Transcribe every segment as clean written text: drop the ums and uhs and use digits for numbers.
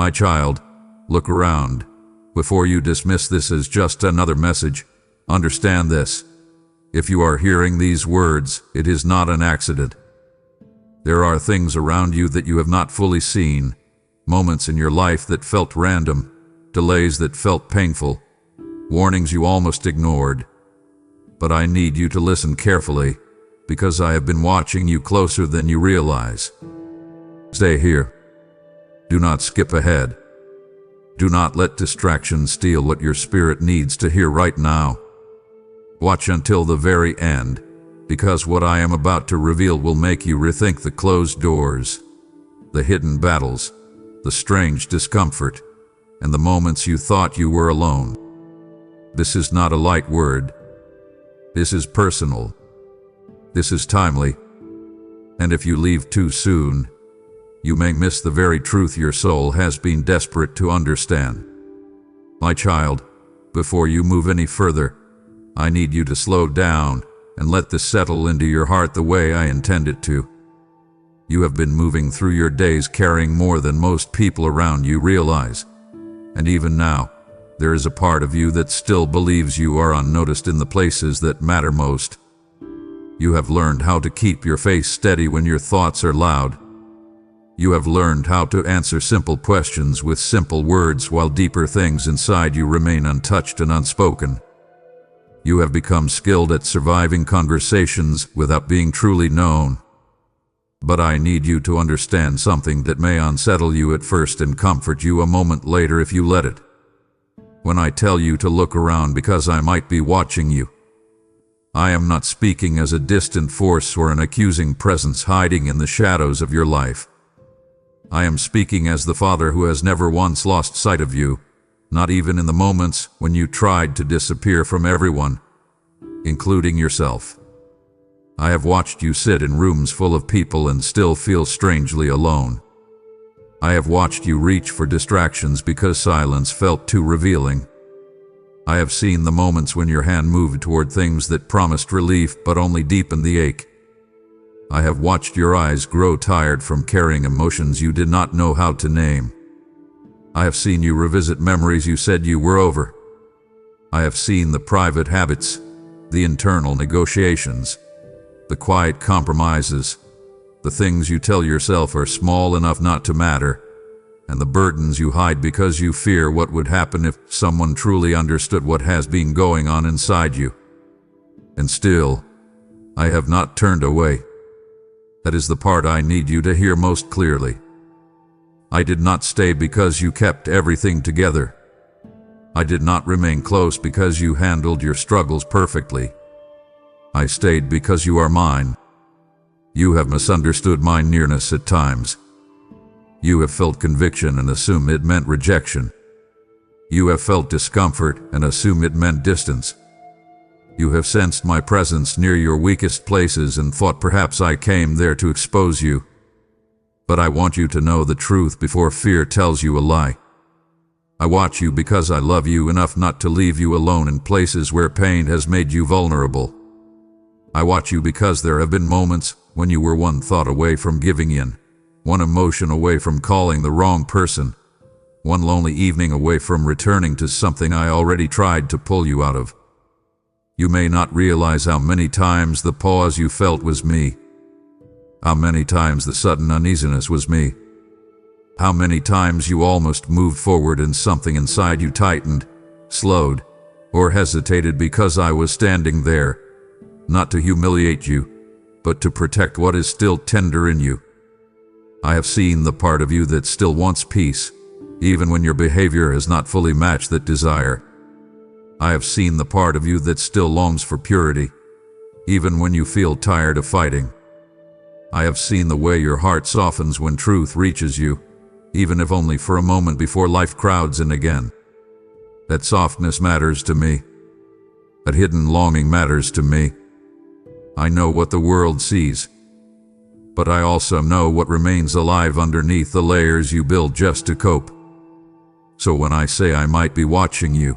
My child, look around. Before you dismiss this as just another message, understand this. If you are hearing these words, it is not an accident. There are things around you that you have not fully seen, moments in your life that felt random, delays that felt painful, warnings you almost ignored. But I need you to listen carefully, because I have been watching you closer than you realize. Stay here. Do not skip ahead. Do not let distractions steal what your spirit needs to hear right now. Watch until the very end, because what I am about to reveal will make you rethink the closed doors, the hidden battles, the strange discomfort, and the moments you thought you were alone. This is not a light word. This is personal. This is timely. And if you leave too soon, you may miss the very truth your soul has been desperate to understand. My child, before you move any further, I need you to slow down and let this settle into your heart the way I intend it to. You have been moving through your days carrying more than most people around you realize. And even now, there is a part of you that still believes you are unnoticed in the places that matter most. You have learned how to keep your face steady when your thoughts are loud. You have learned how to answer simple questions with simple words while deeper things inside you remain untouched and unspoken. You have become skilled at surviving conversations without being truly known. But I need you to understand something that may unsettle you at first and comfort you a moment later if you let it. When I tell you to look around because I might be watching you, I am not speaking as a distant force or an accusing presence hiding in the shadows of your life. I am speaking as the Father who has never once lost sight of you, not even in the moments when you tried to disappear from everyone, including yourself. I have watched you sit in rooms full of people and still feel strangely alone. I have watched you reach for distractions because silence felt too revealing. I have seen the moments when your hand moved toward things that promised relief but only deepened the ache. I have watched your eyes grow tired from carrying emotions you did not know how to name. I have seen you revisit memories you said you were over. I have seen the private habits, the internal negotiations, the quiet compromises, the things you tell yourself are small enough not to matter, and the burdens you hide because you fear what would happen if someone truly understood what has been going on inside you. And still, I have not turned away. That is the part I need you to hear most clearly. I did not stay because you kept everything together. I did not remain close because you handled your struggles perfectly. I stayed because you are mine. You have misunderstood my nearness at times. You have felt conviction and assumed it meant rejection. You have felt discomfort and assumed it meant distance. You have sensed my presence near your weakest places and thought perhaps I came there to expose you. But I want you to know the truth before fear tells you a lie. I watch you because I love you enough not to leave you alone in places where pain has made you vulnerable. I watch you because there have been moments when you were one thought away from giving in, one emotion away from calling the wrong person, one lonely evening away from returning to something I already tried to pull you out of. You may not realize how many times the pause you felt was me. How many times the sudden uneasiness was me. How many times you almost moved forward and something inside you tightened, slowed, or hesitated because I was standing there, not to humiliate you, but to protect what is still tender in you. I have seen the part of you that still wants peace, even when your behavior has not fully matched that desire. I have seen the part of you that still longs for purity, even when you feel tired of fighting. I have seen the way your heart softens when truth reaches you, even if only for a moment before life crowds in again. That softness matters to me. That hidden longing matters to me. I know what the world sees, but I also know what remains alive underneath the layers you build just to cope. So when I say I might be watching you,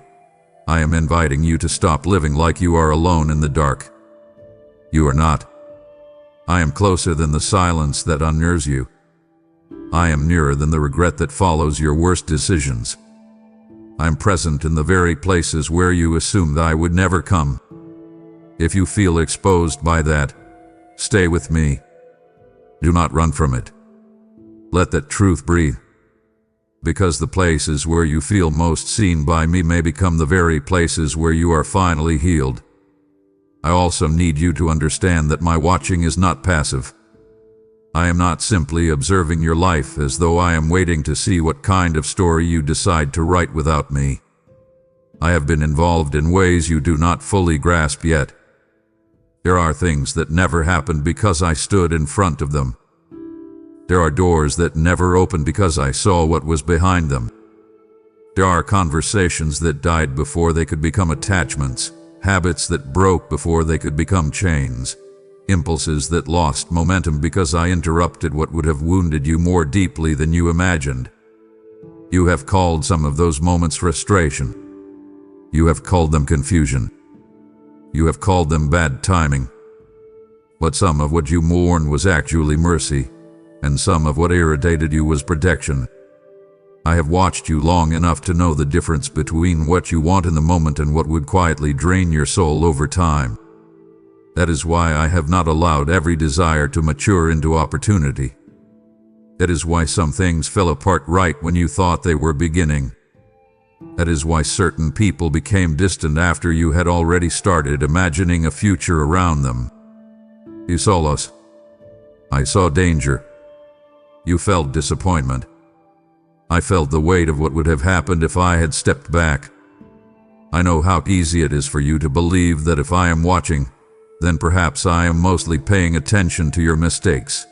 I am inviting you to stop living like you are alone in the dark. You are not. I am closer than the silence that unnerves you. I am nearer than the regret that follows your worst decisions. I am present in the very places where you assumed I would never come. If you feel exposed by that, stay with me. Do not run from it. Let that truth breathe. Because the places where you feel most seen by me may become the very places where you are finally healed. I also need you to understand that my watching is not passive. I am not simply observing your life as though I am waiting to see what kind of story you decide to write without me. I have been involved in ways you do not fully grasp yet. There are things that never happened because I stood in front of them. There are doors that never opened because I saw what was behind them. There are conversations that died before they could become attachments, habits that broke before they could become chains, impulses that lost momentum because I interrupted what would have wounded you more deeply than you imagined. You have called some of those moments frustration. You have called them confusion. You have called them bad timing. But some of what you mourned was actually mercy, and some of what irritated you was protection. I have watched you long enough to know the difference between what you want in the moment and what would quietly drain your soul over time. That is why I have not allowed every desire to mature into opportunity. That is why some things fell apart right when you thought they were beginning. That is why certain people became distant after you had already started imagining a future around them. You saw loss. I saw danger. You felt disappointment. I felt the weight of what would have happened if I had stepped back. I know how easy it is for you to believe that if I am watching, then perhaps I am mostly paying attention to your mistakes.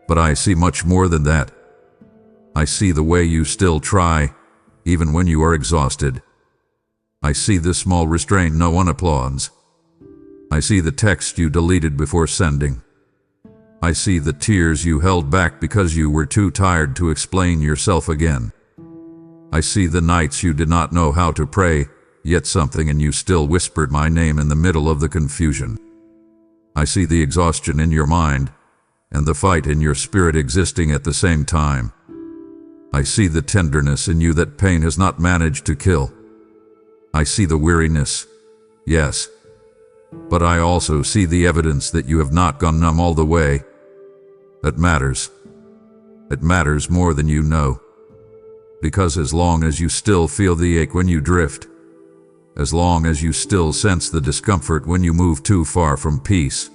But I see much more than that. I see the way you still try, even when you are exhausted. I see the small restraint no one applauds. I see the text you deleted before sending. I see the tears you held back because you were too tired to explain yourself again. I see the nights you did not know how to pray, yet something in you still whispered my name in the middle of the confusion. I see the exhaustion in your mind, and the fight in your spirit existing at the same time. I see the tenderness in you that pain has not managed to kill. I see the weariness, yes, but I also see the evidence that you have not gone numb all the way. That matters. It matters more than you know. Because as long as you still feel the ache when you drift, as long as you still sense the discomfort when you move too far from peace,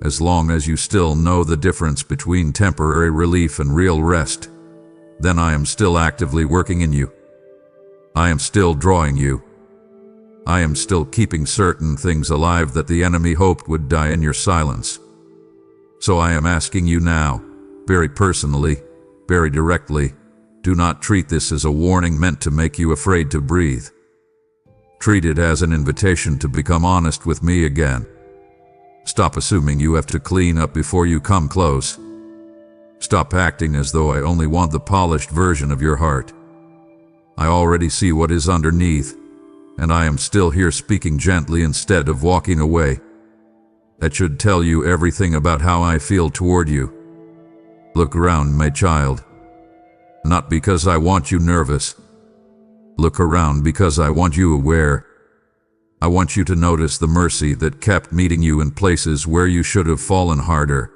as long as you still know the difference between temporary relief and real rest, then I am still actively working in you. I am still drawing you. I am still keeping certain things alive that the enemy hoped would die in your silence. So I am asking you now, very personally, very directly, do not treat this as a warning meant to make you afraid to breathe. Treat it as an invitation to become honest with me again. Stop assuming you have to clean up before you come close. Stop acting as though I only want the polished version of your heart. I already see what is underneath, and I am still here speaking gently instead of walking away. That should tell you everything about how I feel toward you. Look around, my child. Not because I want you nervous. Look around because I want you aware. I want you to notice the mercy that kept meeting you in places where you should have fallen harder.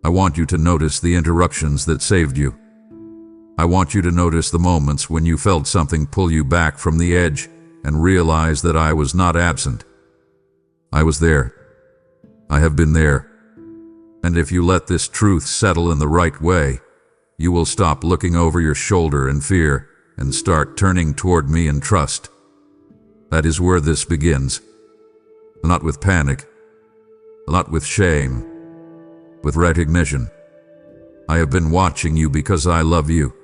I want you to notice the interruptions that saved you. I want you to notice the moments when you felt something pull you back from the edge and realize that I was not absent. I was there. I have been there. And if you let this truth settle in the right way, you will stop looking over your shoulder in fear and start turning toward me in trust. That is where this begins. Not with panic, not with shame, with recognition. I have been watching you because I love you,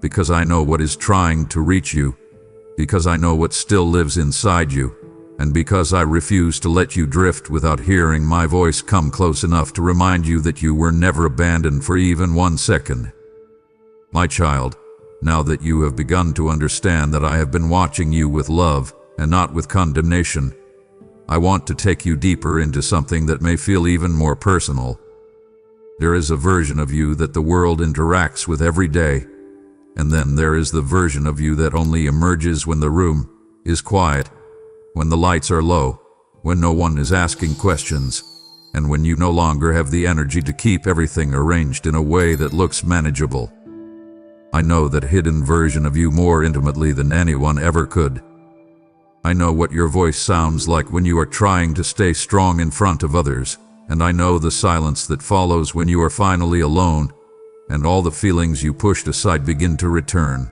because I know what is trying to reach you, because I know what still lives inside you, and because I refuse to let you drift without hearing my voice come close enough to remind you that you were never abandoned for even 1 second. My child, now that you have begun to understand that I have been watching you with love and not with condemnation, I want to take you deeper into something that may feel even more personal. There is a version of you that the world interacts with every day, and then there is the version of you that only emerges when the room is quiet, when the lights are low, when no one is asking questions, and when you no longer have the energy to keep everything arranged in a way that looks manageable. I know that hidden version of you more intimately than anyone ever could. I know what your voice sounds like when you are trying to stay strong in front of others, and I know the silence that follows when you are finally alone, and all the feelings you pushed aside begin to return.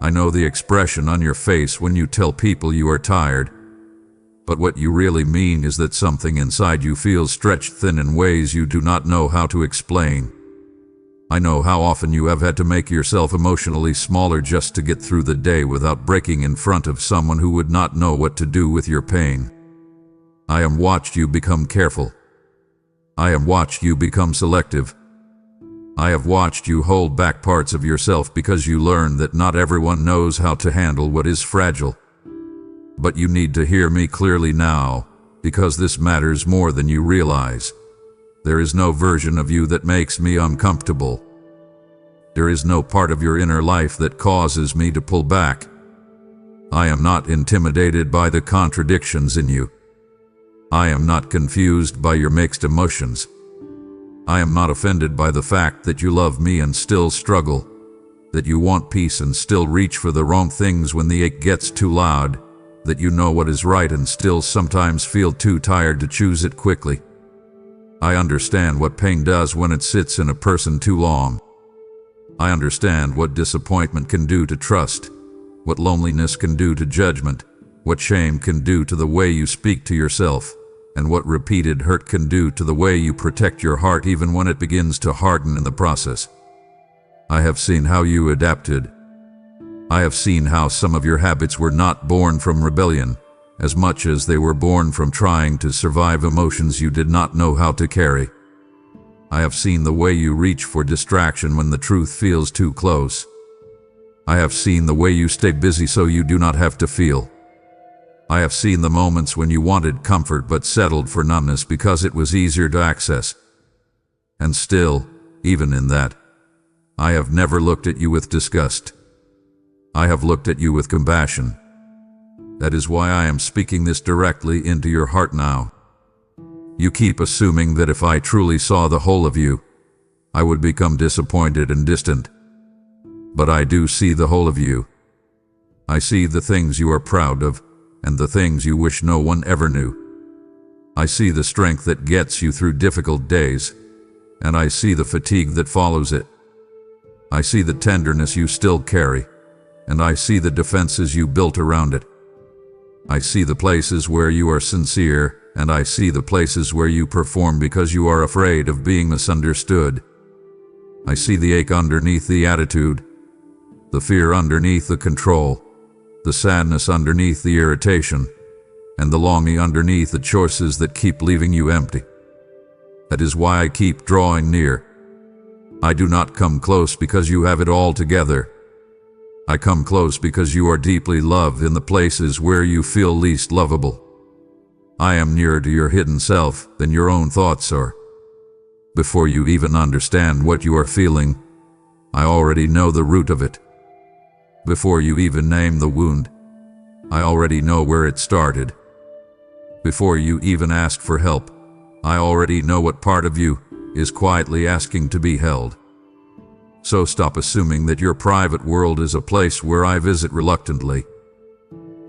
I know the expression on your face when you tell people you are tired, but what you really mean is that something inside you feels stretched thin in ways you do not know how to explain. I know how often you have had to make yourself emotionally smaller just to get through the day without breaking in front of someone who would not know what to do with your pain. I have watched you become careful. I have watched you become selective. I have watched you hold back parts of yourself because you learned that not everyone knows how to handle what is fragile. But you need to hear me clearly now, because this matters more than you realize. There is no version of you that makes me uncomfortable. There is no part of your inner life that causes me to pull back. I am not intimidated by the contradictions in you. I am not confused by your mixed emotions. I am not offended by the fact that you love me and still struggle, that you want peace and still reach for the wrong things when the ache gets too loud, that you know what is right and still sometimes feel too tired to choose it quickly. I understand what pain does when it sits in a person too long. I understand what disappointment can do to trust, what loneliness can do to judgment, what shame can do to the way you speak to yourself, and what repeated hurt can do to the way you protect your heart even when it begins to harden in the process. I have seen how you adapted. I have seen how some of your habits were not born from rebellion, as much as they were born from trying to survive emotions you did not know how to carry. I have seen the way you reach for distraction when the truth feels too close. I have seen the way you stay busy so you do not have to feel. I have seen the moments when you wanted comfort but settled for numbness because it was easier to access. And still, even in that, I have never looked at you with disgust. I have looked at you with compassion. That is why I am speaking this directly into your heart now. You keep assuming that if I truly saw the whole of you, I would become disappointed and distant. But I do see the whole of you. I see the things you are proud of, and the things you wish no one ever knew. I see the strength that gets you through difficult days, and I see the fatigue that follows it. I see the tenderness you still carry, and I see the defenses you built around it. I see the places where you are sincere, and I see the places where you perform because you are afraid of being misunderstood. I see the ache underneath the attitude, the fear underneath the control, the sadness underneath the irritation, and the longing underneath the choices that keep leaving you empty. That is why I keep drawing near. I do not come close because you have it all together. I come close because you are deeply loved in the places where you feel least lovable. I am nearer to your hidden self than your own thoughts are. Before you even understand what you are feeling, I already know the root of it. Before you even name the wound, I already know where it started. Before you even ask for help, I already know what part of you is quietly asking to be held. So stop assuming that your private world is a place where I visit reluctantly.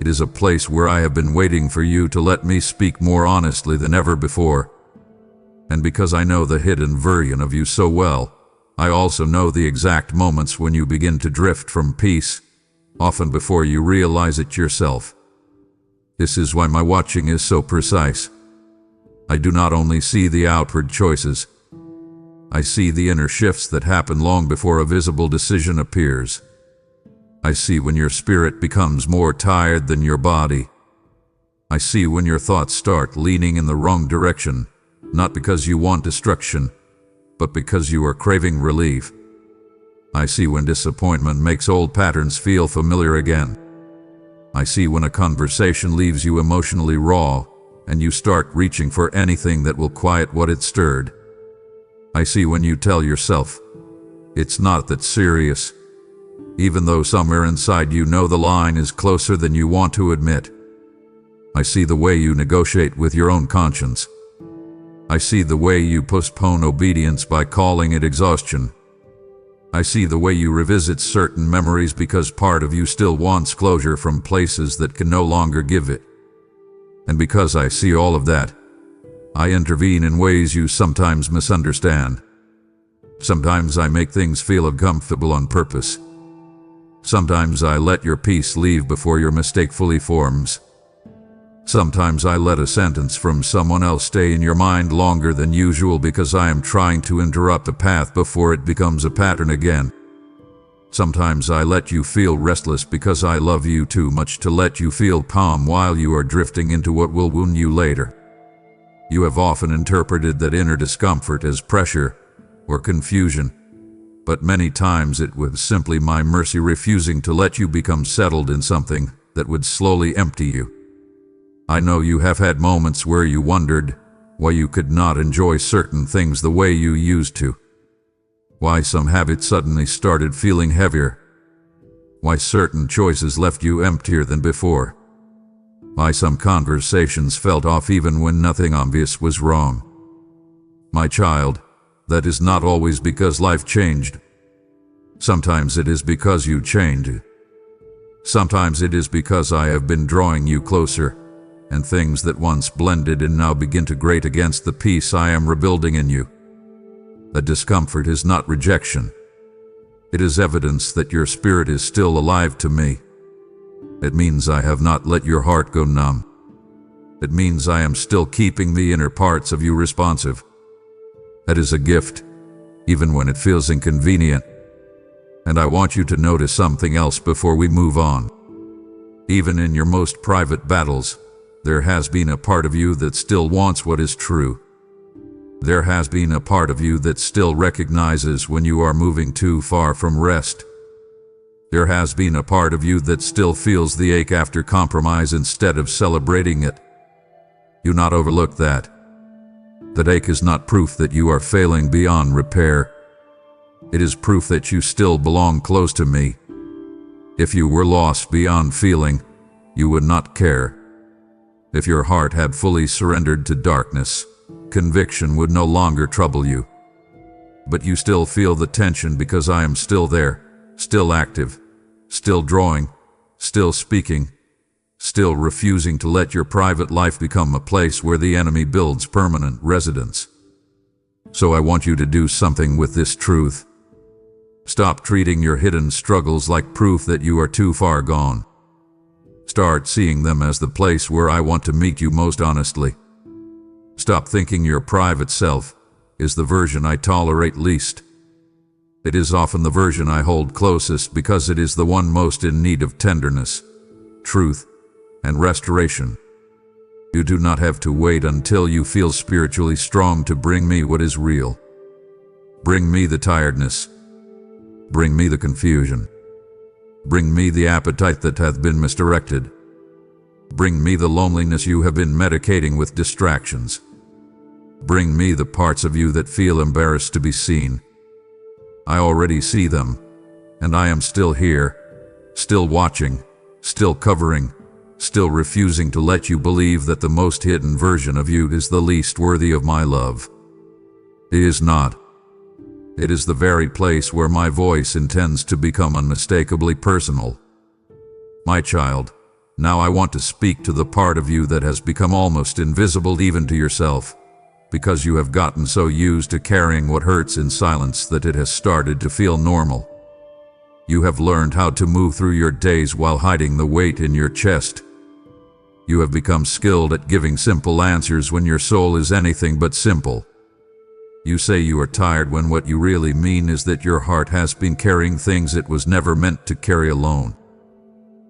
It is a place where I have been waiting for you to let me speak more honestly than ever before. And because I know the hidden version of you so well, I also know the exact moments when you begin to drift from peace, often before you realize it yourself. This is why my watching is so precise. I do not only see the outward choices, I see the inner shifts that happen long before a visible decision appears. I see when your spirit becomes more tired than your body. I see when your thoughts start leaning in the wrong direction, not because you want destruction, but because you are craving relief. I see when disappointment makes old patterns feel familiar again. I see when a conversation leaves you emotionally raw, and you start reaching for anything that will quiet what it stirred. I see when you tell yourself, "It's not that serious," even though somewhere inside you know the line is closer than you want to admit. I see the way you negotiate with your own conscience. I see the way you postpone obedience by calling it exhaustion. I see the way you revisit certain memories because part of you still wants closure from places that can no longer give it. And because I see all of that, I intervene in ways you sometimes misunderstand. Sometimes I make things feel uncomfortable on purpose. Sometimes I let your peace leave before your mistake fully forms. Sometimes I let a sentence from someone else stay in your mind longer than usual because I am trying to interrupt a path before it becomes a pattern again. Sometimes I let you feel restless because I love you too much to let you feel calm while you are drifting into what will wound you later. You have often interpreted that inner discomfort as pressure or confusion, but many times it was simply my mercy refusing to let you become settled in something that would slowly empty you. I know you have had moments where you wondered why you could not enjoy certain things the way you used to. Why some habits suddenly started feeling heavier. Why certain choices left you emptier than before. Why some conversations felt off even when nothing obvious was wrong. My child, that is not always because life changed. Sometimes it is because you changed. Sometimes it is because I have been drawing you closer, and things that once blended and now begin to grate against the peace I am rebuilding in you. A discomfort is not rejection. It is evidence that your spirit is still alive to me. It means I have not let your heart go numb. It means I am still keeping the inner parts of you responsive. That is a gift, even when it feels inconvenient. And I want you to notice something else before we move on. Even in your most private battles, there has been a part of you that still wants what is true. There has been a part of you that still recognizes when you are moving too far from rest. There has been a part of you that still feels the ache after compromise instead of celebrating it. Do not overlook that. That ache is not proof that you are failing beyond repair. It is proof that you still belong close to me. If you were lost beyond feeling, you would not care. If your heart had fully surrendered to darkness, conviction would no longer trouble you. But you still feel the tension because I am still there, still active, still drawing, still speaking, still refusing to let your private life become a place where the enemy builds permanent residence. So I want you to do something with this truth. Stop treating your hidden struggles like proof that you are too far gone. Start seeing them as the place where I want to meet you most honestly. Stop thinking your private self is the version I tolerate least. It is often the version I hold closest because it is the one most in need of tenderness, truth, and restoration. You do not have to wait until you feel spiritually strong to bring me what is real. Bring me the tiredness. Bring me the confusion. Bring me the appetite that hath been misdirected. Bring me the loneliness you have been medicating with distractions. Bring me the parts of you that feel embarrassed to be seen. I already see them, and I am still here, still watching, still covering, still refusing to let you believe that the most hidden version of you is the least worthy of my love. It is not. It is the very place where my voice intends to become unmistakably personal. My child, now I want to speak to the part of you that has become almost invisible even to yourself, because you have gotten so used to carrying what hurts in silence that it has started to feel normal. You have learned how to move through your days while hiding the weight in your chest. You have become skilled at giving simple answers when your soul is anything but simple. You say you are tired when what you really mean is that your heart has been carrying things it was never meant to carry alone.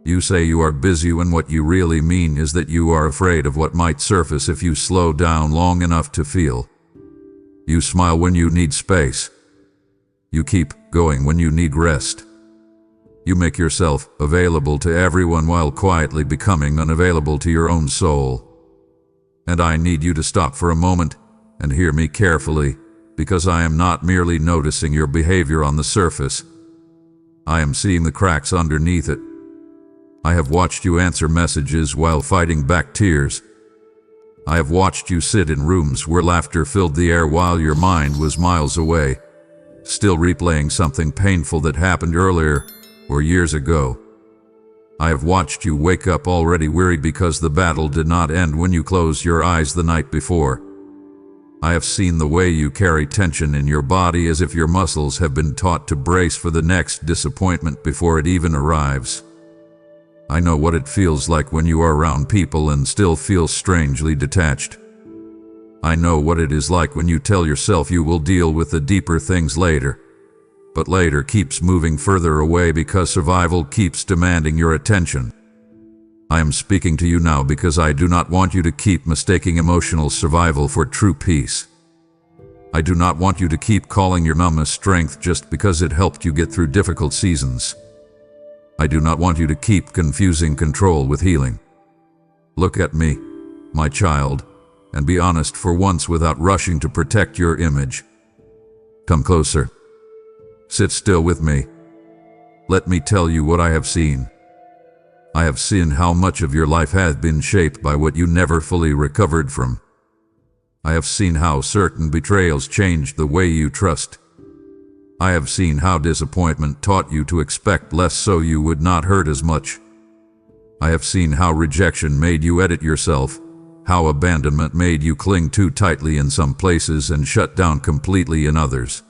You say you are busy when what you really mean is that you are afraid of what might surface if you slow down long enough to feel. You smile when you need space. You keep going when you need rest. You make yourself available to everyone while quietly becoming unavailable to your own soul. And I need you to stop for a moment and hear me carefully, because I am not merely noticing your behavior on the surface. I am seeing the cracks underneath it. I have watched you answer messages while fighting back tears. I have watched you sit in rooms where laughter filled the air while your mind was miles away, still replaying something painful that happened earlier or years ago. I have watched you wake up already weary because the battle did not end when you closed your eyes the night before. I have seen the way you carry tension in your body as if your muscles have been taught to brace for the next disappointment before it even arrives. I know what it feels like when you are around people and still feel strangely detached. I know what it is like when you tell yourself you will deal with the deeper things later, but later keeps moving further away because survival keeps demanding your attention. I am speaking to you now because I do not want you to keep mistaking emotional survival for true peace. I do not want you to keep calling your numbness strength just because it helped you get through difficult seasons. I do not want you to keep confusing control with healing. Look at me, my child, and be honest for once without rushing to protect your image. Come closer. Sit still with me. Let me tell you what I have seen. I have seen how much of your life has been shaped by what you never fully recovered from. I have seen how certain betrayals changed the way you trust. I have seen how disappointment taught you to expect less so you would not hurt as much. I have seen how rejection made you edit yourself, how abandonment made you cling too tightly in some places and shut down completely in others.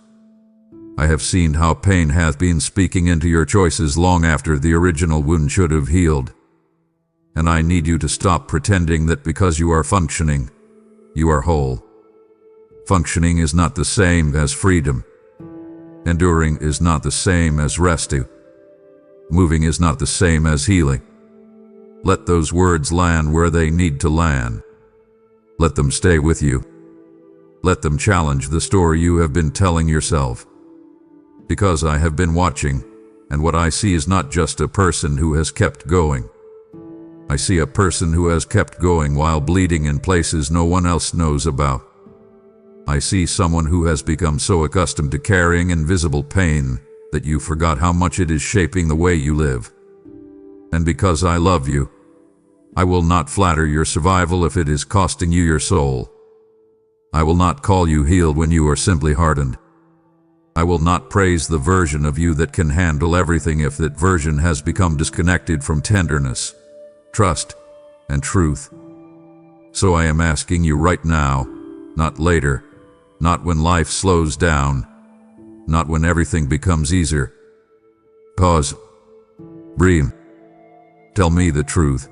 I have seen how pain hath been speaking into your choices long after the original wound should have healed. And I need you to stop pretending that because you are functioning, you are whole. Functioning is not the same as freedom. Enduring is not the same as resting. Moving is not the same as healing. Let those words land where they need to land. Let them stay with you. Let them challenge the story you have been telling yourself. Because I have been watching, and what I see is not just a person who has kept going. I see a person who has kept going while bleeding in places no one else knows about. I see someone who has become so accustomed to carrying invisible pain that you forgot how much it is shaping the way you live. And because I love you, I will not flatter your survival if it is costing you your soul. I will not call you healed when you are simply hardened. I will not praise the version of you that can handle everything if that version has become disconnected from tenderness, trust, and truth. So I am asking you right now, not later, not when life slows down, not when everything becomes easier. Pause. Breathe. Tell me the truth.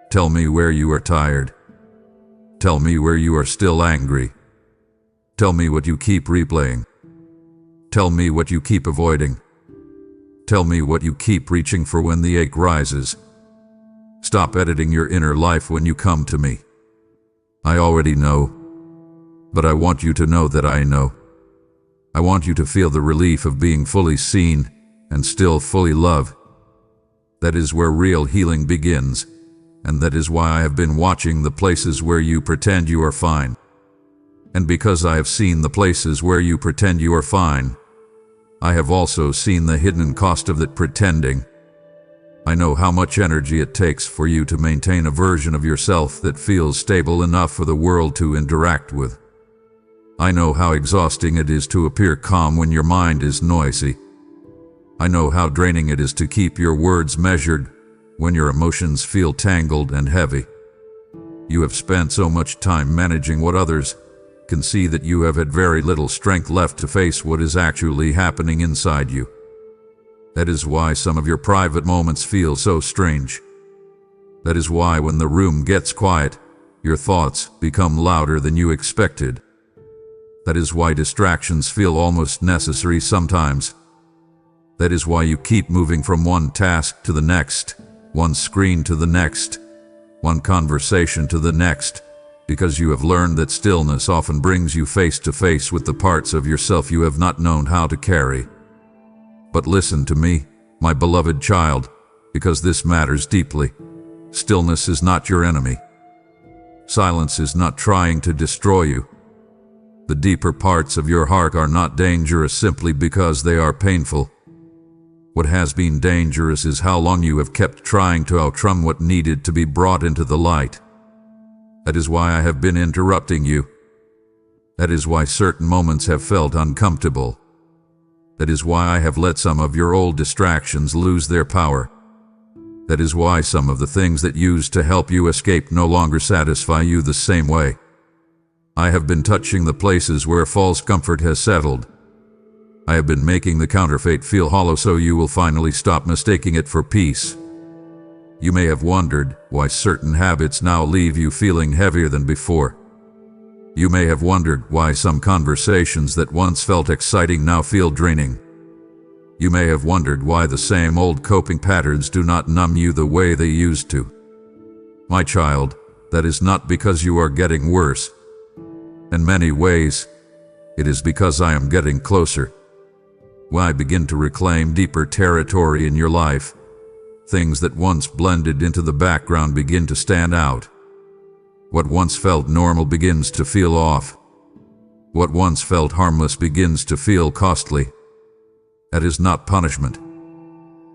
Tell me where you are tired. Tell me where you are still angry. Tell me what you keep replaying. Tell me what you keep avoiding. Tell me what you keep reaching for when the ache rises. Stop editing your inner life when you come to me. I already know. But I want you to know that I know. I want you to feel the relief of being fully seen and still fully loved. That is where real healing begins, and that is why I have been watching the places where you pretend you are fine. And because I have seen the places where you pretend you are fine, I have also seen the hidden cost of that pretending. I know how much energy it takes for you to maintain a version of yourself that feels stable enough for the world to interact with. I know how exhausting it is to appear calm when your mind is noisy. I know how draining it is to keep your words measured when your emotions feel tangled and heavy. You have spent so much time managing what others can see that you have had very little strength left to face what is actually happening inside you. That is why some of your private moments feel so strange. That is why when the room gets quiet, your thoughts become louder than you expected. That is why distractions feel almost necessary sometimes. That is why you keep moving from one task to the next, one screen to the next, one conversation to the next, because you have learned that stillness often brings you face to face with the parts of yourself you have not known how to carry. But listen to me, my beloved child, because this matters deeply. Stillness is not your enemy. Silence is not trying to destroy you. The deeper parts of your heart are not dangerous simply because they are painful. What has been dangerous is how long you have kept trying to outrun what needed to be brought into the light. That is why I have been interrupting you. That is why certain moments have felt uncomfortable. That is why I have let some of your old distractions lose their power. That is why some of the things that used to help you escape no longer satisfy you the same way. I have been touching the places where false comfort has settled. I have been making the counterfeit feel hollow so you will finally stop mistaking it for peace. You may have wondered why certain habits now leave you feeling heavier than before. You may have wondered why some conversations that once felt exciting now feel draining. You may have wondered why the same old coping patterns do not numb you the way they used to. My child, that is not because you are getting worse. In many ways, it is because I am getting closer. When I begin to reclaim deeper territory in your life, things that once blended into the background begin to stand out. What once felt normal begins to feel off. What once felt harmless begins to feel costly. That is not punishment.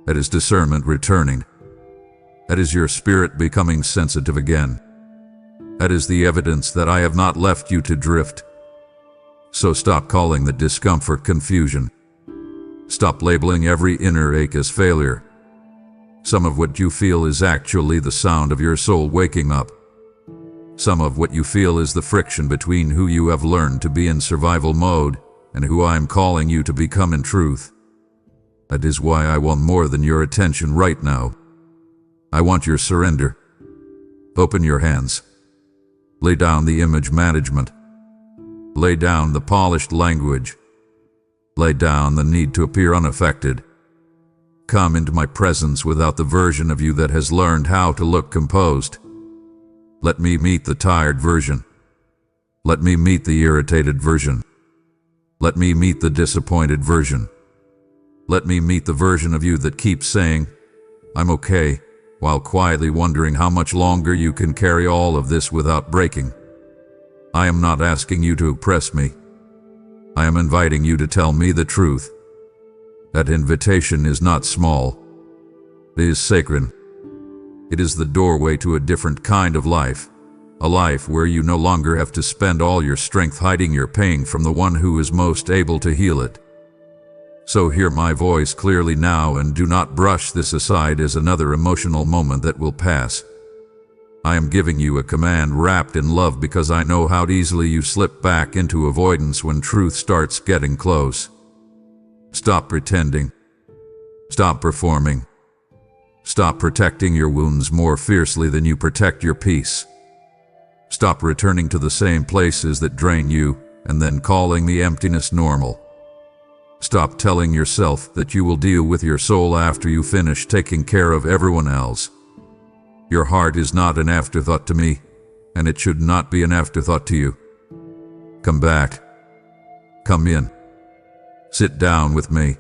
That is discernment returning. That is your spirit becoming sensitive again. That is the evidence that I have not left you to drift. So stop calling the discomfort confusion. Stop labeling every inner ache as failure. Some of what you feel is actually the sound of your soul waking up. Some of what you feel is the friction between who you have learned to be in survival mode and who I am calling you to become in truth. That is why I want more than your attention right now. I want your surrender. Open your hands. Lay down the image management. Lay down the polished language. Lay down the need to appear unaffected. Come into my presence without the version of you that has learned how to look composed. Let me meet the tired version. Let me meet the irritated version. Let me meet the disappointed version. Let me meet the version of you that keeps saying, "I'm okay," while quietly wondering how much longer you can carry all of this without breaking. I am not asking you to oppress me. I am inviting you to tell me the truth. That invitation is not small. It is sacred. It is the doorway to a different kind of life, a life where you no longer have to spend all your strength hiding your pain from the one who is most able to heal it. So hear my voice clearly now and do not brush this aside as another emotional moment that will pass. I am giving you a command wrapped in love because I know how easily you slip back into avoidance when truth starts getting close. Stop pretending. Stop performing. Stop protecting your wounds more fiercely than you protect your peace. Stop returning to the same places that drain you and then calling the emptiness normal. Stop telling yourself that you will deal with your soul after you finish taking care of everyone else. Your heart is not an afterthought to me, and it should not be an afterthought to you. Come back. Come in. Sit down with me.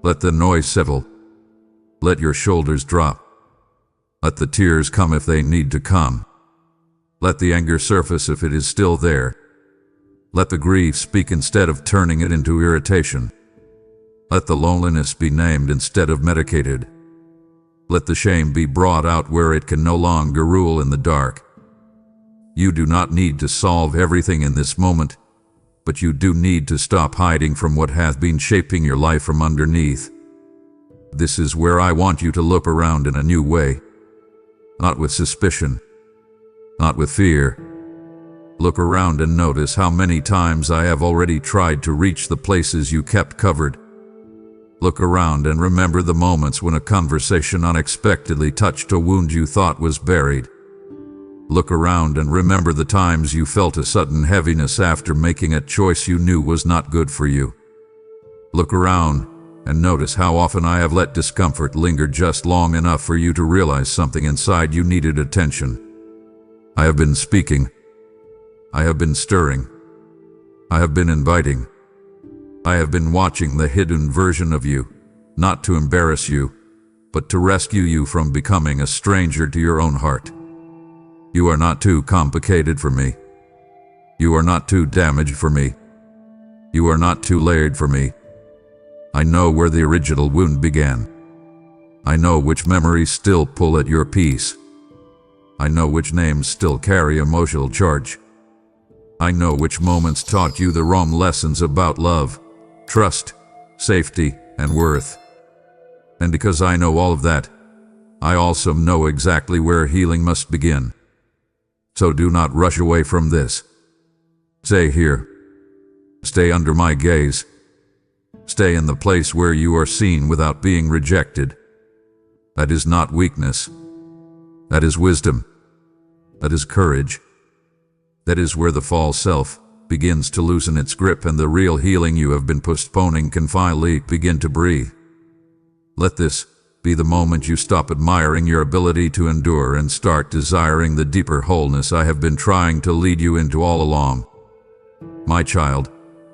Let the noise settle. Let your shoulders drop. Let the tears come if they need to come. Let the anger surface if it is still there. Let the grief speak instead of turning it into irritation. Let the loneliness be named instead of medicated. Let the shame be brought out where it can no longer rule in the dark. You do not need to solve everything in this moment, but you do need to stop hiding from what has been shaping your life from underneath. This is where I want you to look around in a new way. Not with suspicion, not with fear. Look around and notice how many times I have already tried to reach the places you kept covered. Look around and remember the moments when a conversation unexpectedly touched a wound you thought was buried. Look around and remember the times you felt a sudden heaviness after making a choice you knew was not good for you. Look around and notice how often I have let discomfort linger just long enough for you to realize something inside you needed attention. I have been speaking. I have been stirring. I have been inviting. I have been watching the hidden version of you, not to embarrass you, but to rescue you from becoming a stranger to your own heart. You are not too complicated for me. You are not too damaged for me. You are not too layered for me. I know where the original wound began. I know which memories still pull at your peace. I know which names still carry emotional charge. I know which moments taught you the wrong lessons about love, trust, safety, and worth. And because I know all of that, I also know exactly where healing must begin. So do not rush away from this. Stay here. Stay under my gaze. Stay in the place where you are seen without being rejected. That is not weakness. That is wisdom. That is courage. That is where the false self begins to loosen its grip and the real healing you have been postponing can finally begin to breathe. Let this be the moment you stop admiring your ability to endure and start desiring the deeper wholeness I have been trying to lead you into all along. My child,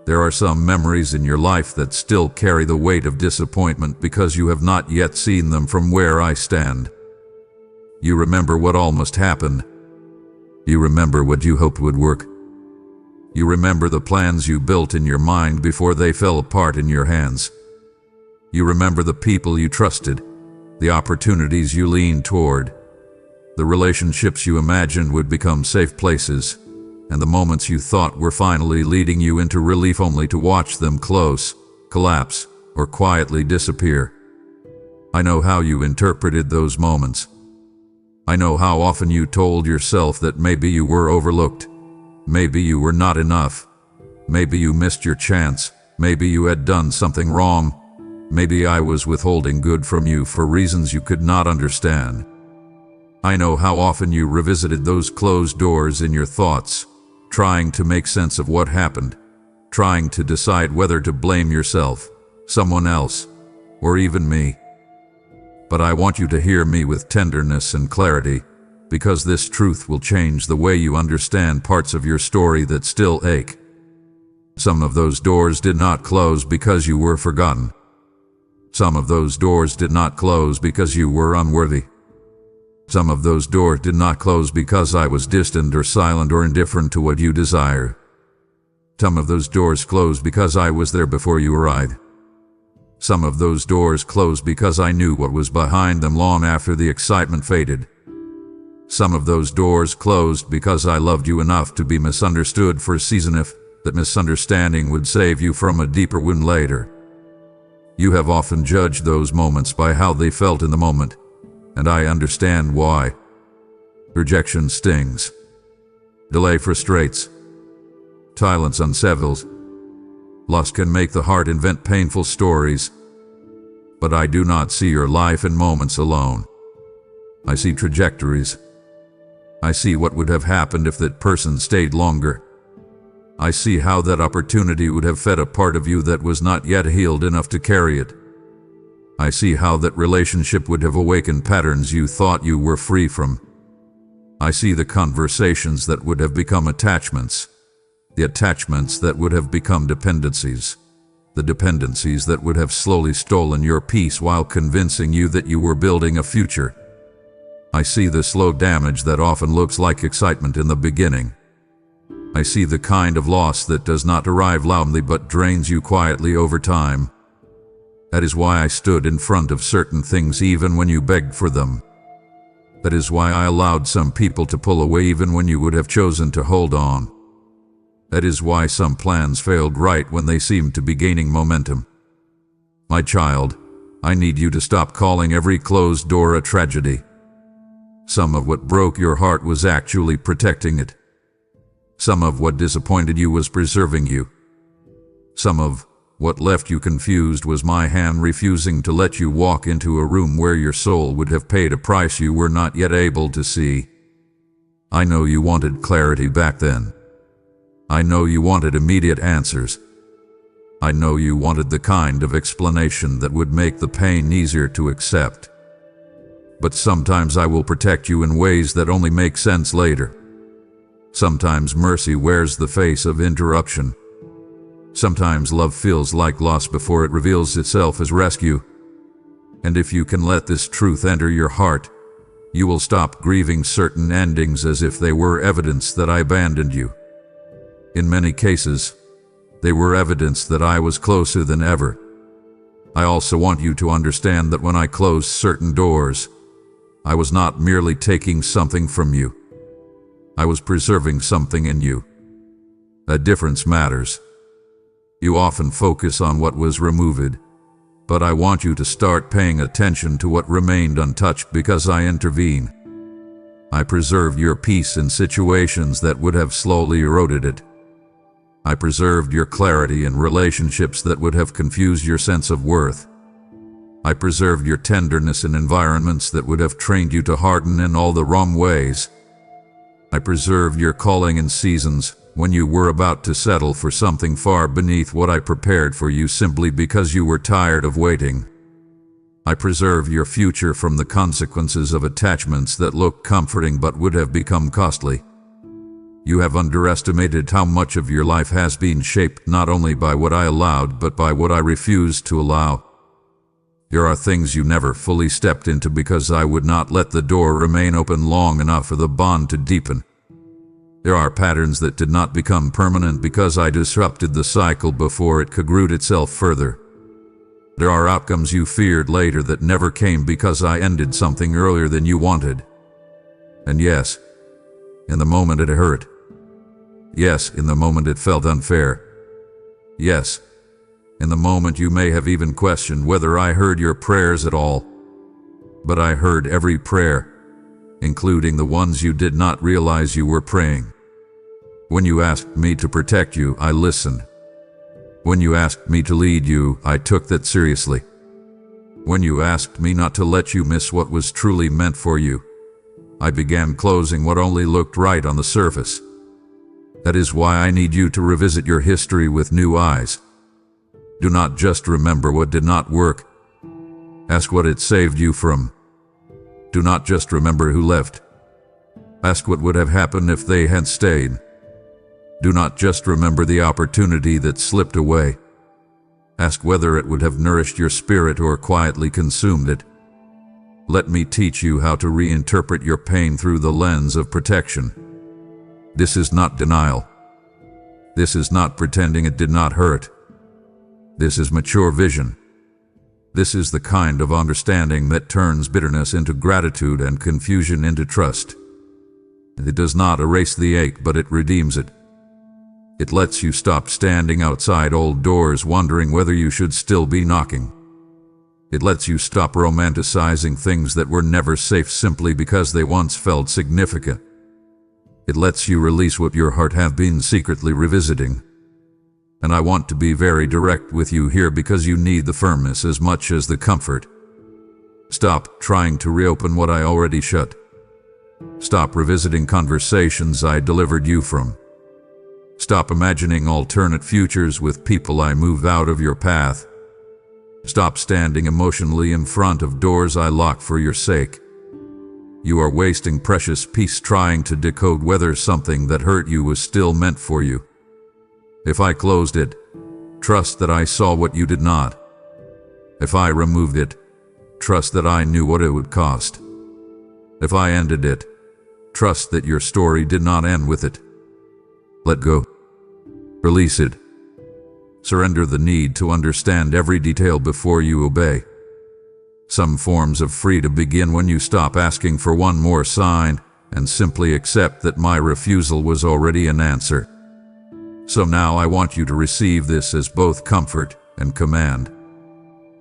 there are some memories in your life that still carry the weight of disappointment because you have not yet seen them from where I stand. You remember what almost happened. You remember what you hoped would work. You remember the plans you built in your mind before they fell apart in your hands. You remember the people you trusted, the opportunities you leaned toward, the relationships you imagined would become safe places, and the moments you thought were finally leading you into relief only to watch them close, collapse, or quietly disappear. I know how you interpreted those moments. I know how often you told yourself that maybe you were overlooked, maybe you were not enough, maybe you missed your chance, maybe you had done something wrong, maybe I was withholding good from you for reasons you could not understand. I know how often you revisited those closed doors in your thoughts, trying to make sense of what happened, trying to decide whether to blame yourself, someone else, or even me. But I want you to hear me with tenderness and clarity, because this truth will change the way you understand parts of your story that still ache. Some of those doors did not close because you were forgotten. Some of those doors did not close because you were unworthy. Some of those doors did not close because I was distant or silent or indifferent to what you desire. Some of those doors closed because I was there before you arrived. Some of those doors closed because I knew what was behind them long after the excitement faded. Some of those doors closed because I loved you enough to be misunderstood for a season if that misunderstanding would save you from a deeper wound later. You have often judged those moments by how they felt in the moment, and I understand why. Rejection stings. Delay frustrates. Silence unsettles. Loss can make the heart invent painful stories. But I do not see your life in moments alone. I see trajectories. I see what would have happened if that person stayed longer. I see how that opportunity would have fed a part of you that was not yet healed enough to carry it. I see how that relationship would have awakened patterns you thought you were free from. I see the conversations that would have become attachments, the attachments that would have become dependencies, the dependencies that would have slowly stolen your peace while convincing you that you were building a future. I see the slow damage that often looks like excitement in the beginning. I see the kind of loss that does not arrive loudly but drains you quietly over time. That is why I stood in front of certain things even when you begged for them. That is why I allowed some people to pull away even when you would have chosen to hold on. That is why some plans failed right when they seemed to be gaining momentum. My child, I need you to stop calling every closed door a tragedy. Some of what broke your heart was actually protecting it. Some of what disappointed you was preserving you. Some of what left you confused was my hand refusing to let you walk into a room where your soul would have paid a price you were not yet able to see. I know you wanted clarity back then. I know you wanted immediate answers. I know you wanted the kind of explanation that would make the pain easier to accept. But sometimes I will protect you in ways that only make sense later. Sometimes mercy wears the face of interruption. Sometimes love feels like loss before it reveals itself as rescue. And if you can let this truth enter your heart, you will stop grieving certain endings as if they were evidence that I abandoned you. In many cases, they were evidence that I was closer than ever. I also want you to understand that when I closed certain doors, I was not merely taking something from you. I was preserving something in you. That difference matters. You often focus on what was removed, but I want you to start paying attention to what remained untouched because I intervene. I preserved your peace in situations that would have slowly eroded it. I preserved your clarity in relationships that would have confused your sense of worth. I preserved your tenderness in environments that would have trained you to harden in all the wrong ways. I preserved your calling in seasons when you were about to settle for something far beneath what I prepared for you simply because you were tired of waiting. I preserve your future from the consequences of attachments that look comforting but would have become costly. You have underestimated how much of your life has been shaped not only by what I allowed but by what I refused to allow. There are things you never fully stepped into because I would not let the door remain open long enough for the bond to deepen. There are patterns that did not become permanent because I disrupted the cycle before it could root itself further. There are outcomes you feared later that never came because I ended something earlier than you wanted. And yes, in the moment it hurt. Yes, in the moment it felt unfair. Yes, in the moment you may have even questioned whether I heard your prayers at all. But I heard every prayer, including the ones you did not realize you were praying. When you asked me to protect you, I listened. When you asked me to lead you, I took that seriously. When you asked me not to let you miss what was truly meant for you, I began closing what only looked right on the surface. That is why I need you to revisit your history with new eyes. Do not just remember what did not work. Ask what it saved you from. Do not just remember who left. Ask what would have happened if they had stayed. Do not just remember the opportunity that slipped away. Ask whether it would have nourished your spirit or quietly consumed it. Let me teach you how to reinterpret your pain through the lens of protection. This is not denial. This is not pretending it did not hurt. This is mature vision. This is the kind of understanding that turns bitterness into gratitude and confusion into trust. It does not erase the ache, but it redeems it. It lets you stop standing outside old doors wondering whether you should still be knocking. It lets you stop romanticizing things that were never safe simply because they once felt significant. It lets you release what your heart have been secretly revisiting. And I want to be very direct with you here because you need the firmness as much as the comfort. Stop trying to reopen what I already shut. Stop revisiting conversations I delivered you from. Stop imagining alternate futures with people I moved out of your path. Stop standing emotionally in front of doors I locked for your sake. You are wasting precious peace trying to decode whether something that hurt you was still meant for you. If I closed it, trust that I saw what you did not. If I removed it, trust that I knew what it would cost. If I ended it, trust that your story did not end with it. Let go. Release it. Surrender the need to understand every detail before you obey. Some forms of freedom begin when you stop asking for one more sign and simply accept that my refusal was already an answer. So now I want you to receive this as both comfort and command.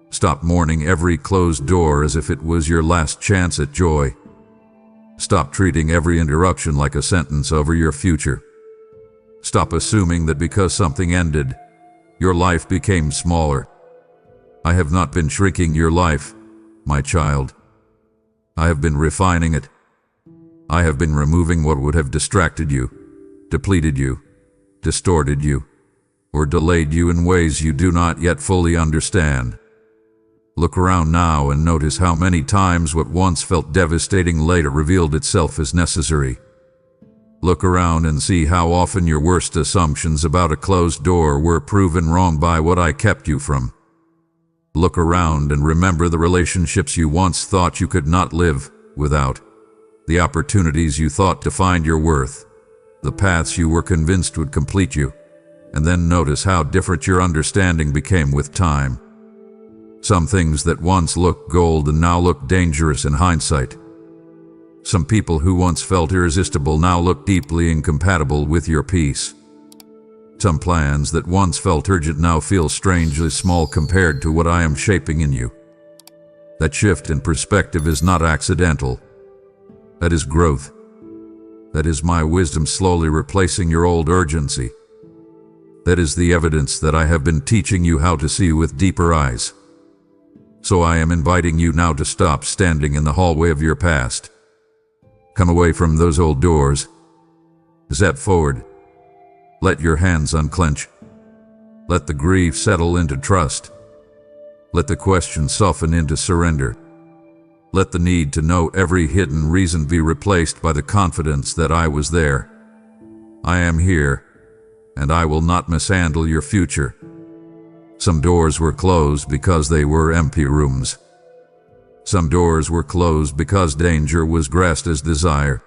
Stop mourning every closed door as if it was your last chance at joy. Stop treating every interruption like a sentence over your future. Stop assuming that because something ended, your life became smaller. I have not been shrinking your life, my child. I have been refining it. I have been removing what would have distracted you, depleted you, distorted you, or delayed you in ways you do not yet fully understand. Look around now and notice how many times what once felt devastating later revealed itself as necessary. Look around and see how often your worst assumptions about a closed door were proven wrong by what I kept you from. Look around and remember the relationships you once thought you could not live without, the opportunities you thought defined your worth, the paths you were convinced would complete you, and then notice how different your understanding became with time. Some things that once looked gold and now look dangerous in hindsight. Some people who once felt irresistible now look deeply incompatible with your peace. Some plans that once felt urgent now feel strangely small compared to what I am shaping in you. That shift in perspective is not accidental. That is growth. That is my wisdom slowly replacing your old urgency. That is the evidence that I have been teaching you how to see with deeper eyes. So I am inviting you now to stop standing in the hallway of your past. Come away from those old doors. Step forward. Let your hands unclench. Let the grief settle into trust. Let the question soften into surrender. Let the need to know every hidden reason be replaced by the confidence that I was there. I am here, and I will not mishandle your future. Some doors were closed because they were empty rooms. Some doors were closed because danger was grasped as desire.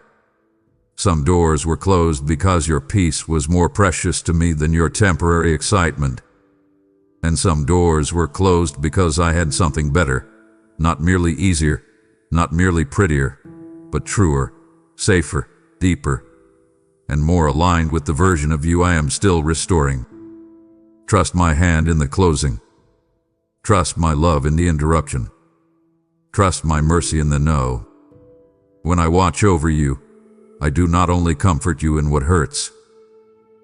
Some doors were closed because your peace was more precious to me than your temporary excitement. And some doors were closed because I had something better, not merely easier, not merely prettier, but truer, safer, deeper, and more aligned with the version of you I am still restoring. Trust my hand in the closing. Trust my love in the interruption. Trust my mercy in the no. When I watch over you, I do not only comfort you in what hurts.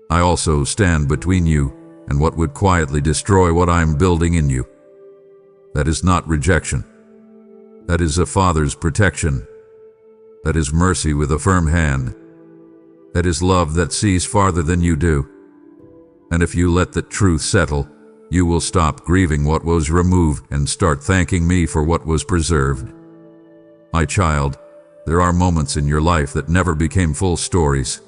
I also stand between you and what would quietly destroy what I am building in you. That is not rejection. That is a father's protection. That is mercy with a firm hand. That is love that sees farther than you do. And if you let the truth settle, you will stop grieving what was removed and start thanking me for what was preserved. My child, there are moments in your life that never became full stories,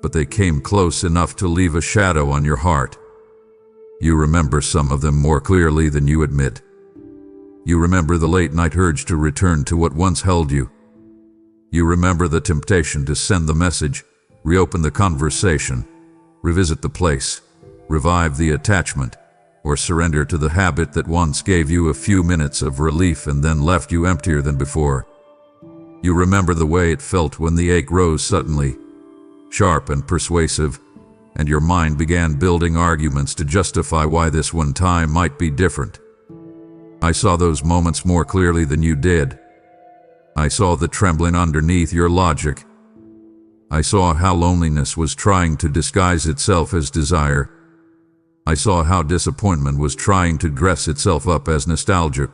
but they came close enough to leave a shadow on your heart. You remember some of them more clearly than you admit. You remember the late-night urge to return to what once held you. You remember the temptation to send the message, reopen the conversation, revisit the place, revive the attachment, or surrender to the habit that once gave you a few minutes of relief and then left you emptier than before. You remember the way it felt when the ache rose suddenly, sharp and persuasive, and your mind began building arguments to justify why this one time might be different. I saw those moments more clearly than you did. I saw the trembling underneath your logic. I saw how loneliness was trying to disguise itself as desire. I saw how disappointment was trying to dress itself up as nostalgia.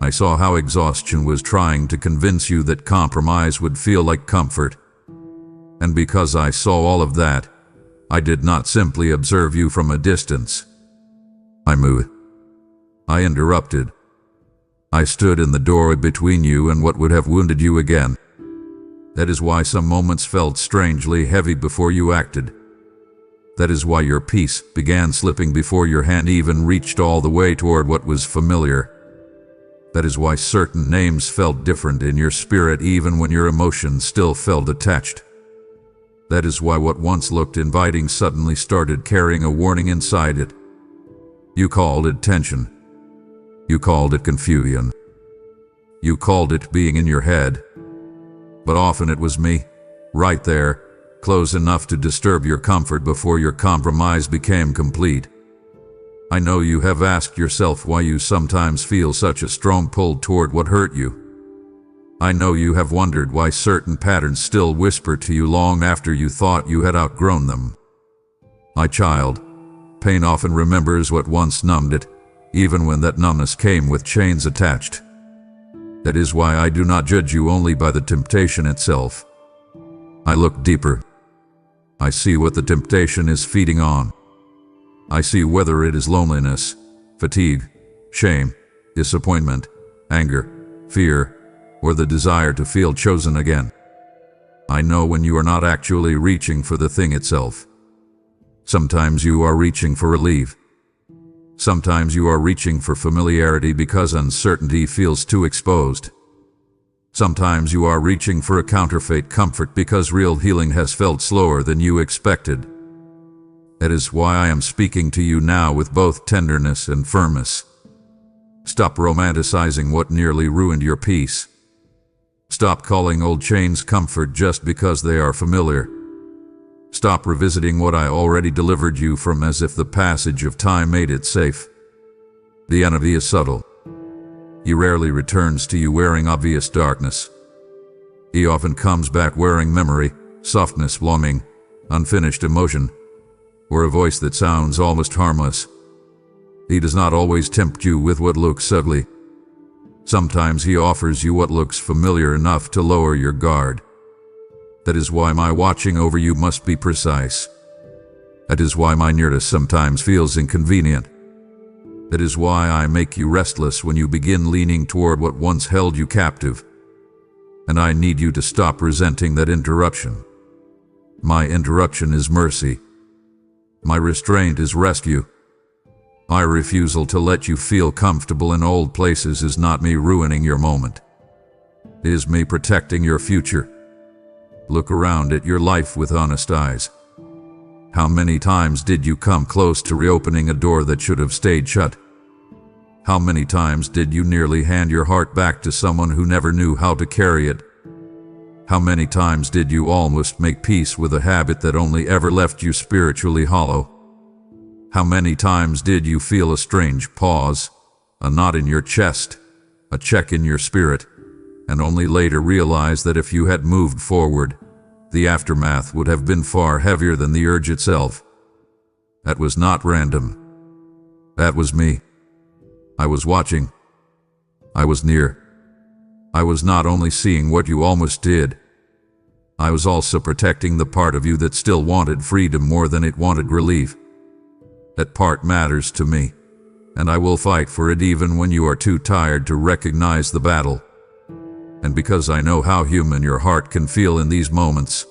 I saw how exhaustion was trying to convince you that compromise would feel like comfort. And because I saw all of that, I did not simply observe you from a distance. I moved. I interrupted. I stood in the doorway between you and what would have wounded you again. That is why some moments felt strangely heavy before you acted. That is why your peace began slipping before your hand even reached all the way toward what was familiar. That is why certain names felt different in your spirit even when your emotions still felt attached. That is why what once looked inviting suddenly started carrying a warning inside it. You called it tension. You called it confusion. You called it being in your head. But often it was me, right there, close enough to disturb your comfort before your compromise became complete. I know you have asked yourself why you sometimes feel such a strong pull toward what hurt you. I know you have wondered why certain patterns still whisper to you long after you thought you had outgrown them. My child, pain often remembers what once numbed it, even when that numbness came with chains attached. That is why I do not judge you only by the temptation itself. I look deeper. I see what the temptation is feeding on. I see whether it is loneliness, fatigue, shame, disappointment, anger, fear, or the desire to feel chosen again. I know when you are not actually reaching for the thing itself. Sometimes you are reaching for relief. Sometimes you are reaching for familiarity because uncertainty feels too exposed. Sometimes you are reaching for a counterfeit comfort because real healing has felt slower than you expected. That is why I am speaking to you now with both tenderness and firmness. Stop romanticizing what nearly ruined your peace. Stop calling old chains comfort just because they are familiar. Stop revisiting what I already delivered you from as if the passage of time made it safe. The enemy is subtle. He rarely returns to you wearing obvious darkness. He often comes back wearing memory, softness, longing, unfinished emotion, or a voice that sounds almost harmless. He does not always tempt you with what looks ugly. Sometimes he offers you what looks familiar enough to lower your guard. That is why my watching over you must be precise. That is why my nearness sometimes feels inconvenient. That is why I make you restless when you begin leaning toward what once held you captive. And I need you to stop resenting that interruption. My interruption is mercy. My restraint is rescue. My refusal to let you feel comfortable in old places is not me ruining your moment. It is me protecting your future. Look around at your life with honest eyes. How many times did you come close to reopening a door that should have stayed shut? How many times did you nearly hand your heart back to someone who never knew how to carry it? How many times did you almost make peace with a habit that only ever left you spiritually hollow? How many times did you feel a strange pause, a knot in your chest, a check in your spirit, and only later realize that if you had moved forward, the aftermath would have been far heavier than the urge itself? That was not random. That was me. I was watching. I was near. I was not only seeing what you almost did, I was also protecting the part of you that still wanted freedom more than it wanted relief. That part matters to me, and I will fight for it even when you are too tired to recognize the battle. And because I know how human your heart can feel in these moments,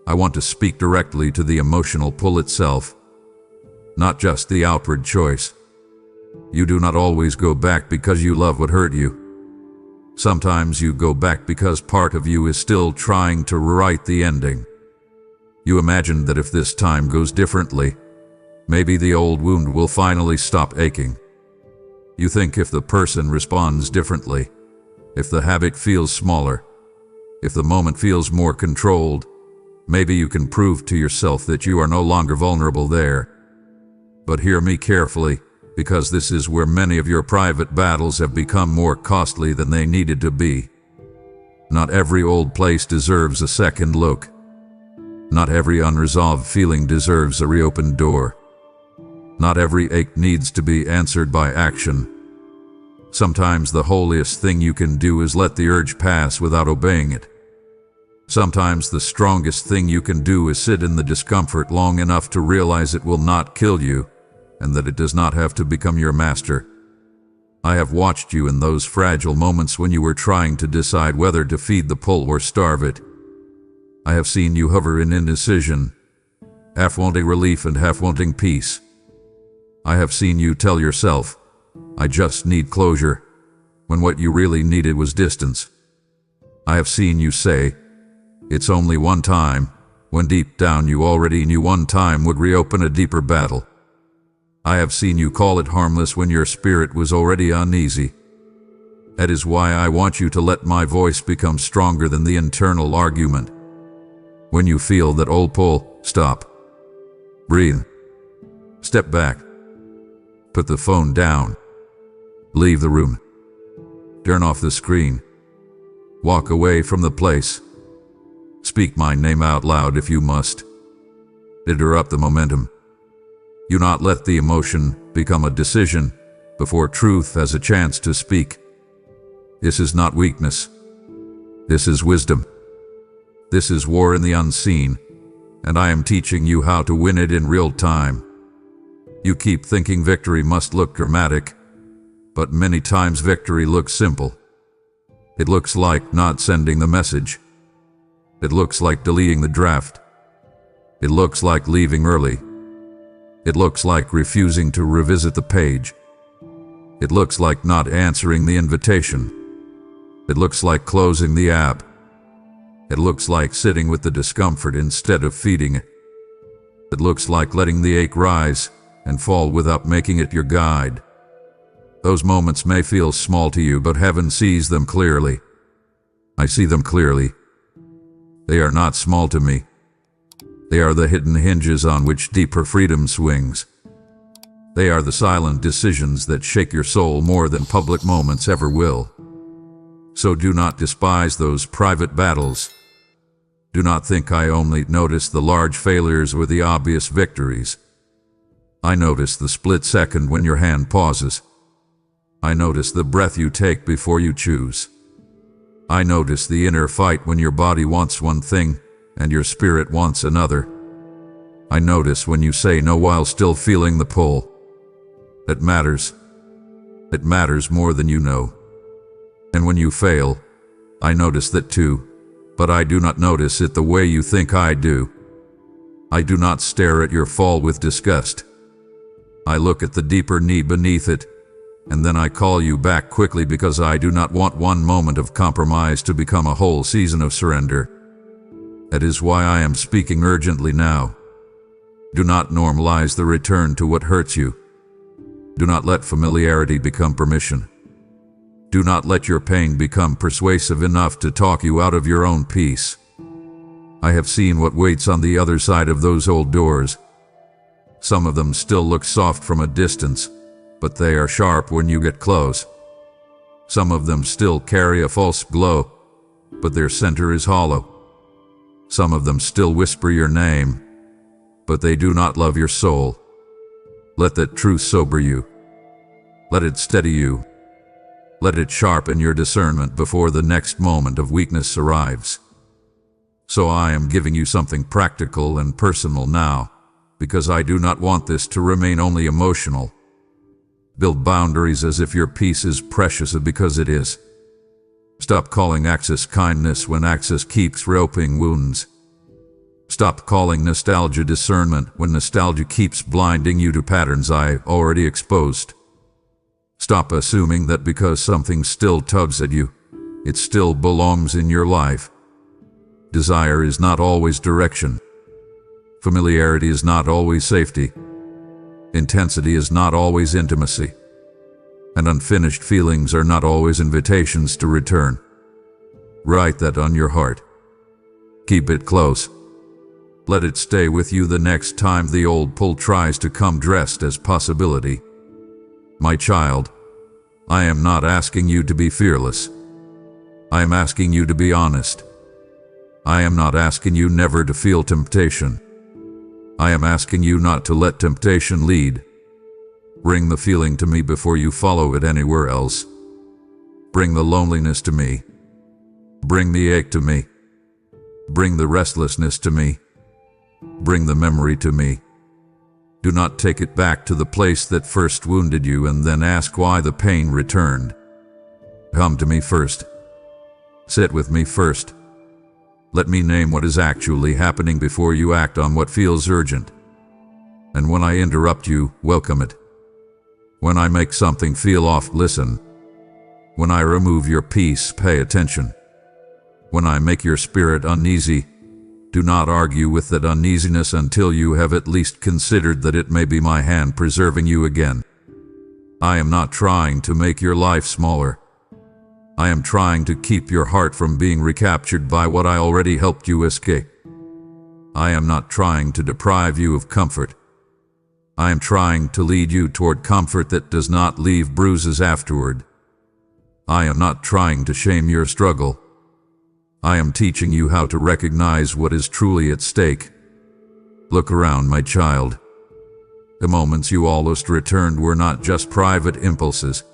I want to speak directly to the emotional pull itself, not just the outward choice. You do not always go back because you love what hurt you. Sometimes you go back because part of you is still trying to rewrite the ending. You imagine that if this time goes differently, maybe the old wound will finally stop aching. You think if the person responds differently, if the habit feels smaller, if the moment feels more controlled, maybe you can prove to yourself that you are no longer vulnerable there. But hear me carefully, because this is where many of your private battles have become more costly than they needed to be. Not every old place deserves a second look. Not every unresolved feeling deserves a reopened door. Not every ache needs to be answered by action. Sometimes the holiest thing you can do is let the urge pass without obeying it. Sometimes the strongest thing you can do is sit in the discomfort long enough to realize it will not kill you, and that it does not have to become your master. I have watched you in those fragile moments when you were trying to decide whether to feed the pull or starve it. I have seen you hover in indecision, half wanting relief and half wanting peace. I have seen you tell yourself, "I just need closure," when what you really needed was distance. I have seen you say, "It's only one time," when deep down you already knew one time would reopen a deeper battle. I have seen you call it harmless when your spirit was already uneasy. That is why I want you to let my voice become stronger than the internal argument. When you feel that old pull, stop. Breathe. Step back. Put the phone down. Leave the room. Turn off the screen. Walk away from the place. Speak my name out loud if you must. Interrupt the momentum. Do not let the emotion become a decision before truth has a chance to speak. This is not weakness. This is wisdom. This is war in the unseen, and I am teaching you how to win it in real time. You keep thinking victory must look dramatic, but many times victory looks simple. It looks like not sending the message. It looks like deleting the draft. It looks like leaving early. It looks like refusing to revisit the page. It looks like not answering the invitation. It looks like closing the app. It looks like sitting with the discomfort instead of feeding it. It looks like letting the ache rise and fall without making it your guide. Those moments may feel small to you, but heaven sees them clearly. I see them clearly. They are not small to me. They are the hidden hinges on which deeper freedom swings. They are the silent decisions that shake your soul more than public moments ever will. So do not despise those private battles. Do not think I only notice the large failures or the obvious victories. I notice the split second when your hand pauses. I notice the breath you take before you choose. I notice the inner fight when your body wants one thing and your spirit wants another. I notice when you say no while still feeling the pull. It matters. It matters more than you know. And when you fail, I notice that too, but I do not notice it the way you think I do. I do not stare at your fall with disgust. I look at the deeper need beneath it, and then I call you back quickly because I do not want one moment of compromise to become a whole season of surrender. That is why I am speaking urgently now. Do not normalize the return to what hurts you. Do not let familiarity become permission. Do not let your pain become persuasive enough to talk you out of your own peace. I have seen what waits on the other side of those old doors. Some of them still look soft from a distance, but they are sharp when you get close. Some of them still carry a false glow, but their center is hollow. Some of them still whisper your name, but they do not love your soul. Let that truth sober you. Let it steady you. Let it sharpen your discernment before the next moment of weakness arrives. So I am giving you something practical and personal now, because I do not want this to remain only emotional. Build boundaries as if your peace is precious because it is. Stop calling access kindness when access keeps reopening wounds. Stop calling nostalgia discernment when nostalgia keeps blinding you to patterns I already exposed. Stop assuming that because something still tugs at you, it still belongs in your life. Desire is not always direction. Familiarity is not always safety. Intensity is not always intimacy. And unfinished feelings are not always invitations to return. Write that on your heart. Keep it close. Let it stay with you the next time the old pull tries to come dressed as possibility. My child, I am not asking you to be fearless. I am asking you to be honest. I am not asking you never to feel temptation. I am asking you not to let temptation lead. Bring the feeling to me before you follow it anywhere else. Bring the loneliness to me. Bring the ache to me. Bring the restlessness to me. Bring the memory to me. Do not take it back to the place that first wounded you and then ask why the pain returned. Come to me first. Sit with me first. Let me name what is actually happening before you act on what feels urgent. And when I interrupt you, welcome it. When I make something feel off, listen. When I remove your peace, pay attention. When I make your spirit uneasy, do not argue with that uneasiness until you have at least considered that it may be my hand preserving you again. I am not trying to make your life smaller. I am trying to keep your heart from being recaptured by what I already helped you escape. I am not trying to deprive you of comfort. I am trying to lead you toward comfort that does not leave bruises afterward. I am not trying to shame your struggle. I am teaching you how to recognize what is truly at stake. Look around, my child. The moments you almost returned were not just private impulses.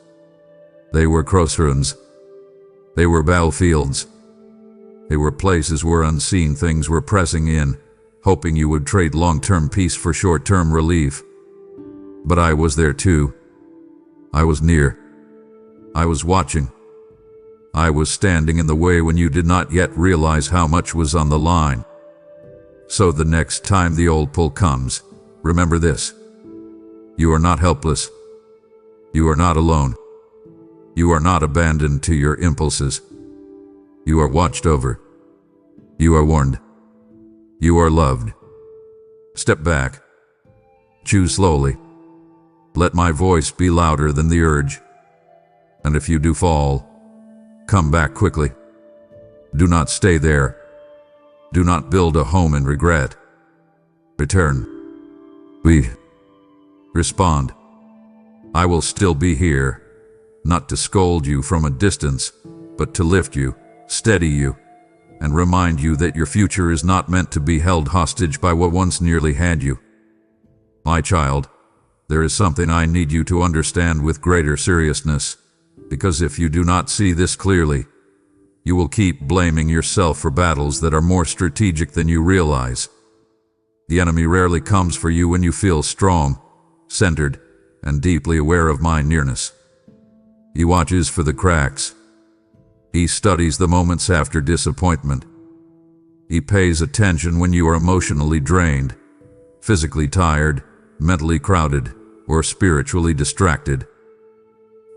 They were crossroads. They were battlefields. They were places where unseen things were pressing in, hoping you would trade long-term peace for short-term relief. But I was there too. I was near. I was watching. I was standing in the way when you did not yet realize how much was on the line. So the next time the old pull comes, remember this. You are not helpless. You are not alone. You are not abandoned to your impulses. You are watched over. You are warned. You are loved. Step back. Choose slowly. Let my voice be louder than the urge. And if you do fall, come back quickly. Do not stay there. Do not build a home in regret. Return. Respond. I will still be here, not to scold you from a distance, but to lift you, steady you, and remind you that your future is not meant to be held hostage by what once nearly had you. My child, there is something I need you to understand with greater seriousness, because if you do not see this clearly, you will keep blaming yourself for battles that are more strategic than you realize. The enemy rarely comes for you when you feel strong, centered, and deeply aware of my nearness. He watches for the cracks. He studies the moments after disappointment. He pays attention when you are emotionally drained, physically tired, mentally crowded, or spiritually distracted.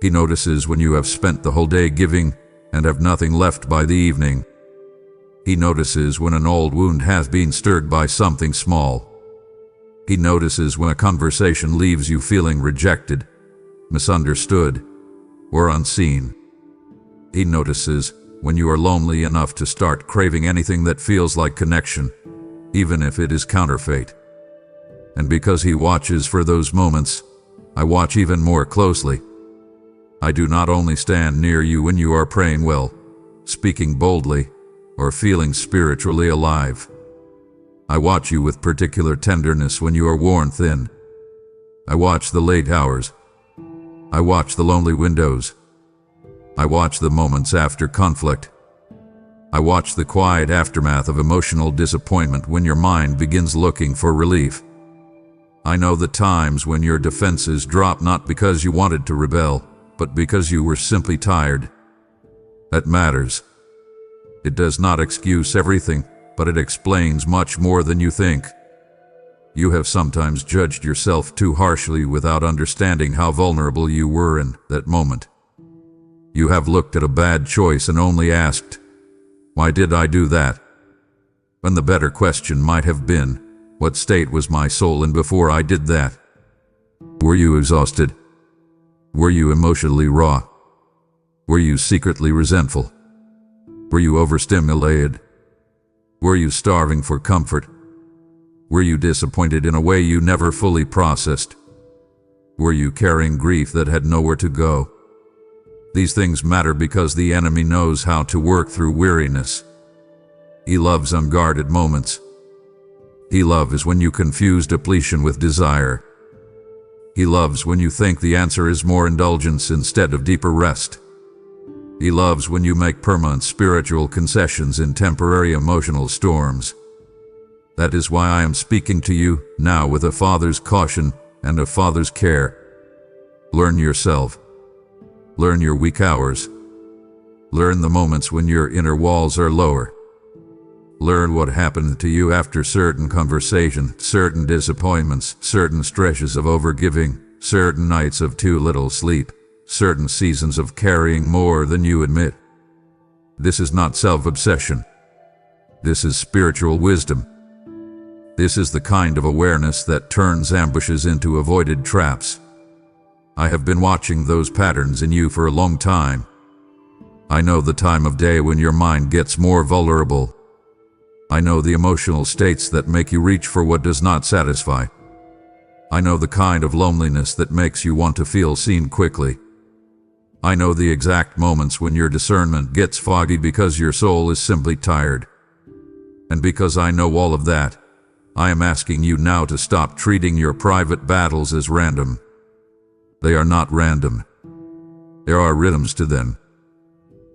He notices when you have spent the whole day giving and have nothing left by the evening. He notices when an old wound has been stirred by something small. He notices when a conversation leaves you feeling rejected, misunderstood, or unseen. He notices when you are lonely enough to start craving anything that feels like connection, even if it is counterfeit. And because he watches for those moments, I watch even more closely. I do not only stand near you when you are praying well, speaking boldly, or feeling spiritually alive. I watch you with particular tenderness when you are worn thin. I watch the late hours. I watch the lonely windows. I watch the moments after conflict. I watch the quiet aftermath of emotional disappointment when your mind begins looking for relief. I know the times when your defenses drop not because you wanted to rebel, but because you were simply tired. That matters. It does not excuse everything, but it explains much more than you think. You have sometimes judged yourself too harshly without understanding how vulnerable you were in that moment. You have looked at a bad choice and only asked, "Why did I do that?" When the better question might have been, "What state was my soul in before I did that?" Were you exhausted? Were you emotionally raw? Were you secretly resentful? Were you overstimulated? Were you starving for comfort? Were you disappointed in a way you never fully processed? Were you carrying grief that had nowhere to go? These things matter because the enemy knows how to work through weariness. He loves unguarded moments. He loves when you confuse depletion with desire. He loves when you think the answer is more indulgence instead of deeper rest. He loves when you make permanent spiritual concessions in temporary emotional storms. That is why I am speaking to you now with a father's caution and a father's care. Learn yourself. Learn your weak hours. Learn the moments when your inner walls are lower. Learn what happened to you after certain conversation, certain disappointments, certain stretches of overgiving, certain nights of too little sleep, certain seasons of carrying more than you admit. This is not self-obsession. This is spiritual wisdom. This is the kind of awareness that turns ambushes into avoided traps. I have been watching those patterns in you for a long time. I know the time of day when your mind gets more vulnerable. I know the emotional states that make you reach for what does not satisfy. I know the kind of loneliness that makes you want to feel seen quickly. I know the exact moments when your discernment gets foggy because your soul is simply tired. And because I know all of that, I am asking you now to stop treating your private battles as random. They are not random. There are rhythms to them.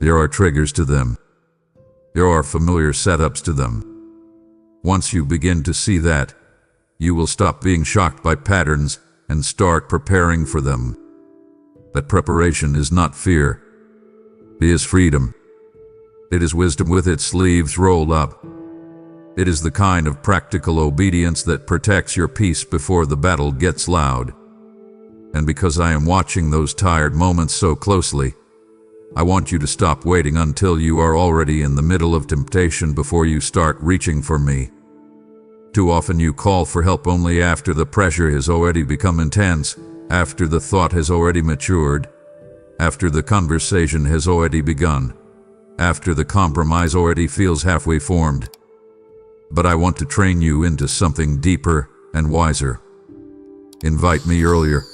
There are triggers to them. There are familiar setups to them. Once you begin to see that, you will stop being shocked by patterns and start preparing for them. That preparation is not fear. It is freedom. It is wisdom with its sleeves rolled up. It is the kind of practical obedience that protects your peace before the battle gets loud. And because I am watching those tired moments so closely, I want you to stop waiting until you are already in the middle of temptation before you start reaching for me. Too often you call for help only after the pressure has already become intense, after the thought has already matured, after the conversation has already begun, after the compromise already feels halfway formed. But I want to train you into something deeper and wiser. Invite me earlier.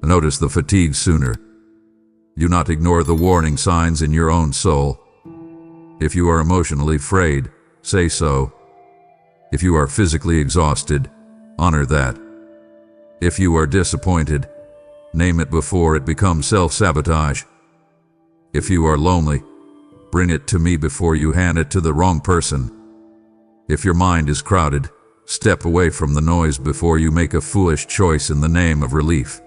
Notice the fatigue sooner. Do not ignore the warning signs in your own soul. If you are emotionally frayed, say so. If you are physically exhausted, honor that. If you are disappointed, name it before it becomes self-sabotage. If you are lonely, bring it to me before you hand it to the wrong person. If your mind is crowded, step away from the noise before you make a foolish choice in the name of relief.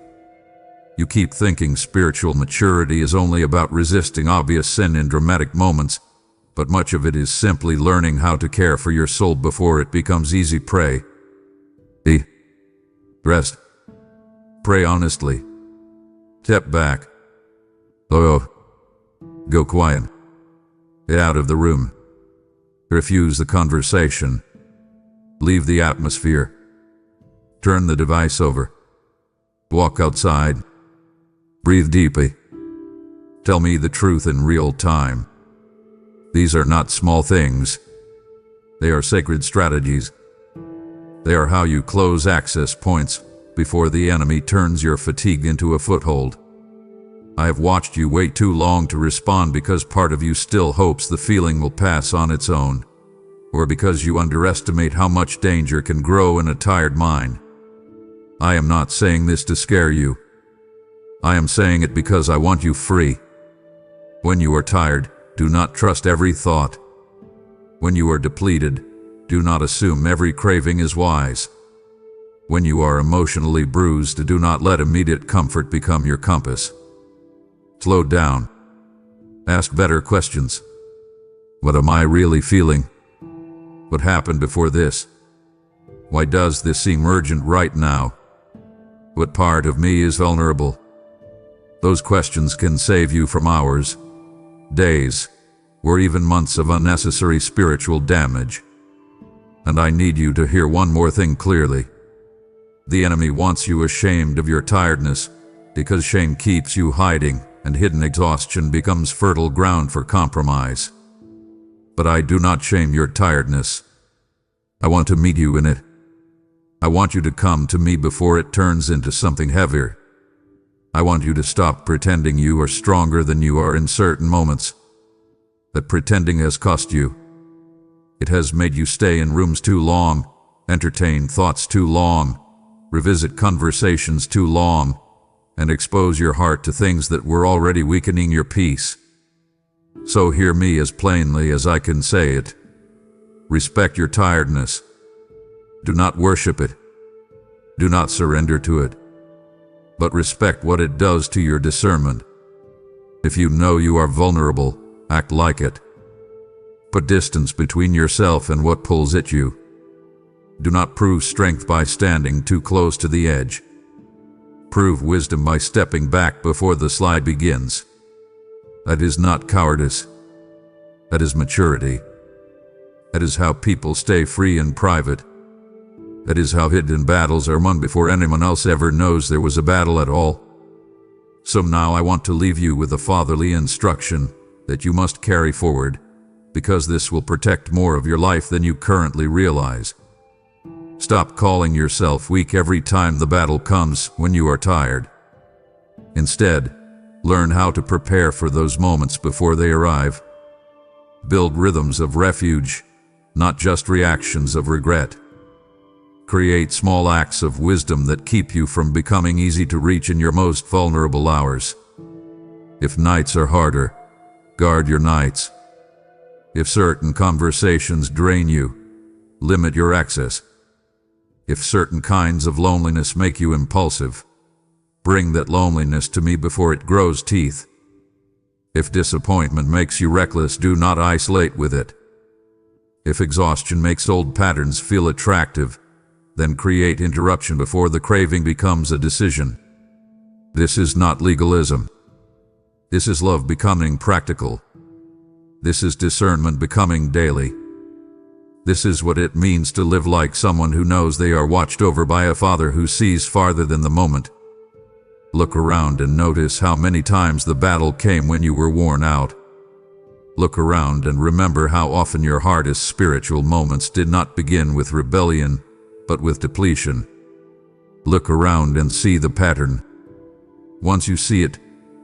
You keep thinking spiritual maturity is only about resisting obvious sin in dramatic moments, but much of it is simply learning how to care for your soul before it becomes easy prey. Rest. Pray honestly. Step back. Go quiet. Get out of the room. Refuse the conversation. Leave the atmosphere. Turn the device over. Walk outside. Breathe deeply. Tell me the truth in real time. These are not small things. They are sacred strategies. They are how you close access points before the enemy turns your fatigue into a foothold. I have watched you wait too long to respond because part of you still hopes the feeling will pass on its own, or because you underestimate how much danger can grow in a tired mind. I am not saying this to scare you. I am saying it because I want you free. When you are tired, do not trust every thought. When you are depleted, do not assume every craving is wise. When you are emotionally bruised, do not let immediate comfort become your compass. Slow down. Ask better questions. What am I really feeling? What happened before this? Why does this seem urgent right now? What part of me is vulnerable? Those questions can save you from hours, days, or even months of unnecessary spiritual damage. And I need you to hear one more thing clearly. The enemy wants you ashamed of your tiredness, because shame keeps you hiding and hidden exhaustion becomes fertile ground for compromise. But I do not shame your tiredness. I want to meet you in it. I want you to come to me before it turns into something heavier. I want you to stop pretending you are stronger than you are in certain moments. That pretending has cost you. It has made you stay in rooms too long, entertain thoughts too long, revisit conversations too long, and expose your heart to things that were already weakening your peace. So hear me as plainly as I can say it. Respect your tiredness. Do not worship it. Do not surrender to it. But respect what it does to your discernment. If you know you are vulnerable, act like it. Put distance between yourself and what pulls at you. Do not prove strength by standing too close to the edge. Prove wisdom by stepping back before the slide begins. That is not cowardice. That is maturity. That is how people stay free in private. That is how hidden battles are won before anyone else ever knows there was a battle at all. So now I want to leave you with a fatherly instruction that you must carry forward, because this will protect more of your life than you currently realize. Stop calling yourself weak every time the battle comes when you are tired. Instead, learn how to prepare for those moments before they arrive. Build rhythms of refuge, not just reactions of regret. Create small acts of wisdom that keep you from becoming easy to reach in your most vulnerable hours. If nights are harder, guard your nights. If certain conversations drain you, limit your access. If certain kinds of loneliness make you impulsive, bring that loneliness to me before it grows teeth. If disappointment makes you reckless, do not isolate with it. If exhaustion makes old patterns feel attractive, then create interruption before the craving becomes a decision. This is not legalism. This is love becoming practical. This is discernment becoming daily. This is what it means to live like someone who knows they are watched over by a Father who sees farther than the moment. Look around and notice how many times the battle came when you were worn out. Look around and remember how often your hardest spiritual moments did not begin with rebellion, but with depletion. Look around and see the pattern. Once you see it,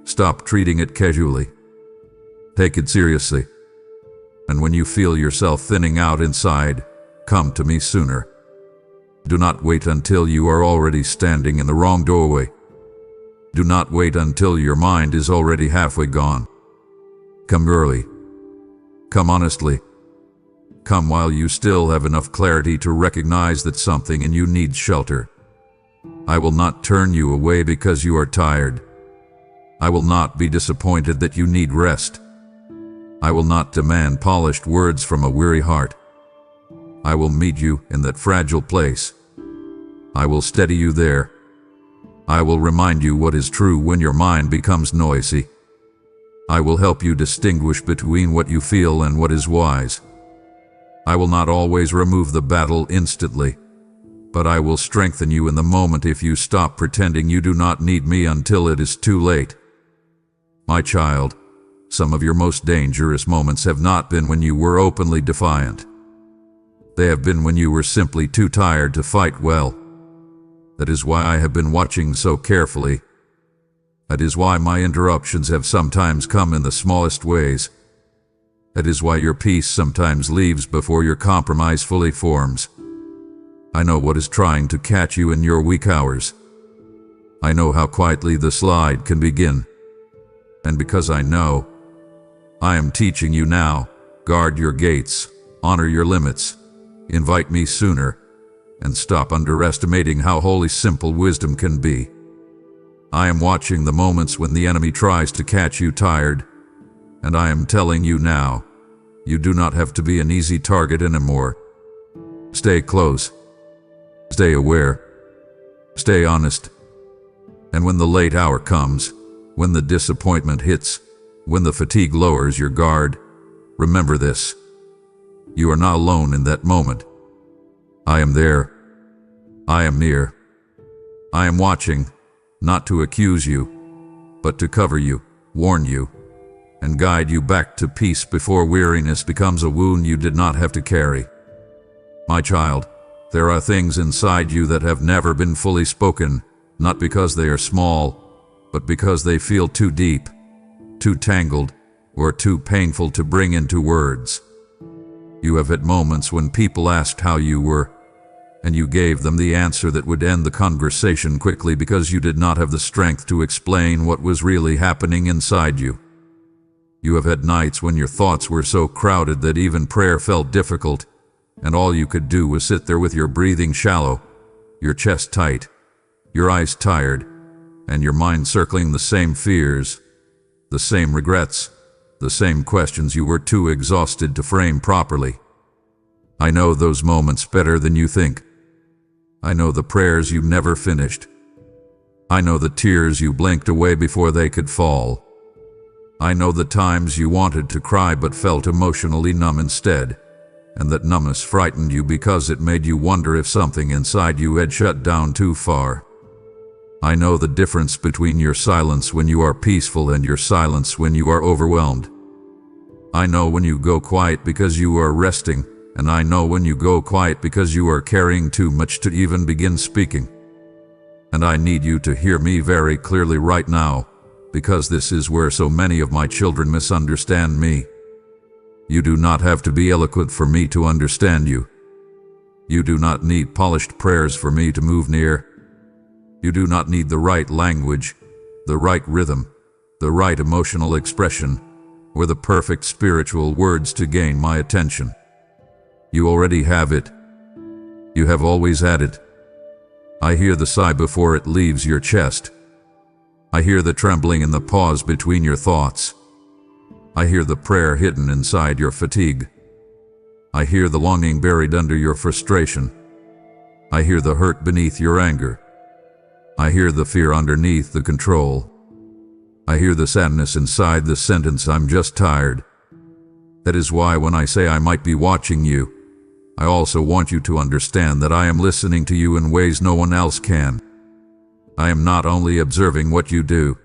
stop treating it casually. Take it seriously. And when you feel yourself thinning out inside, come to me sooner. Do not wait until you are already standing in the wrong doorway. Do not wait until your mind is already halfway gone. Come early. Come honestly. Come while you still have enough clarity to recognize that something in you needs shelter. I will not turn you away because you are tired. I will not be disappointed that you need rest. I will not demand polished words from a weary heart. I will meet you in that fragile place. I will steady you there. I will remind you what is true when your mind becomes noisy. I will help you distinguish between what you feel and what is wise. I will not always remove the battle instantly, but I will strengthen you in the moment if you stop pretending you do not need me until it is too late. My child, some of your most dangerous moments have not been when you were openly defiant. They have been when you were simply too tired to fight well. That is why I have been watching so carefully. That is why my interruptions have sometimes come in the smallest ways. That is why your peace sometimes leaves before your compromise fully forms. I know what is trying to catch you in your weak hours. I know how quietly the slide can begin. And because I know, I am teaching you now. Guard your gates, honor your limits, invite me sooner, and stop underestimating how holy simple wisdom can be. I am watching the moments when the enemy tries to catch you tired, and I am telling you now, you do not have to be an easy target anymore. Stay close. Stay aware. Stay honest. And when the late hour comes, when the disappointment hits, when the fatigue lowers your guard, remember this. You are not alone in that moment. I am there. I am near. I am watching, not to accuse you, but to cover you, warn you, and guide you back to peace before weariness becomes a wound you did not have to carry. My child, there are things inside you that have never been fully spoken, not because they are small, but because they feel too deep, too tangled, or too painful to bring into words. You have had moments when people asked how you were, and you gave them the answer that would end the conversation quickly because you did not have the strength to explain what was really happening inside you. You have had nights when your thoughts were so crowded that even prayer felt difficult, and all you could do was sit there with your breathing shallow, your chest tight, your eyes tired, and your mind circling the same fears, the same regrets, the same questions you were too exhausted to frame properly. I know those moments better than you think. I know the prayers you never finished. I know the tears you blinked away before they could fall. I know the times you wanted to cry but felt emotionally numb instead, and that numbness frightened you because it made you wonder if something inside you had shut down too far. I know the difference between your silence when you are peaceful and your silence when you are overwhelmed. I know when you go quiet because you are resting, and I know when you go quiet because you are carrying too much to even begin speaking. And I need you to hear me very clearly right now, because this is where so many of my children misunderstand me. You do not have to be eloquent for me to understand you. You do not need polished prayers for me to move near. You do not need the right language, the right rhythm, the right emotional expression, or the perfect spiritual words to gain my attention. You already have it. You have always had it. I hear the sigh before it leaves your chest. I hear the trembling in the pause between your thoughts. I hear the prayer hidden inside your fatigue. I hear the longing buried under your frustration. I hear the hurt beneath your anger. I hear the fear underneath the control. I hear the sadness inside the sentence, "I'm just tired." That is why when I say I might be watching you, I also want you to understand that I am listening to you in ways no one else can. I am not only observing what you do,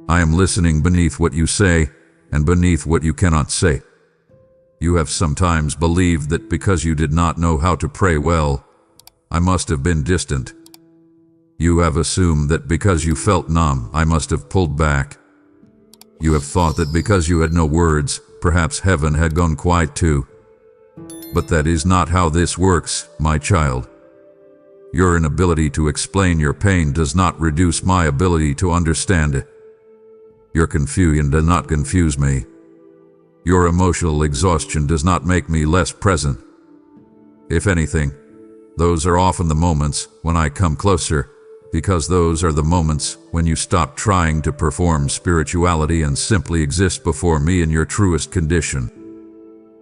I am listening beneath what you say and beneath what you cannot say. You have sometimes believed that because you did not know how to pray well, I must have been distant. You have assumed that because you felt numb, I must have pulled back. You have thought that because you had no words, perhaps heaven had gone quiet too. But that is not how this works, my child. Your inability to explain your pain does not reduce my ability to understand it. Your confusion does not confuse me. Your emotional exhaustion does not make me less present. If anything, those are often the moments when I come closer, because those are the moments when you stop trying to perform spirituality and simply exist before me in your truest condition.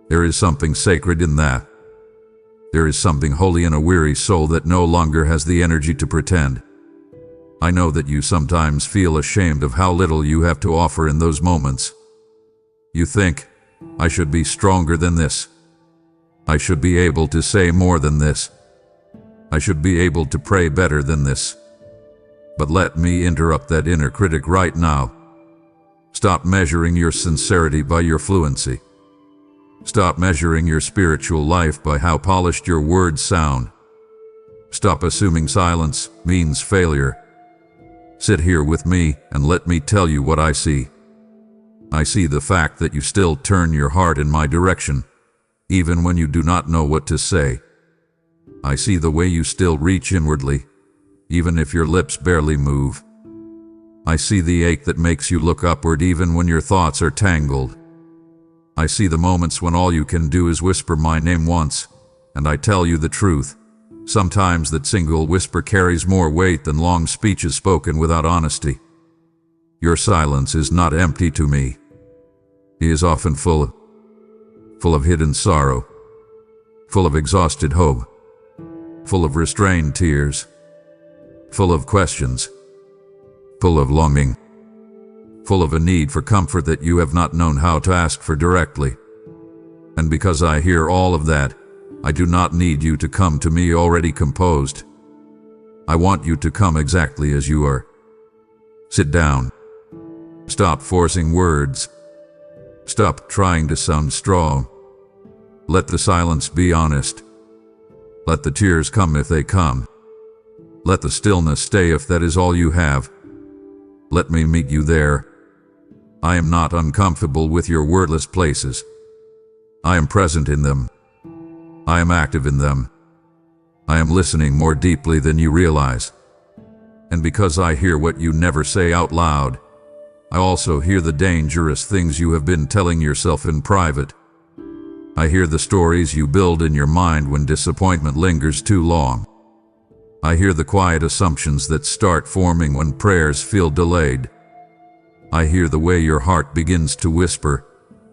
There is something sacred in that. There is something holy in a weary soul that no longer has the energy to pretend. I know that you sometimes feel ashamed of how little you have to offer in those moments. You think, I should be stronger than this. I should be able to say more than this. I should be able to pray better than this. But let me interrupt that inner critic right now. Stop measuring your sincerity by your fluency. Stop measuring your spiritual life by how polished your words sound. Stop assuming silence means failure. Sit here with me and let me tell you what I see. I see the fact that you still turn your heart in my direction, even when you do not know what to say. I see the way you still reach inwardly, even if your lips barely move. I see the ache that makes you look upward even when your thoughts are tangled. I see the moments when all you can do is whisper my name once, and I tell you the truth. Sometimes that single whisper carries more weight than long speeches spoken without honesty. Your silence is not empty to me. It is often full of hidden sorrow, full of exhausted hope, full of restrained tears, full of questions, full of longing, full of a need for comfort that you have not known how to ask for directly. And because I hear all of that, I do not need you to come to me already composed. I want you to come exactly as you are. Sit down. Stop forcing words. Stop trying to sound strong. Let the silence be honest. Let the tears come if they come. Let the stillness stay if that is all you have. Let me meet you there. I am not uncomfortable with your wordless places. I am present in them. I am active in them. I am listening more deeply than you realize. And because I hear what you never say out loud, I also hear the dangerous things you have been telling yourself in private. I hear the stories you build in your mind when disappointment lingers too long. I hear the quiet assumptions that start forming when prayers feel delayed. I hear the way your heart begins to whisper,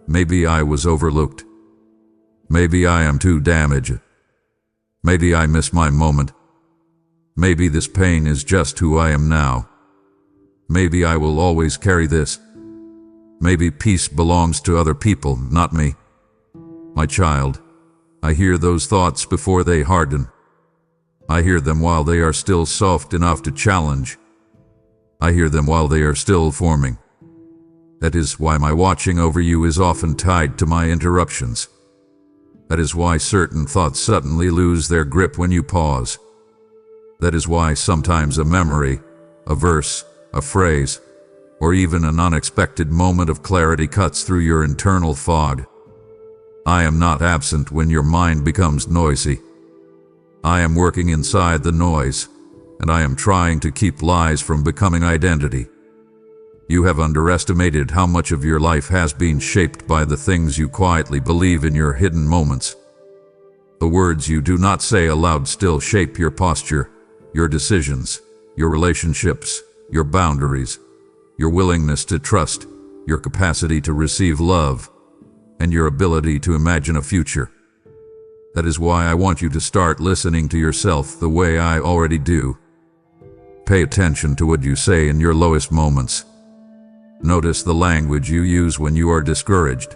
maybe I was overlooked. Maybe I am too damaged. Maybe I miss my moment. Maybe this pain is just who I am now. Maybe I will always carry this. Maybe peace belongs to other people, not me. My child, I hear those thoughts before they harden. I hear them while they are still soft enough to challenge. I hear them while they are still forming. That is why my watching over you is often tied to my interruptions. That is why certain thoughts suddenly lose their grip when you pause. That is why sometimes a memory, a verse, a phrase, or even an unexpected moment of clarity cuts through your internal fog. I am not absent when your mind becomes noisy. I am working inside the noise, and I am trying to keep lies from becoming identity. You have underestimated how much of your life has been shaped by the things you quietly believe in your hidden moments. The words you do not say aloud still shape your posture, your decisions, your relationships, your boundaries, your willingness to trust, your capacity to receive love, and your ability to imagine a future. That is why I want you to start listening to yourself the way I already do. Pay attention to what you say in your lowest moments. Notice the language you use when you are discouraged.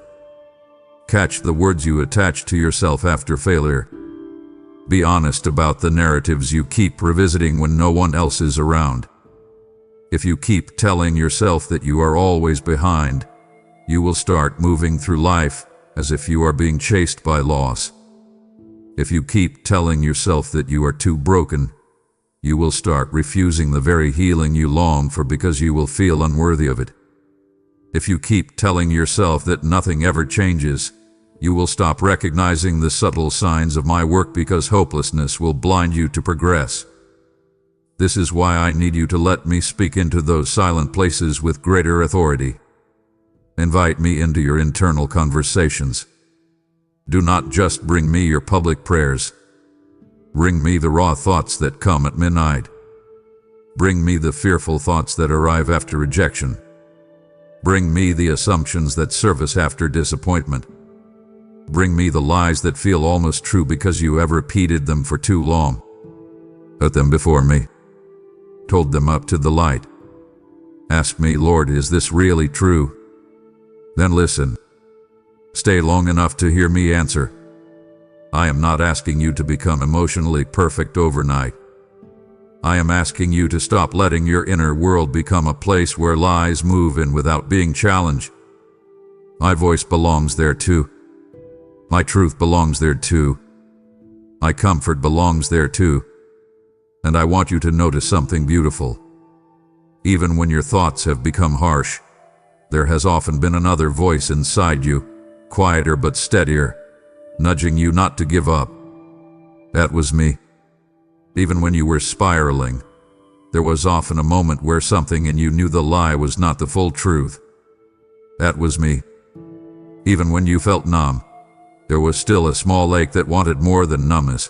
Catch the words you attach to yourself after failure. Be honest about the narratives you keep revisiting when no one else is around. If you keep telling yourself that you are always behind, you will start moving through life as if you are being chased by loss. If you keep telling yourself that you are too broken, you will start refusing the very healing you long for because you will feel unworthy of it. If you keep telling yourself that nothing ever changes, you will stop recognizing the subtle signs of my work because hopelessness will blind you to progress. This is why I need you to let me speak into those silent places with greater authority. Invite me into your internal conversations. Do not just bring me your public prayers. Bring me the raw thoughts that come at midnight. Bring me the fearful thoughts that arrive after rejection. Bring me the assumptions that surface after disappointment. Bring me the lies that feel almost true because you have repeated them for too long. Put them before me. Hold them up to the light. Ask me, Lord, is this really true? Then listen. Stay long enough to hear me answer. I am not asking you to become emotionally perfect overnight. I am asking you to stop letting your inner world become a place where lies move in without being challenged. My voice belongs there too. My truth belongs there too. My comfort belongs there too. And I want you to notice something beautiful. Even when your thoughts have become harsh, there has often been another voice inside you, quieter but steadier, nudging you not to give up. That was me. Even when you were spiraling, there was often a moment where something in you knew the lie was not the full truth. That was me. Even when you felt numb, there was still a small ache that wanted more than numbness.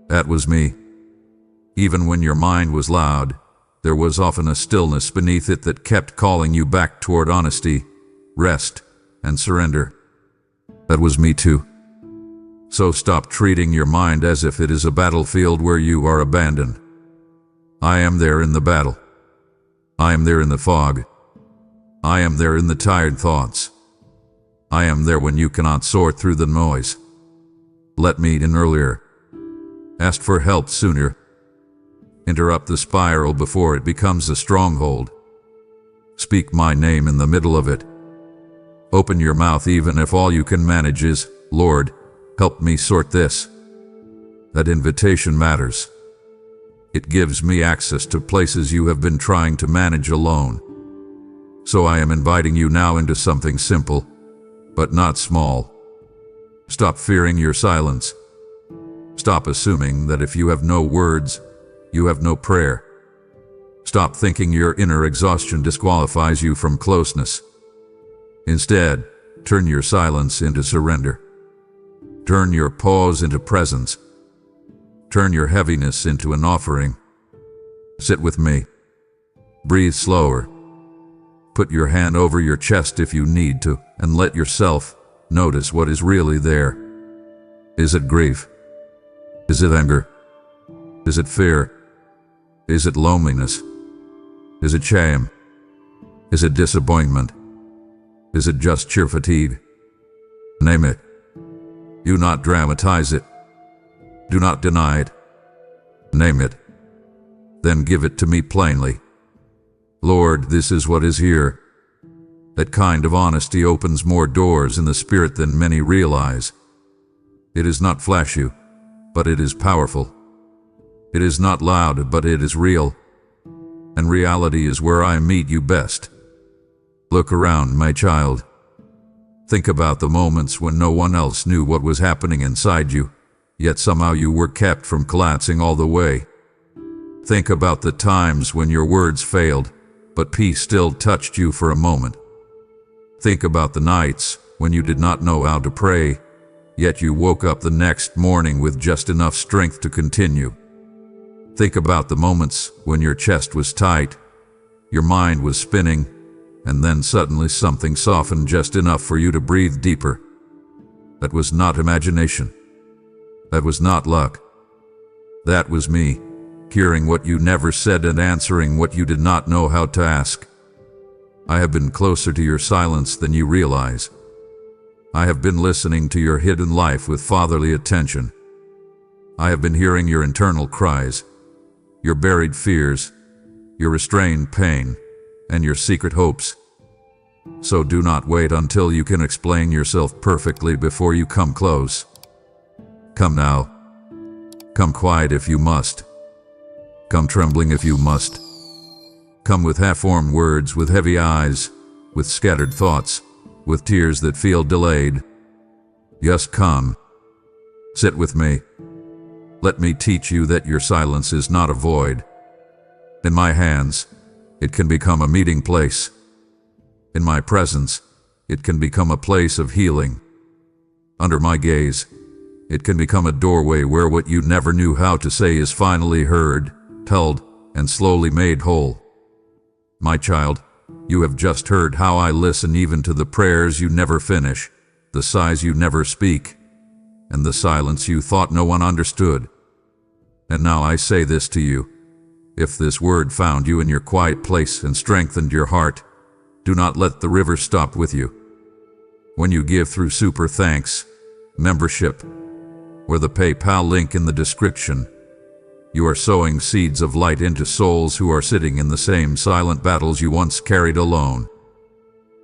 That was me. Even when your mind was loud, there was often a stillness beneath it that kept calling you back toward honesty, rest, and surrender. That was me too. So stop treating your mind as if it is a battlefield where you are abandoned. I am there in the battle. I am there in the fog. I am there in the tired thoughts. I am there when you cannot sort through the noise. Let me in earlier. Ask for help sooner. Interrupt the spiral before it becomes a stronghold. Speak my name in the middle of it. Open your mouth even if all you can manage is, Lord, help me sort this. That invitation matters. It gives me access to places you have been trying to manage alone. So I am inviting you now into something simple, but not small. Stop fearing your silence. Stop assuming that if you have no words, you have no prayer. Stop thinking your inner exhaustion disqualifies you from closeness. Instead, turn your silence into surrender. Turn your pause into presence. Turn your heaviness into an offering. Sit with me. Breathe slower. Put your hand over your chest if you need to, and let yourself notice what is really there. Is it grief? Is it anger? Is it fear? Is it loneliness? Is it shame? Is it disappointment? Is it just sheer fatigue? Name it. Do not dramatize it. Do not deny it. Name it. Then give it to me plainly. Lord, this is what is here. That kind of honesty opens more doors in the spirit than many realize. It is not flashy, but it is powerful. It is not loud, but it is real. And reality is where I meet you best. Look around, my child. Think about the moments when no one else knew what was happening inside you, yet somehow you were kept from collapsing all the way. Think about the times when your words failed, but peace still touched you for a moment. Think about the nights when you did not know how to pray, yet you woke up the next morning with just enough strength to continue. Think about the moments when your chest was tight, your mind was spinning, and then suddenly something softened just enough for you to breathe deeper. That was not imagination. That was not luck. That was me, hearing what you never said and answering what you did not know how to ask. I have been closer to your silence than you realize. I have been listening to your hidden life with fatherly attention. I have been hearing your internal cries, your buried fears, your restrained pain, and your secret hopes. So do not wait until you can explain yourself perfectly before you come close. Come now. Come quiet if you must. Come trembling if you must. Come with half-formed words, with heavy eyes, with scattered thoughts, with tears that feel delayed. Just come. Sit with me. Let me teach you that your silence is not a void. In my hands, it can become a meeting place. In my presence, it can become a place of healing. Under my gaze, it can become a doorway where what you never knew how to say is finally heard, told, and slowly made whole. My child, you have just heard how I listen even to the prayers you never finish, the sighs you never speak, and the silence you thought no one understood. And now I say this to you. If this word found you in your quiet place and strengthened your heart, do not let the river stop with you. When you give through super thanks, membership, or the PayPal link in the description, you are sowing seeds of light into souls who are sitting in the same silent battles you once carried alone.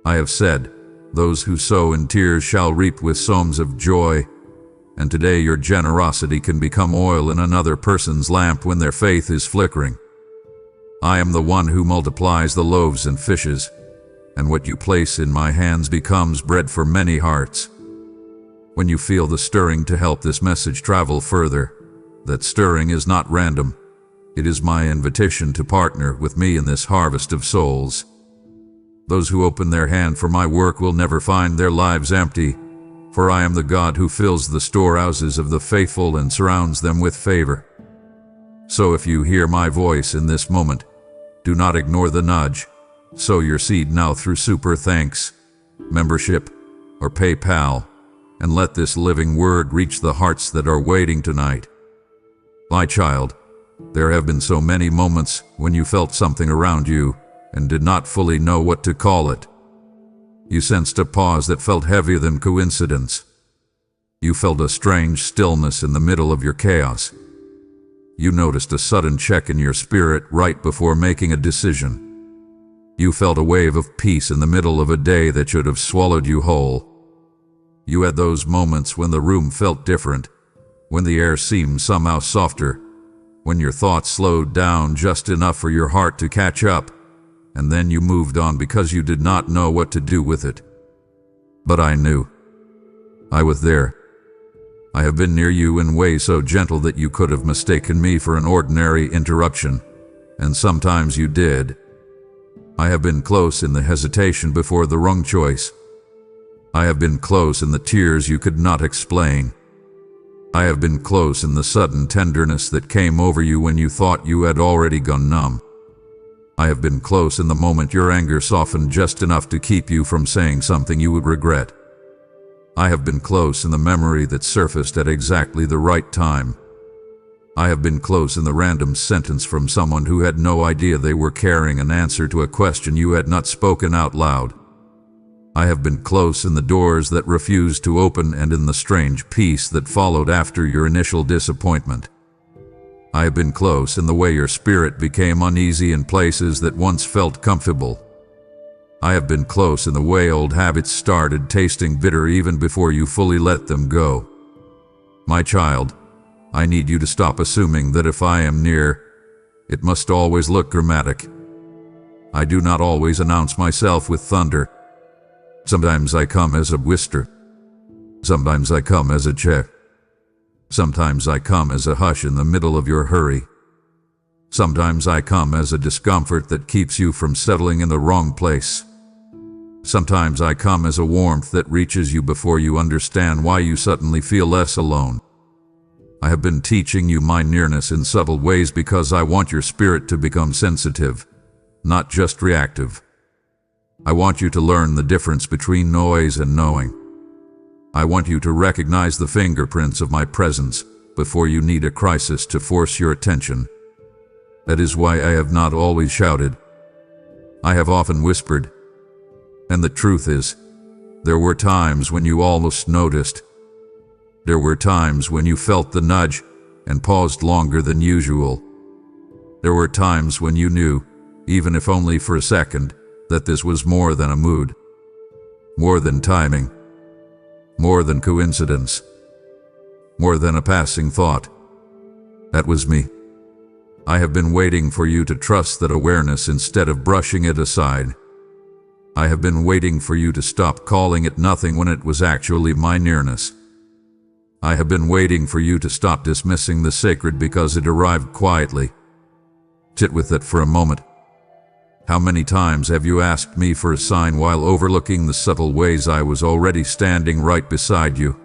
I have said, those who sow in tears shall reap with psalms of joy, and today your generosity can become oil in another person's lamp when their faith is flickering. I am the one who multiplies the loaves and fishes, and what you place in my hands becomes bread for many hearts. When you feel the stirring to help this message travel further, that stirring is not random. It is my invitation to partner with me in this harvest of souls. Those who open their hand for my work will never find their lives empty, for I am the God who fills the storehouses of the faithful and surrounds them with favor. So if you hear my voice in this moment, do not ignore the nudge. Sow your seed now through super thanks, membership, or PayPal, and let this living word reach the hearts that are waiting tonight. My child, there have been so many moments when you felt something around you and did not fully know what to call it. You sensed a pause that felt heavier than coincidence. You felt a strange stillness in the middle of your chaos. You noticed a sudden check in your spirit right before making a decision. You felt a wave of peace in the middle of a day that should have swallowed you whole. You had those moments when the room felt different, when the air seemed somehow softer, when your thoughts slowed down just enough for your heart to catch up, and then you moved on because you did not know what to do with it. But I knew. I was there. I have been near you in ways so gentle that you could have mistaken me for an ordinary interruption, and sometimes you did. I have been close in the hesitation before the wrong choice. I have been close in the tears you could not explain. I have been close in the sudden tenderness that came over you when you thought you had already gone numb. I have been close in the moment your anger softened just enough to keep you from saying something you would regret. I have been close in the memory that surfaced at exactly the right time. I have been close in the random sentence from someone who had no idea they were carrying an answer to a question you had not spoken out loud. I have been close in the doors that refused to open and in the strange peace that followed after your initial disappointment. I have been close in the way your spirit became uneasy in places that once felt comfortable. I have been close in the way old habits started tasting bitter even before you fully let them go. My child, I need you to stop assuming that if I am near, it must always look dramatic. I do not always announce myself with thunder. Sometimes I come as a whisper. Sometimes I come as a check. Sometimes I come as a hush in the middle of your hurry. Sometimes I come as a discomfort that keeps you from settling in the wrong place. Sometimes I come as a warmth that reaches you before you understand why you suddenly feel less alone. I have been teaching you my nearness in subtle ways because I want your spirit to become sensitive, not just reactive. I want you to learn the difference between noise and knowing. I want you to recognize the fingerprints of my presence before you need a crisis to force your attention. That is why I have not always shouted. I have often whispered, And the truth is, there were times when you almost noticed. There were times when you felt the nudge and paused longer than usual. There were times when you knew, even if only for a second, that this was more than a mood, more than timing, more than coincidence, more than a passing thought. That was me. I have been waiting for you to trust that awareness instead of brushing it aside. I have been waiting for you to stop calling it nothing when it was actually my nearness. I have been waiting for you to stop dismissing the sacred because it arrived quietly. Sit with it for a moment. How many times have you asked me for a sign while overlooking the subtle ways I was already standing right beside you?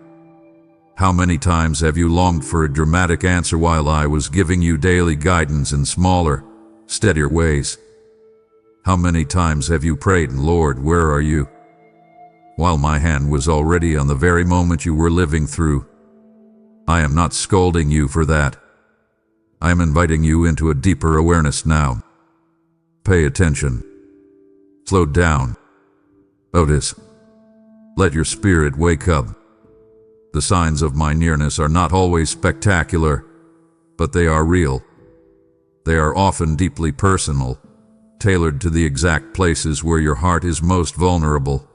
How many times have you longed for a dramatic answer while I was giving you daily guidance in smaller, steadier ways? How many times have you prayed, "Lord, where are you?" while my hand was already on the very moment you were living through? I am not scolding you for that. I am inviting you into a deeper awareness now. Pay attention. Slow down. Notice. Let your spirit wake up. The signs of my nearness are not always spectacular, but they are real. They are often deeply personal, tailored to the exact places where your heart is most vulnerable,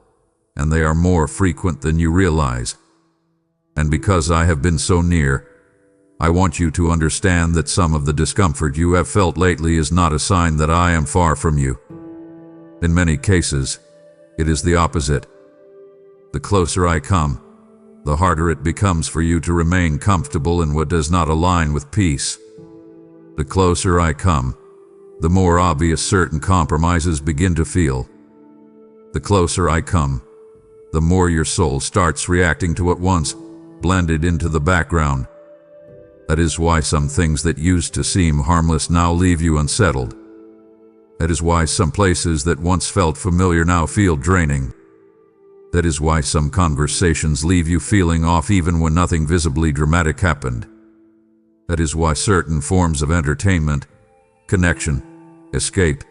and they are more frequent than you realize. And because I have been so near, I want you to understand that some of the discomfort you have felt lately is not a sign that I am far from you. In many cases, it is the opposite. The closer I come, the harder it becomes for you to remain comfortable in what does not align with peace. The closer I come, the more obvious certain compromises begin to feel. The closer I come, the more your soul starts reacting to what once blended into the background. That is why some things that used to seem harmless now leave you unsettled. That is why some places that once felt familiar now feel draining. That is why some conversations leave you feeling off even when nothing visibly dramatic happened. That is why certain forms of entertainment, connection, escape,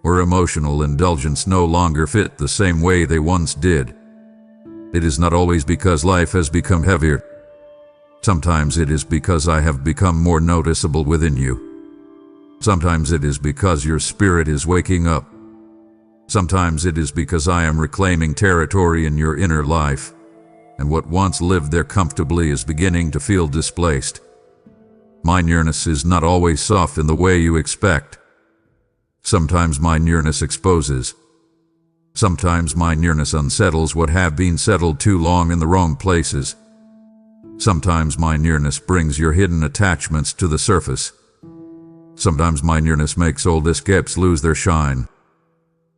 or emotional indulgence no longer fit the same way they once did. It is not always because life has become heavier. Sometimes it is because I have become more noticeable within you. Sometimes it is because your spirit is waking up. Sometimes it is because I am reclaiming territory in your inner life, and what once lived there comfortably is beginning to feel displaced. My nearness is not always soft in the way you expect. Sometimes my nearness exposes. Sometimes my nearness unsettles what have been settled too long in the wrong places. Sometimes my nearness brings your hidden attachments to the surface. Sometimes my nearness makes old escapes lose their shine.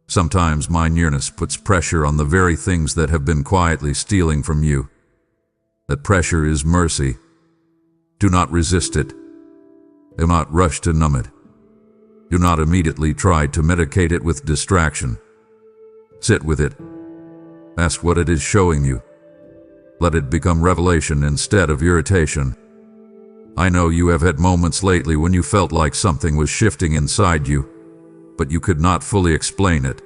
Sometimes my nearness puts pressure on the very things that have been quietly stealing from you. That pressure is mercy. Do not resist it. Do not rush to numb it. Do not immediately try to medicate it with distraction. Sit with it. Ask what it is showing you. Let it become revelation instead of irritation. I know you have had moments lately when you felt like something was shifting inside you, but you could not fully explain it.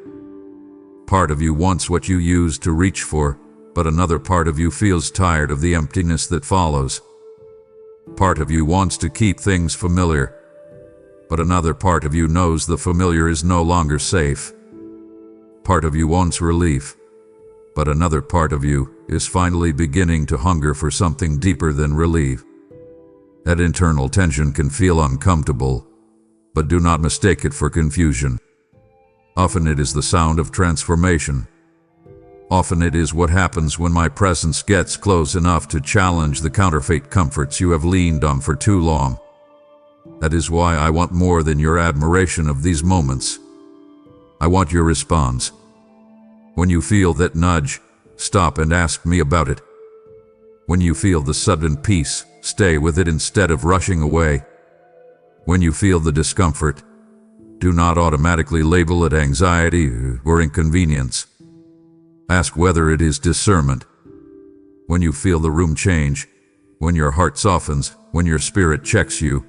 Part of you wants what you used to reach for, but another part of you feels tired of the emptiness that follows. Part of you wants to keep things familiar, but another part of you knows the familiar is no longer safe. Part of you wants relief, but another part of you is finally beginning to hunger for something deeper than relief. That internal tension can feel uncomfortable, but do not mistake it for confusion. Often it is the sound of transformation. Often it is what happens when my presence gets close enough to challenge the counterfeit comforts you have leaned on for too long. That is why I want more than your admiration of these moments. I want your response. When you feel that nudge, stop and ask me about it. When you feel the sudden peace, stay with it instead of rushing away. When you feel the discomfort, do not automatically label it anxiety or inconvenience. Ask whether it is discernment. When you feel the room change, when your heart softens, when your spirit checks you,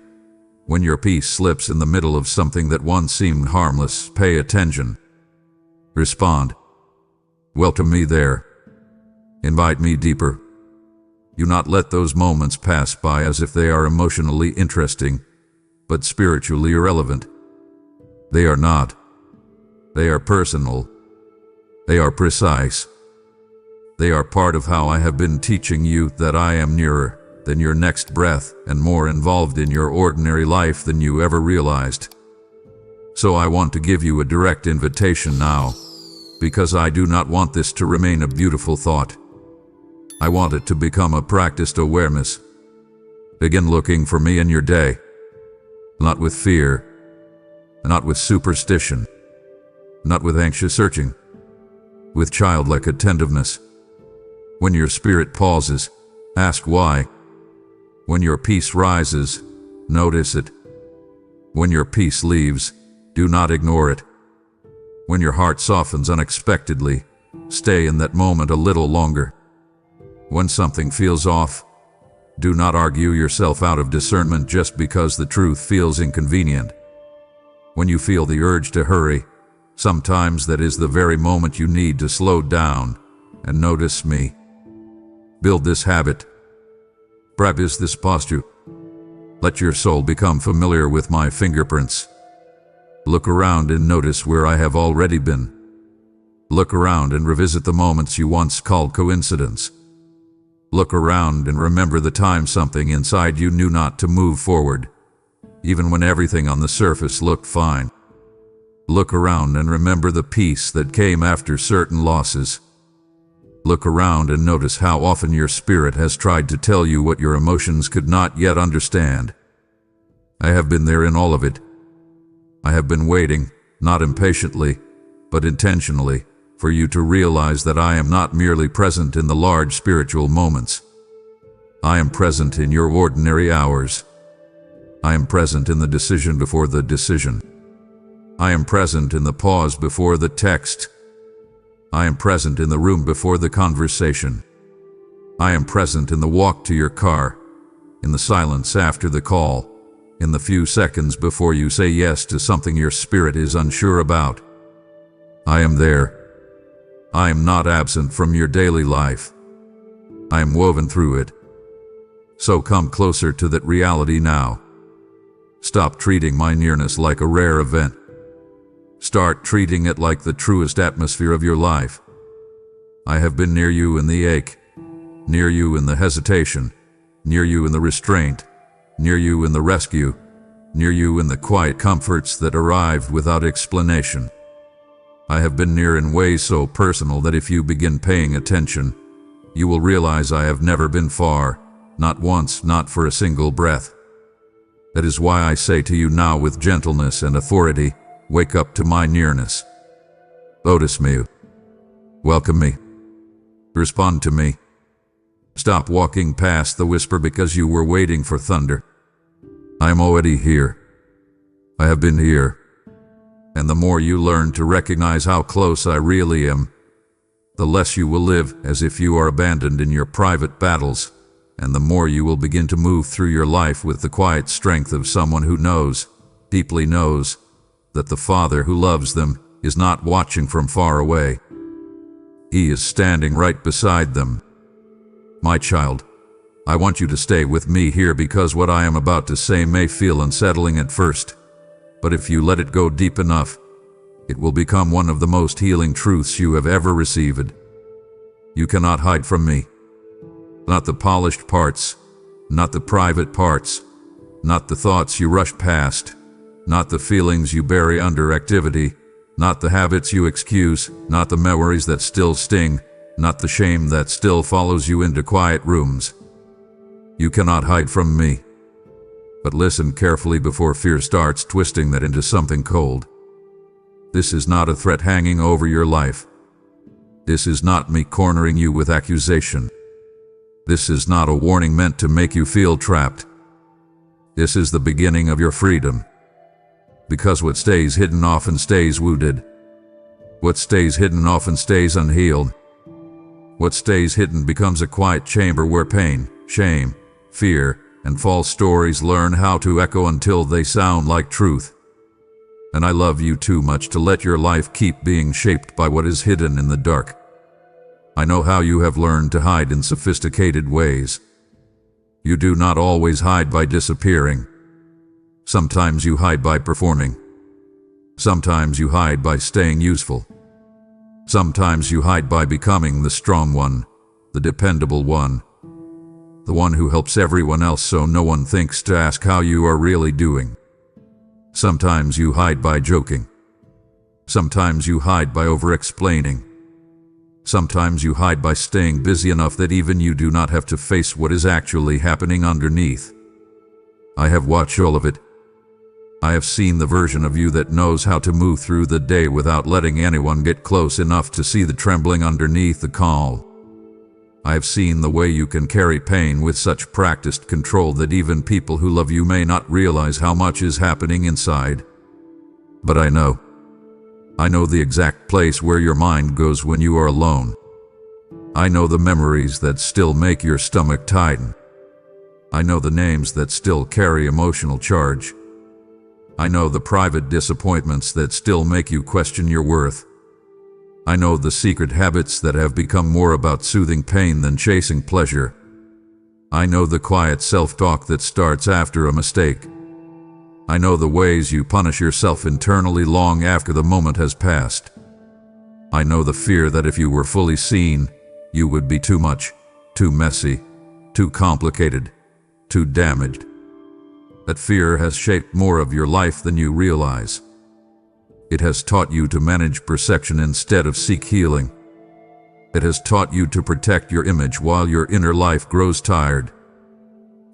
when your peace slips in the middle of something that once seemed harmless, pay attention. Respond. Welcome me there. Invite me deeper. Do not let those moments pass by as if they are emotionally interesting, but spiritually irrelevant. They are not. They are personal. They are precise. They are part of how I have been teaching you that I am nearer than your next breath and more involved in your ordinary life than you ever realized. So I want to give you a direct invitation now, because I do not want this to remain a beautiful thought. I want it to become a practiced awareness. Begin looking for me in your day, not with fear, not with superstition, not with anxious searching, with childlike attentiveness. When your spirit pauses, ask why. When your peace rises, notice it. When your peace leaves, do not ignore it. When your heart softens unexpectedly, stay in that moment a little longer. When something feels off, do not argue yourself out of discernment just because the truth feels inconvenient. When you feel the urge to hurry, sometimes that is the very moment you need to slow down and notice me. Build this habit. Practice this posture. Let your soul become familiar with my fingerprints. Look around and notice where I have already been. Look around and revisit the moments you once called coincidence. Look around and remember the time something inside you knew not to move forward, even when everything on the surface looked fine. Look around and remember the peace that came after certain losses. Look around and notice how often your spirit has tried to tell you what your emotions could not yet understand. I have been there in all of it. I have been waiting, not impatiently, but intentionally, for you to realize that I am not merely present in the large spiritual moments. I am present in your ordinary hours. I am present in the decision before the decision. I am present in the pause before the text. I am present in the room before the conversation. I am present in the walk to your car, in the silence after the call, in the few seconds before you say yes to something your spirit is unsure about. I am there. I am not absent from your daily life. I am woven through it. So come closer to that reality now. Stop treating my nearness like a rare event. Start treating it like the truest atmosphere of your life. I have been near you in the ache, near you in the hesitation, near you in the restraint, near you in the rescue, near you in the quiet comforts that arrived without explanation. I have been near in ways so personal that if you begin paying attention, you will realize I have never been far, not once, not for a single breath. That is why I say to you now with gentleness and authority, wake up to my nearness. Notice me. Welcome me. Respond to me. Stop walking past the whisper because you were waiting for thunder. I am already here. I have been here. And the more you learn to recognize how close I really am, the less you will live as if you are abandoned in your private battles, and the more you will begin to move through your life with the quiet strength of someone who knows, deeply knows, that the Father who loves them is not watching from far away. He is standing right beside them. My child, I want you to stay with me here because what I am about to say may feel unsettling at first. But if you let it go deep enough, it will become one of the most healing truths you have ever received. You cannot hide from me. Not the polished parts, not the private parts, not the thoughts you rush past, not the feelings you bury under activity, not the habits you excuse, not the memories that still sting, not the shame that still follows you into quiet rooms. You cannot hide from me. But listen carefully before fear starts twisting that into something cold. This is not a threat hanging over your life. This is not me cornering you with accusation. This is not a warning meant to make you feel trapped. This is the beginning of your freedom. Because what stays hidden often stays wounded. What stays hidden often stays unhealed. What stays hidden becomes a quiet chamber where pain, shame, fear, and false stories learn how to echo until they sound like truth. And I love you too much to let your life keep being shaped by what is hidden in the dark. I know how you have learned to hide in sophisticated ways. You do not always hide by disappearing. Sometimes you hide by performing. Sometimes you hide by staying useful. Sometimes you hide by becoming the strong one, the dependable one, the one who helps everyone else so no one thinks to ask how you are really doing. Sometimes you hide by joking. Sometimes you hide by over-explaining. Sometimes you hide by staying busy enough that even you do not have to face what is actually happening underneath. I have watched all of it. I have seen the version of you that knows how to move through the day without letting anyone get close enough to see the trembling underneath the calm. I have seen the way you can carry pain with such practiced control that even people who love you may not realize how much is happening inside. But I know the exact place where your mind goes when you are alone. I know the memories that still make your stomach tighten. I know the names that still carry emotional charge. I know the private disappointments that still make you question your worth. I know the secret habits that have become more about soothing pain than chasing pleasure. I know the quiet self-talk that starts after a mistake. I know the ways you punish yourself internally long after the moment has passed. I know the fear that if you were fully seen, you would be too much, too messy, too complicated, too damaged. That fear has shaped more of your life than you realize. It has taught you to manage perception instead of seek healing. It has taught you to protect your image while your inner life grows tired.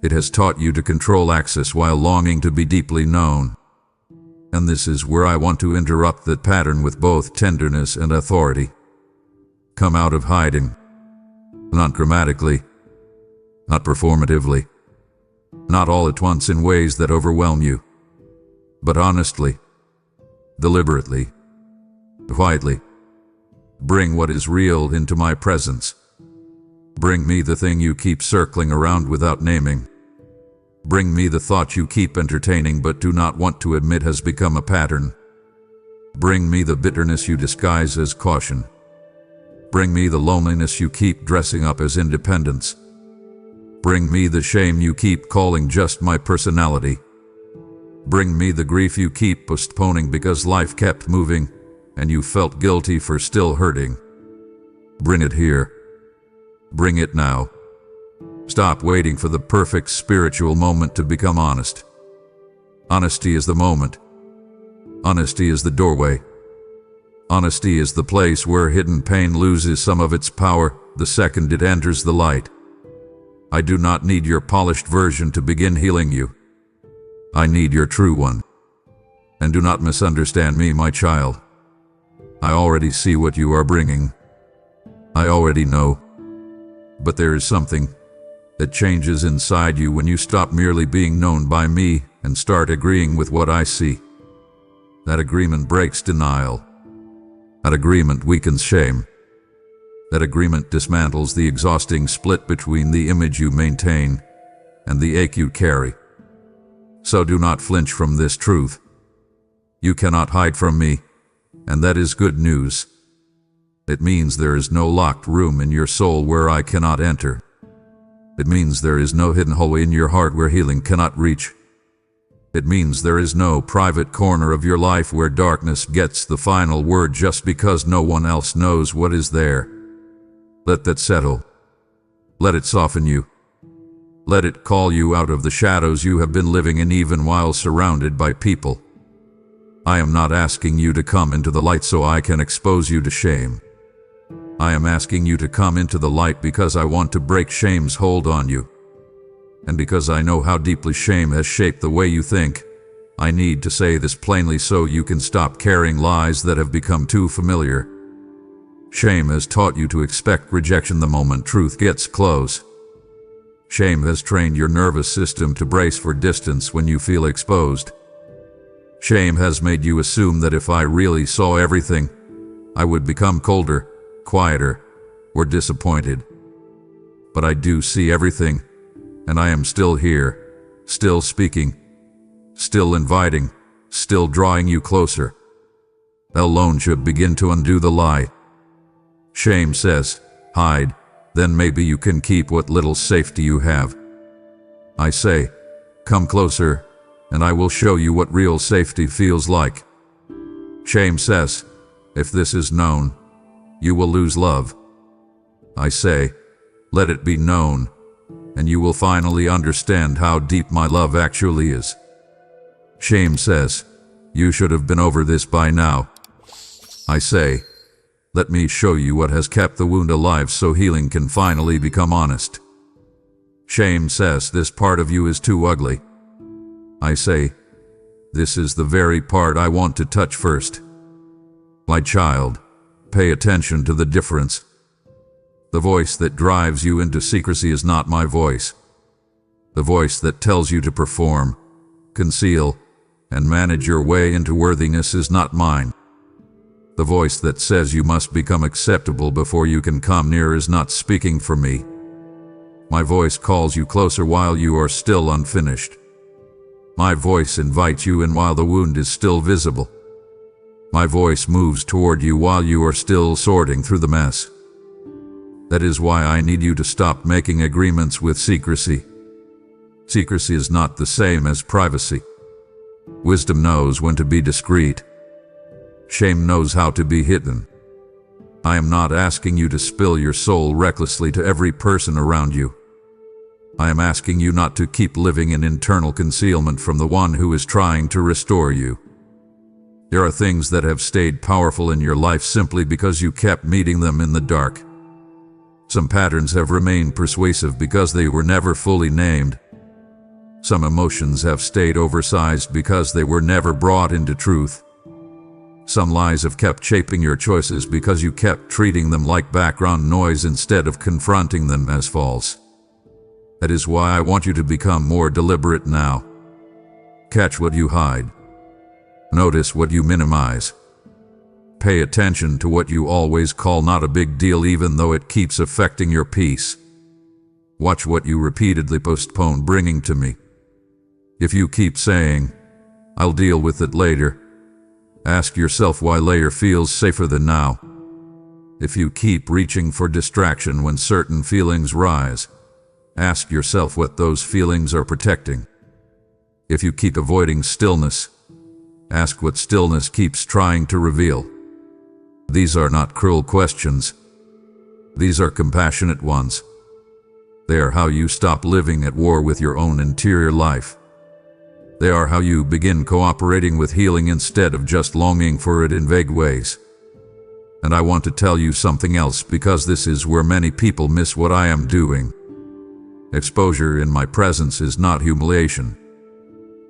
It has taught you to control access while longing to be deeply known. And this is where I want to interrupt that pattern with both tenderness and authority. Come out of hiding. Not dramatically. Not performatively. Not all at once in ways that overwhelm you. But honestly. Deliberately. Quietly. Bring what is real into my presence. Bring me the thing you keep circling around without naming. Bring me the thought you keep entertaining but do not want to admit has become a pattern. Bring me the bitterness you disguise as caution. Bring me the loneliness you keep dressing up as independence. Bring me the shame you keep calling just my personality. Bring me the grief you keep postponing because life kept moving and you felt guilty for still hurting. Bring it here. Bring it now. Stop waiting for the perfect spiritual moment to become honest. Honesty is the moment. Honesty is the doorway. Honesty is the place where hidden pain loses some of its power the second it enters the light. I do not need your polished version to begin healing you. I need your true one. And do not misunderstand me, my child. I already see what you are bringing. I already know. But there is something that changes inside you when you stop merely being known by me and start agreeing with what I see. That agreement breaks denial. That agreement weakens shame. That agreement dismantles the exhausting split between the image you maintain and the ache you carry. So do not flinch from this truth. You cannot hide from me, and that is good news. It means there is no locked room in your soul where I cannot enter. It means there is no hidden hole in your heart where healing cannot reach. It means there is no private corner of your life where darkness gets the final word just because no one else knows what is there. Let that settle. Let it soften you. Let it call you out of the shadows you have been living in even while surrounded by people. I am not asking you to come into the light so I can expose you to shame. I am asking you to come into the light because I want to break shame's hold on you. And because I know how deeply shame has shaped the way you think, I need to say this plainly so you can stop carrying lies that have become too familiar. Shame has taught you to expect rejection the moment truth gets close. Shame has trained your nervous system to brace for distance when you feel exposed. Shame has made you assume that if I really saw everything, I would become colder, quieter, or disappointed. But I do see everything, and I am still here, still speaking, still inviting, still drawing you closer. That alone should begin to undo the lie. Shame says, Hide, then maybe you can keep what little safety you have. I say, come closer, and I will show you what real safety feels like. Shame says, if this is known, you will lose love. I say, let it be known, and you will finally understand how deep my love actually is. Shame says, you should have been over this by now. I say, let me show you what has kept the wound alive so healing can finally become honest. Shame says this part of you is too ugly. I say, this is the very part I want to touch first. My child, pay attention to the difference. The voice that drives you into secrecy is not my voice. The voice that tells you to perform, conceal, and manage your way into worthiness is not mine. The voice that says you must become acceptable before you can come near is not speaking for me. My voice calls you closer while you are still unfinished. My voice invites you in while the wound is still visible. My voice moves toward you while you are still sorting through the mess. That is why I need you to stop making agreements with secrecy. Secrecy is not the same as privacy. Wisdom knows when to be discreet. Shame knows how to be hidden. I am not asking you to spill your soul recklessly to every person around you. I am asking you not to keep living in internal concealment from the one who is trying to restore you. There are things that have stayed powerful in your life simply because you kept meeting them in the dark. Some patterns have remained persuasive because they were never fully named. Some emotions have stayed oversized because they were never brought into truth. Some lies have kept shaping your choices because you kept treating them like background noise instead of confronting them as false. That is why I want you to become more deliberate now. Catch what you hide. Notice what you minimize. Pay attention to what you always call not a big deal even though it keeps affecting your peace. Watch what you repeatedly postpone bringing to me. If you keep saying, I'll deal with it later, ask yourself why later feels safer than now. If you keep reaching for distraction when certain feelings rise, ask yourself what those feelings are protecting. If you keep avoiding stillness, ask what stillness keeps trying to reveal. These are not cruel questions. These are compassionate ones. They are how you stop living at war with your own interior life. They are how you begin cooperating with healing instead of just longing for it in vague ways. And I want to tell you something else because this is where many people miss what I am doing. Exposure in my presence is not humiliation.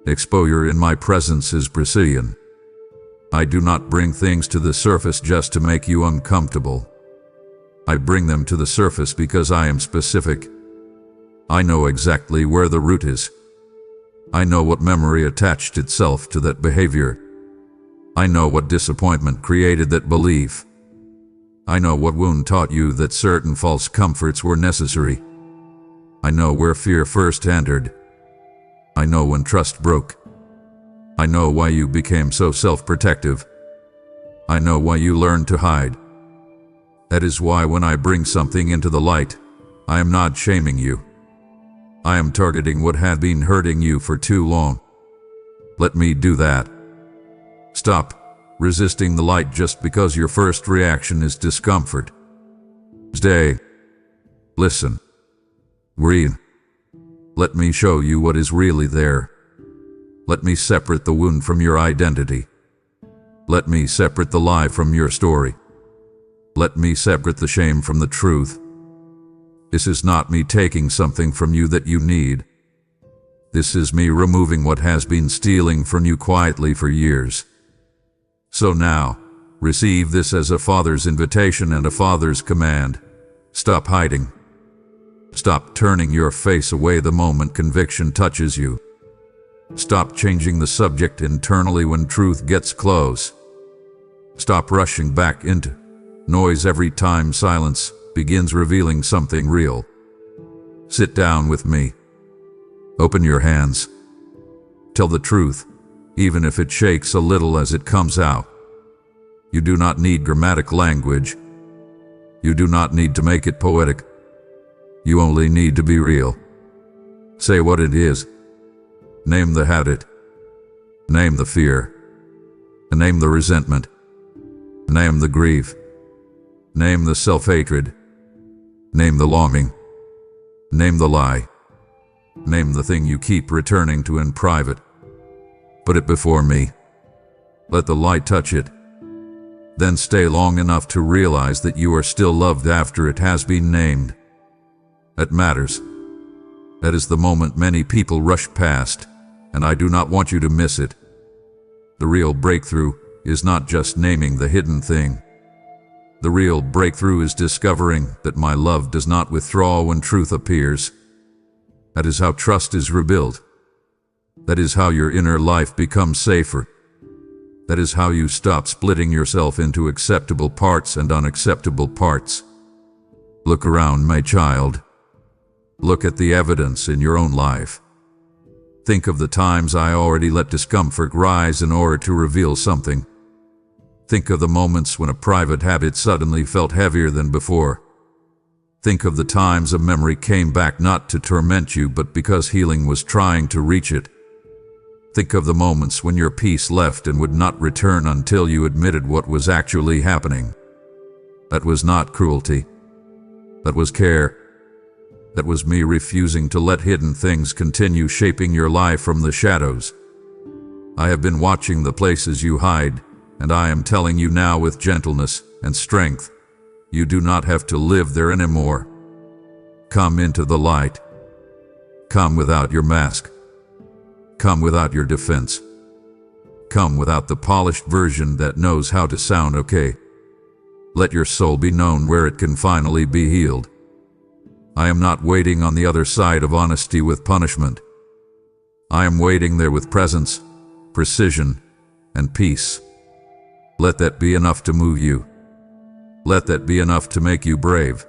Exposure in my presence is precision. I do not bring things to the surface just to make you uncomfortable. I bring them to the surface because I am specific. I know exactly where the root is. I know what memory attached itself to that behavior. I know what disappointment created that belief. I know what wound taught you that certain false comforts were necessary. I know where fear first entered. I know when trust broke. I know why you became so self-protective. I know why you learned to hide. That is why when I bring something into the light, I am not shaming you. I am targeting what had been hurting you for too long. Let me do that. Stop resisting the light just because your first reaction is discomfort. Stay. Listen. Breathe. Let me show you what is really there. Let me separate the wound from your identity. Let me separate the lie from your story. Let me separate the shame from the truth. This is not me taking something from you that you need. This is me removing what has been stealing from you quietly for years. So now, receive this as a father's invitation and a father's command. Stop hiding. Stop turning your face away the moment conviction touches you. Stop changing the subject internally when truth gets close. Stop rushing back into noise every time silence begins revealing something real. Sit down with me. Open your hands. Tell the truth, even if it shakes a little as it comes out. You do not need grammatic language. You do not need to make it poetic. You only need to be real. Say what it is. Name the habit. Name the fear. Name the resentment. Name the grief. Name the self-hatred. Name the longing. Name the lie. Name the thing you keep returning to in private. Put it before me. Let the light touch it. Then stay long enough to realize that you are still loved after it has been named. That matters. That is the moment many people rush past, and I do not want you to miss it. The real breakthrough is not just naming the hidden thing. The real breakthrough is discovering that my love does not withdraw when truth appears. That is how trust is rebuilt. That is how your inner life becomes safer. That is how you stop splitting yourself into acceptable parts and unacceptable parts. Look around, my child. Look at the evidence in your own life. Think of the times I already let discomfort rise in order to reveal something. Think of the moments when a private habit suddenly felt heavier than before. Think of the times a memory came back not to torment you but because healing was trying to reach it. Think of the moments when your peace left and would not return until you admitted what was actually happening. That was not cruelty. That was care. That was me refusing to let hidden things continue shaping your life from the shadows. I have been watching the places you hide, and I am telling you now with gentleness and strength, you do not have to live there anymore. Come into the light. Come without your mask. Come without your defense. Come without the polished version that knows how to sound okay. Let your soul be known where it can finally be healed. I am not waiting on the other side of honesty with punishment. I am waiting there with presence, precision, and peace. Let that be enough to move you. Let that be enough to make you brave.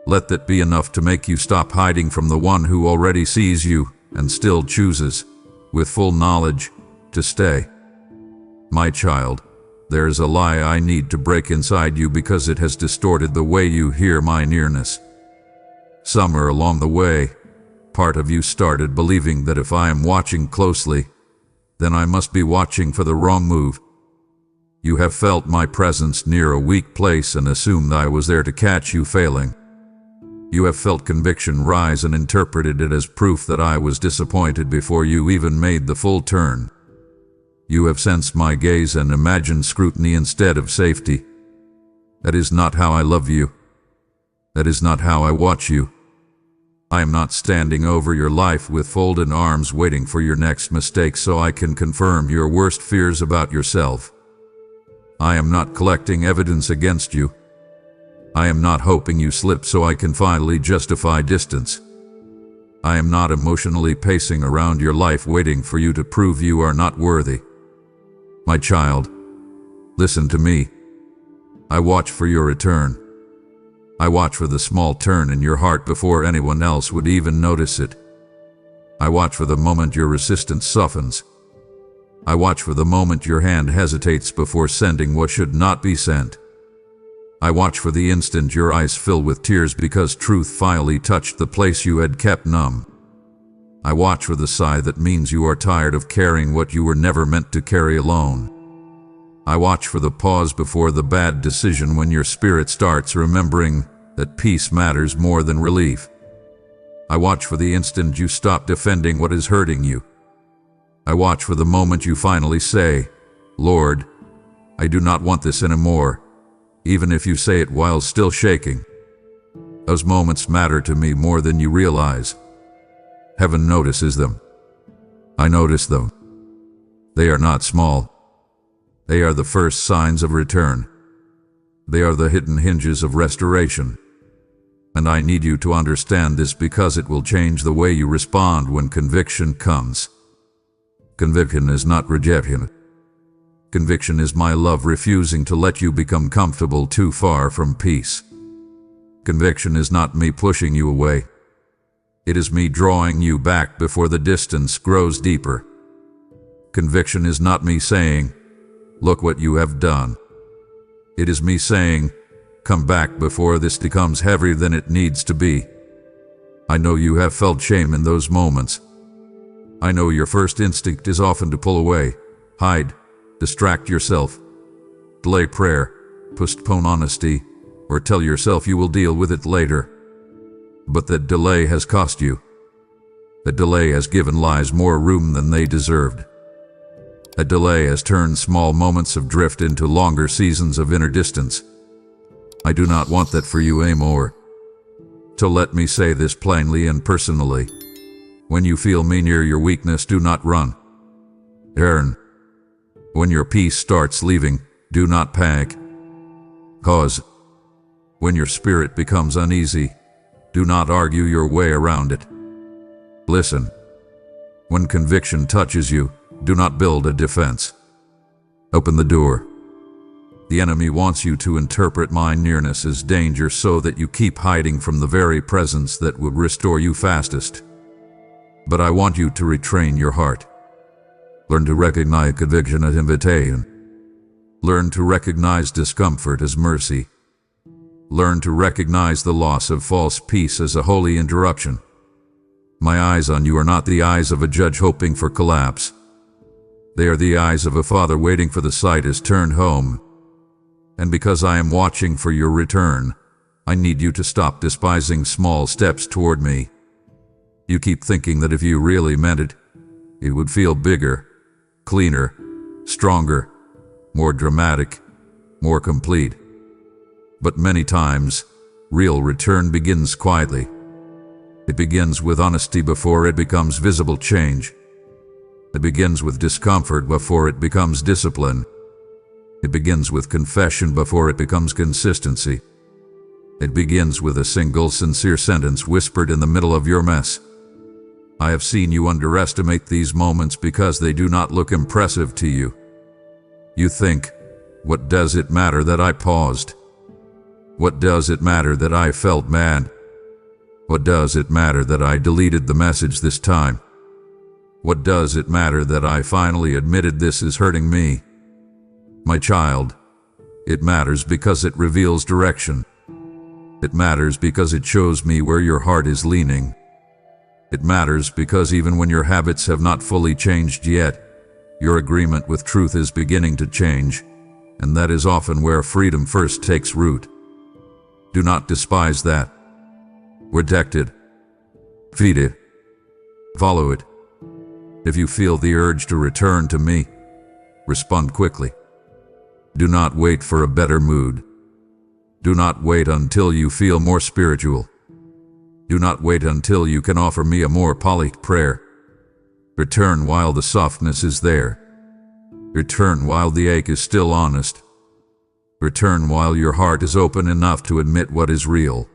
Let that be enough to make you stop hiding from the one who already sees you and still chooses, with full knowledge, to stay. My child, there is a lie I need to break inside you because it has distorted the way you hear my nearness. Somewhere along the way, part of you started believing that if I am watching closely, then I must be watching for the wrong move. You have felt my presence near a weak place and assumed I was there to catch you failing. You have felt conviction rise and interpreted it as proof that I was disappointed before you even made the full turn. You have sensed my gaze and imagined scrutiny instead of safety. That is not how I love you. That is not how I watch you. I am not standing over your life with folded arms waiting for your next mistake so I can confirm your worst fears about yourself. I am not collecting evidence against you. I am not hoping you slip so I can finally justify distance. I am not emotionally pacing around your life waiting for you to prove you are not worthy. My child, listen to me. I watch for your return. I watch for the small turn in your heart before anyone else would even notice it. I watch for the moment your resistance softens. I watch for the moment your hand hesitates before sending what should not be sent. I watch for the instant your eyes fill with tears because truth finally touched the place you had kept numb. I watch for the sigh that means you are tired of carrying what you were never meant to carry alone. I watch for the pause before the bad decision when your spirit starts remembering that peace matters more than relief. I watch for the instant you stop defending what is hurting you. I watch for the moment you finally say, Lord, I do not want this anymore, even if you say it while still shaking. Those moments matter to me more than you realize. Heaven notices them. I notice them. They are not small. They are the first signs of return. They are the hidden hinges of restoration. And I need you to understand this because it will change the way you respond when conviction comes. Conviction is not rejection. Conviction is my love refusing to let you become comfortable too far from peace. Conviction is not me pushing you away. It is me drawing you back before the distance grows deeper. Conviction is not me saying, look what you have done. It is me saying, Come back before this becomes heavier than it needs to be. I know you have felt shame in those moments. I know your first instinct is often to pull away, hide, distract yourself, delay prayer, postpone honesty, or tell yourself you will deal with it later. But that delay has cost you. That delay has given lies more room than they deserved. That delay has turned small moments of drift into longer seasons of inner distance. I do not want that for you anymore. So let me say this plainly and personally. When you feel me near your weakness, do not run. Turn. When your peace starts leaving, do not panic. Pause. When your spirit becomes uneasy, do not argue your way around it. Listen. When conviction touches you, do not build a defense. Open the door. The enemy wants you to interpret my nearness as danger so that you keep hiding from the very presence that would restore you fastest. But I want you to retrain your heart. Learn to recognize conviction as invitation. Learn to recognize discomfort as mercy. Learn to recognize the loss of false peace as a holy interruption. My eyes on you are not the eyes of a judge hoping for collapse. They are the eyes of a father waiting for the sight is turned home. And because I am watching for your return, I need you to stop despising small steps toward me. You keep thinking that if you really meant it, it would feel bigger, cleaner, stronger, more dramatic, more complete. But many times, real return begins quietly. It begins with honesty before it becomes visible change. It begins with discomfort before it becomes discipline. It begins with confession before it becomes consistency. It begins with a single sincere sentence whispered in the middle of your mess. I have seen you underestimate these moments because they do not look impressive to you. You think, what does it matter that I paused? What does it matter that I felt mad? What does it matter that I deleted the message this time? What does it matter that I finally admitted this is hurting me? My child, it matters because it reveals direction. It matters because it shows me where your heart is leaning. It matters because even when your habits have not fully changed yet, your agreement with truth is beginning to change, and that is often where freedom first takes root. Do not despise that. Reject it. Feed it. Follow it. If you feel the urge to return to me, respond quickly. Do not wait for a better mood. Do not wait until you feel more spiritual. Do not wait until you can offer me a more polished prayer. Return while the softness is there. Return while the ache is still honest. Return while your heart is open enough to admit what is real.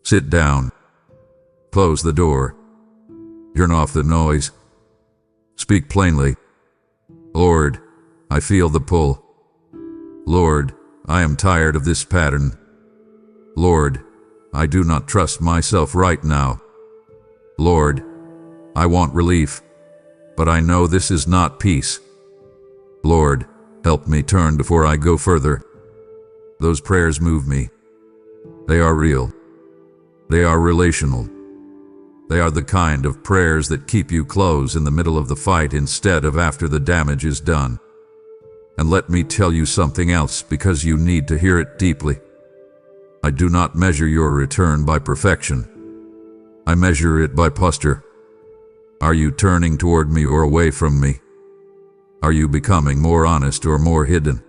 Sit down. Close the door. Turn off the noise. Speak plainly. Lord, I feel the pull. Lord, I am tired of this pattern. Lord, I do not trust myself right now. Lord, I want relief, but I know this is not peace. Lord, help me turn before I go further. Those prayers move me. They are real. They are relational. They are the kind of prayers that keep you close in the middle of the fight instead of after the damage is done. And let me tell you something else because you need to hear it deeply. I do not measure your return by perfection. I measure it by posture. Are you turning toward me or away from me? Are you becoming more honest or more hidden?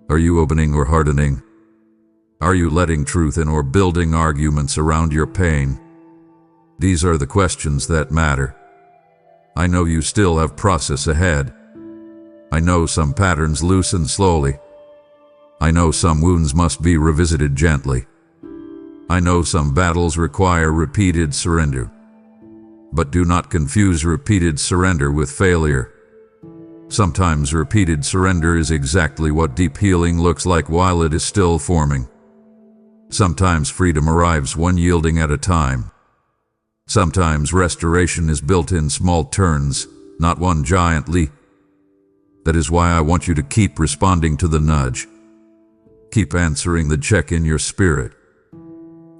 Are you opening or hardening? Are you letting truth in or building arguments around your pain? These are the questions that matter. I know you still have process ahead. I know some patterns loosen slowly. I know some wounds must be revisited gently. I know some battles require repeated surrender. But do not confuse repeated surrender with failure. Sometimes repeated surrender is exactly what deep healing looks like while it is still forming. Sometimes freedom arrives one yielding at a time. Sometimes restoration is built in small turns, not one giant leap. That is why I want you to keep responding to the nudge. Keep answering the check in your spirit.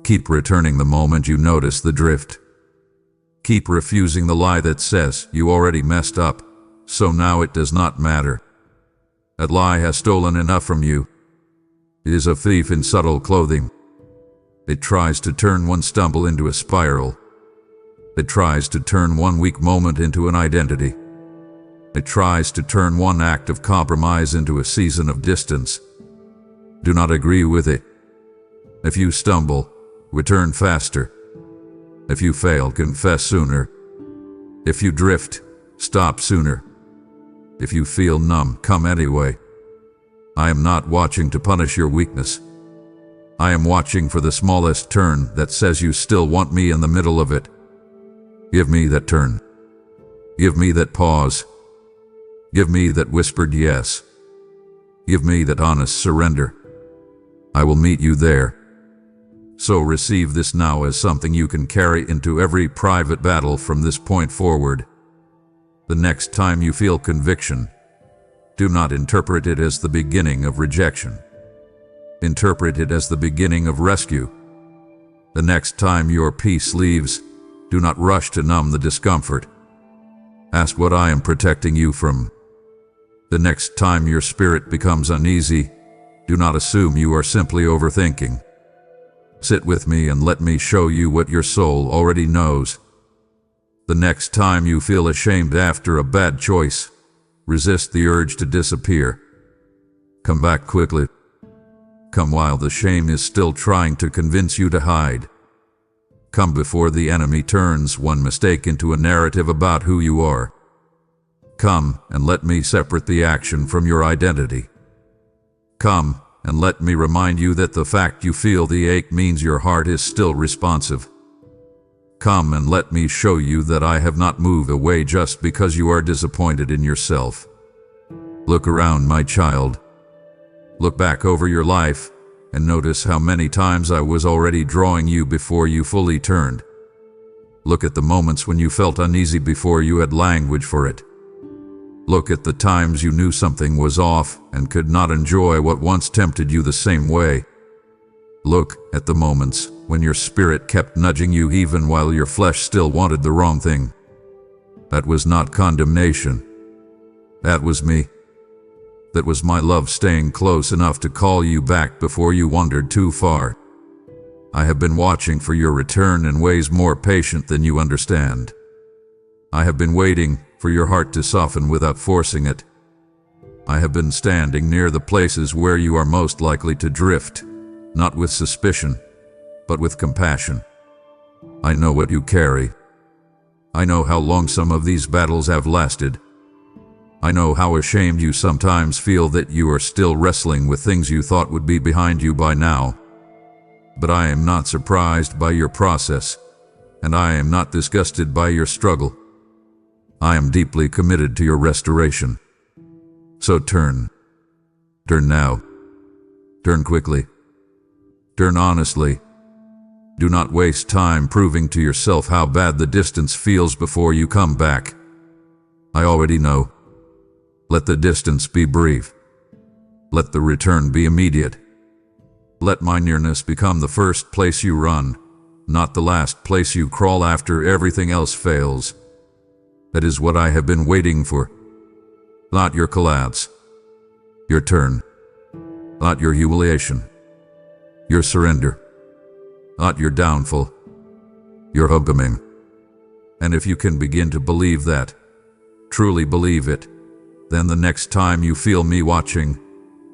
Keep returning the moment you notice the drift. Keep refusing the lie that says you already messed up, so now it does not matter. That lie has stolen enough from you. It is a thief in subtle clothing. It tries to turn one stumble into a spiral. It tries to turn one weak moment into an identity. It tries to turn one act of compromise into a season of distance. Do not agree with it. If you stumble, return faster. If you fail, confess sooner. If you drift, stop sooner. If you feel numb, come anyway. I am not watching to punish your weakness. I am watching for the smallest turn that says you still want me in the middle of it. Give me that turn. Give me that pause. Give me that whispered yes. Give me that honest surrender. I will meet you there. So receive this now as something you can carry into every private battle from this point forward. The next time you feel conviction, do not interpret it as the beginning of rejection. Interpret it as the beginning of rescue. The next time your peace leaves, do not rush to numb the discomfort. Ask what I am protecting you from. The next time your spirit becomes uneasy, do not assume you are simply overthinking. Sit with me and let me show you what your soul already knows. The next time you feel ashamed after a bad choice, resist the urge to disappear. Come back quickly. Come while the shame is still trying to convince you to hide. Come before the enemy turns one mistake into a narrative about who you are. Come and let me separate the action from your identity. Come and let me remind you that the fact you feel the ache means your heart is still responsive. Come and let me show you that I have not moved away just because you are disappointed in yourself. Look around, my child. Look back over your life and notice how many times I was already drawing you before you fully turned. Look at the moments when you felt uneasy before you had language for it. Look at the times you knew something was off and could not enjoy what once tempted you the same way. Look at the moments when your spirit kept nudging you even while your flesh still wanted the wrong thing. That was not condemnation. That was me. That was my love staying close enough to call you back before you wandered too far. I have been watching for your return in ways more patient than you understand. I have been waiting for your heart to soften without forcing it. I have been standing near the places where you are most likely to drift, not with suspicion, but with compassion. I know what you carry. I know how long some of these battles have lasted. I know how ashamed you sometimes feel that you are still wrestling with things you thought would be behind you by now. But I am not surprised by your process, and I am not disgusted by your struggle. I am deeply committed to your restoration. So turn. Turn now. Turn quickly. Turn honestly. Do not waste time proving to yourself how bad the distance feels before you come back. I already know. Let the distance be brief. Let the return be immediate. Let my nearness become the first place you run, not the last place you crawl after everything else fails. That is what I have been waiting for. Not your collapse. Your turn. Not your humiliation. Your surrender. Not your downfall. Your homecoming. And if you can begin to believe that, truly believe it, then the next time you feel me watching,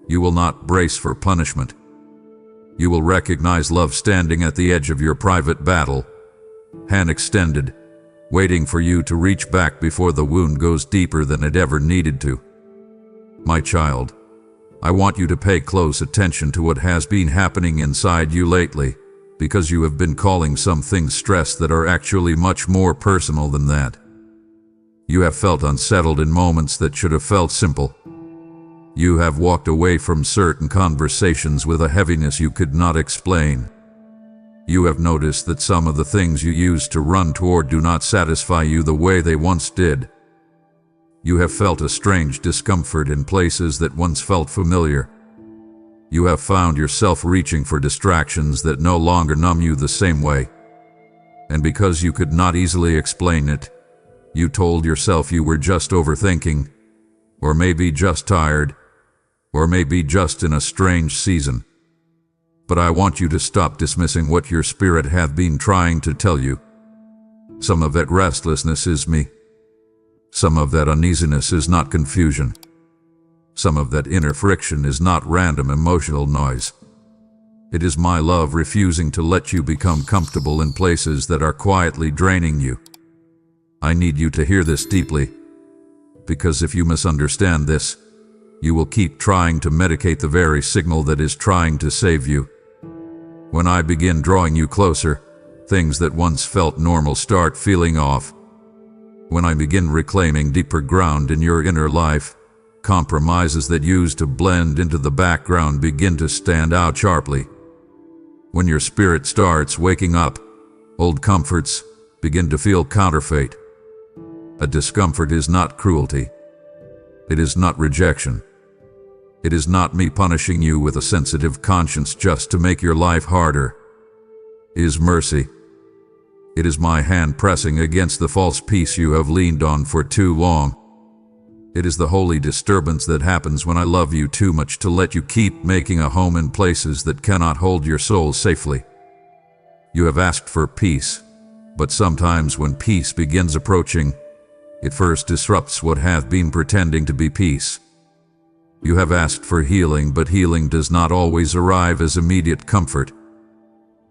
you will not brace for punishment. You will recognize love standing at the edge of your private battle, hand extended, waiting for you to reach back before the wound goes deeper than it ever needed to. My child, I want you to pay close attention to what has been happening inside you lately, because you have been calling some things stress that are actually much more personal than that. You have felt unsettled in moments that should have felt simple. You have walked away from certain conversations with a heaviness you could not explain. You have noticed that some of the things you used to run toward do not satisfy you the way they once did. You have felt a strange discomfort in places that once felt familiar. You have found yourself reaching for distractions that no longer numb you the same way. And because you could not easily explain it, you told yourself you were just overthinking, or maybe just tired, or maybe just in a strange season. But I want you to stop dismissing what your spirit hath been trying to tell you. Some of that restlessness is me. Some of that uneasiness is not confusion. Some of that inner friction is not random emotional noise. It is my love refusing to let you become comfortable in places that are quietly draining you. I need you to hear this deeply, because if you misunderstand this, you will keep trying to medicate the very signal that is trying to save you. When I begin drawing you closer, things that once felt normal start feeling off. When I begin reclaiming deeper ground in your inner life, compromises that used to blend into the background begin to stand out sharply. When your spirit starts waking up, old comforts begin to feel counterfeit. A discomfort is not cruelty. It is not rejection. It is not me punishing you with a sensitive conscience just to make your life harder. It is mercy. It is my hand pressing against the false peace you have leaned on for too long. It is the holy disturbance that happens when I love you too much to let you keep making a home in places that cannot hold your soul safely. You have asked for peace, but sometimes when peace begins approaching, it first disrupts what hath been pretending to be peace. You have asked for healing, but healing does not always arrive as immediate comfort.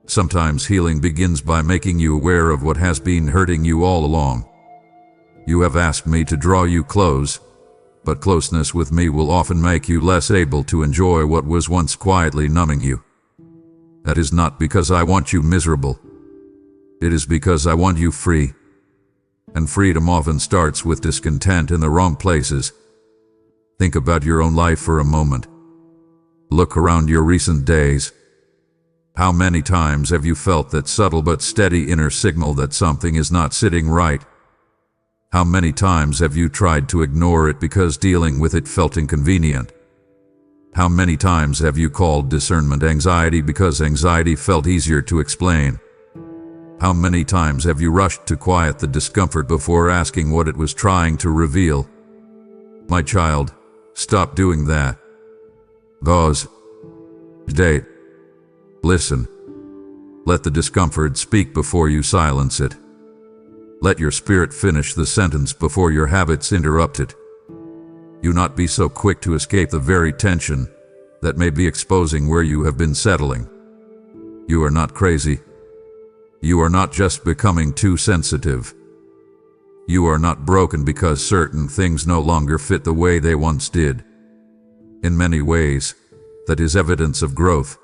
Sometimes healing begins by making you aware of what has been hurting you all along. You have asked me to draw you close, but closeness with me will often make you less able to enjoy what was once quietly numbing you. That is not because I want you miserable. It is because I want you free. And freedom often starts with discontent in the wrong places. Think about your own life for a moment. Look around your recent days. How many times have you felt that subtle but steady inner signal that something is not sitting right? How many times have you tried to ignore it because dealing with it felt inconvenient? How many times have you called discernment anxiety because anxiety felt easier to explain? How many times have you rushed to quiet the discomfort before asking what it was trying to reveal? My child, stop doing that. Pause. Date. Listen. Let the discomfort speak before you silence it. Let your spirit finish the sentence before your habits interrupt it. Do not be so quick to escape the very tension that may be exposing where you have been settling. You are not crazy. You are not just becoming too sensitive. You are not broken because certain things no longer fit the way they once did. In many ways, that is evidence of growth.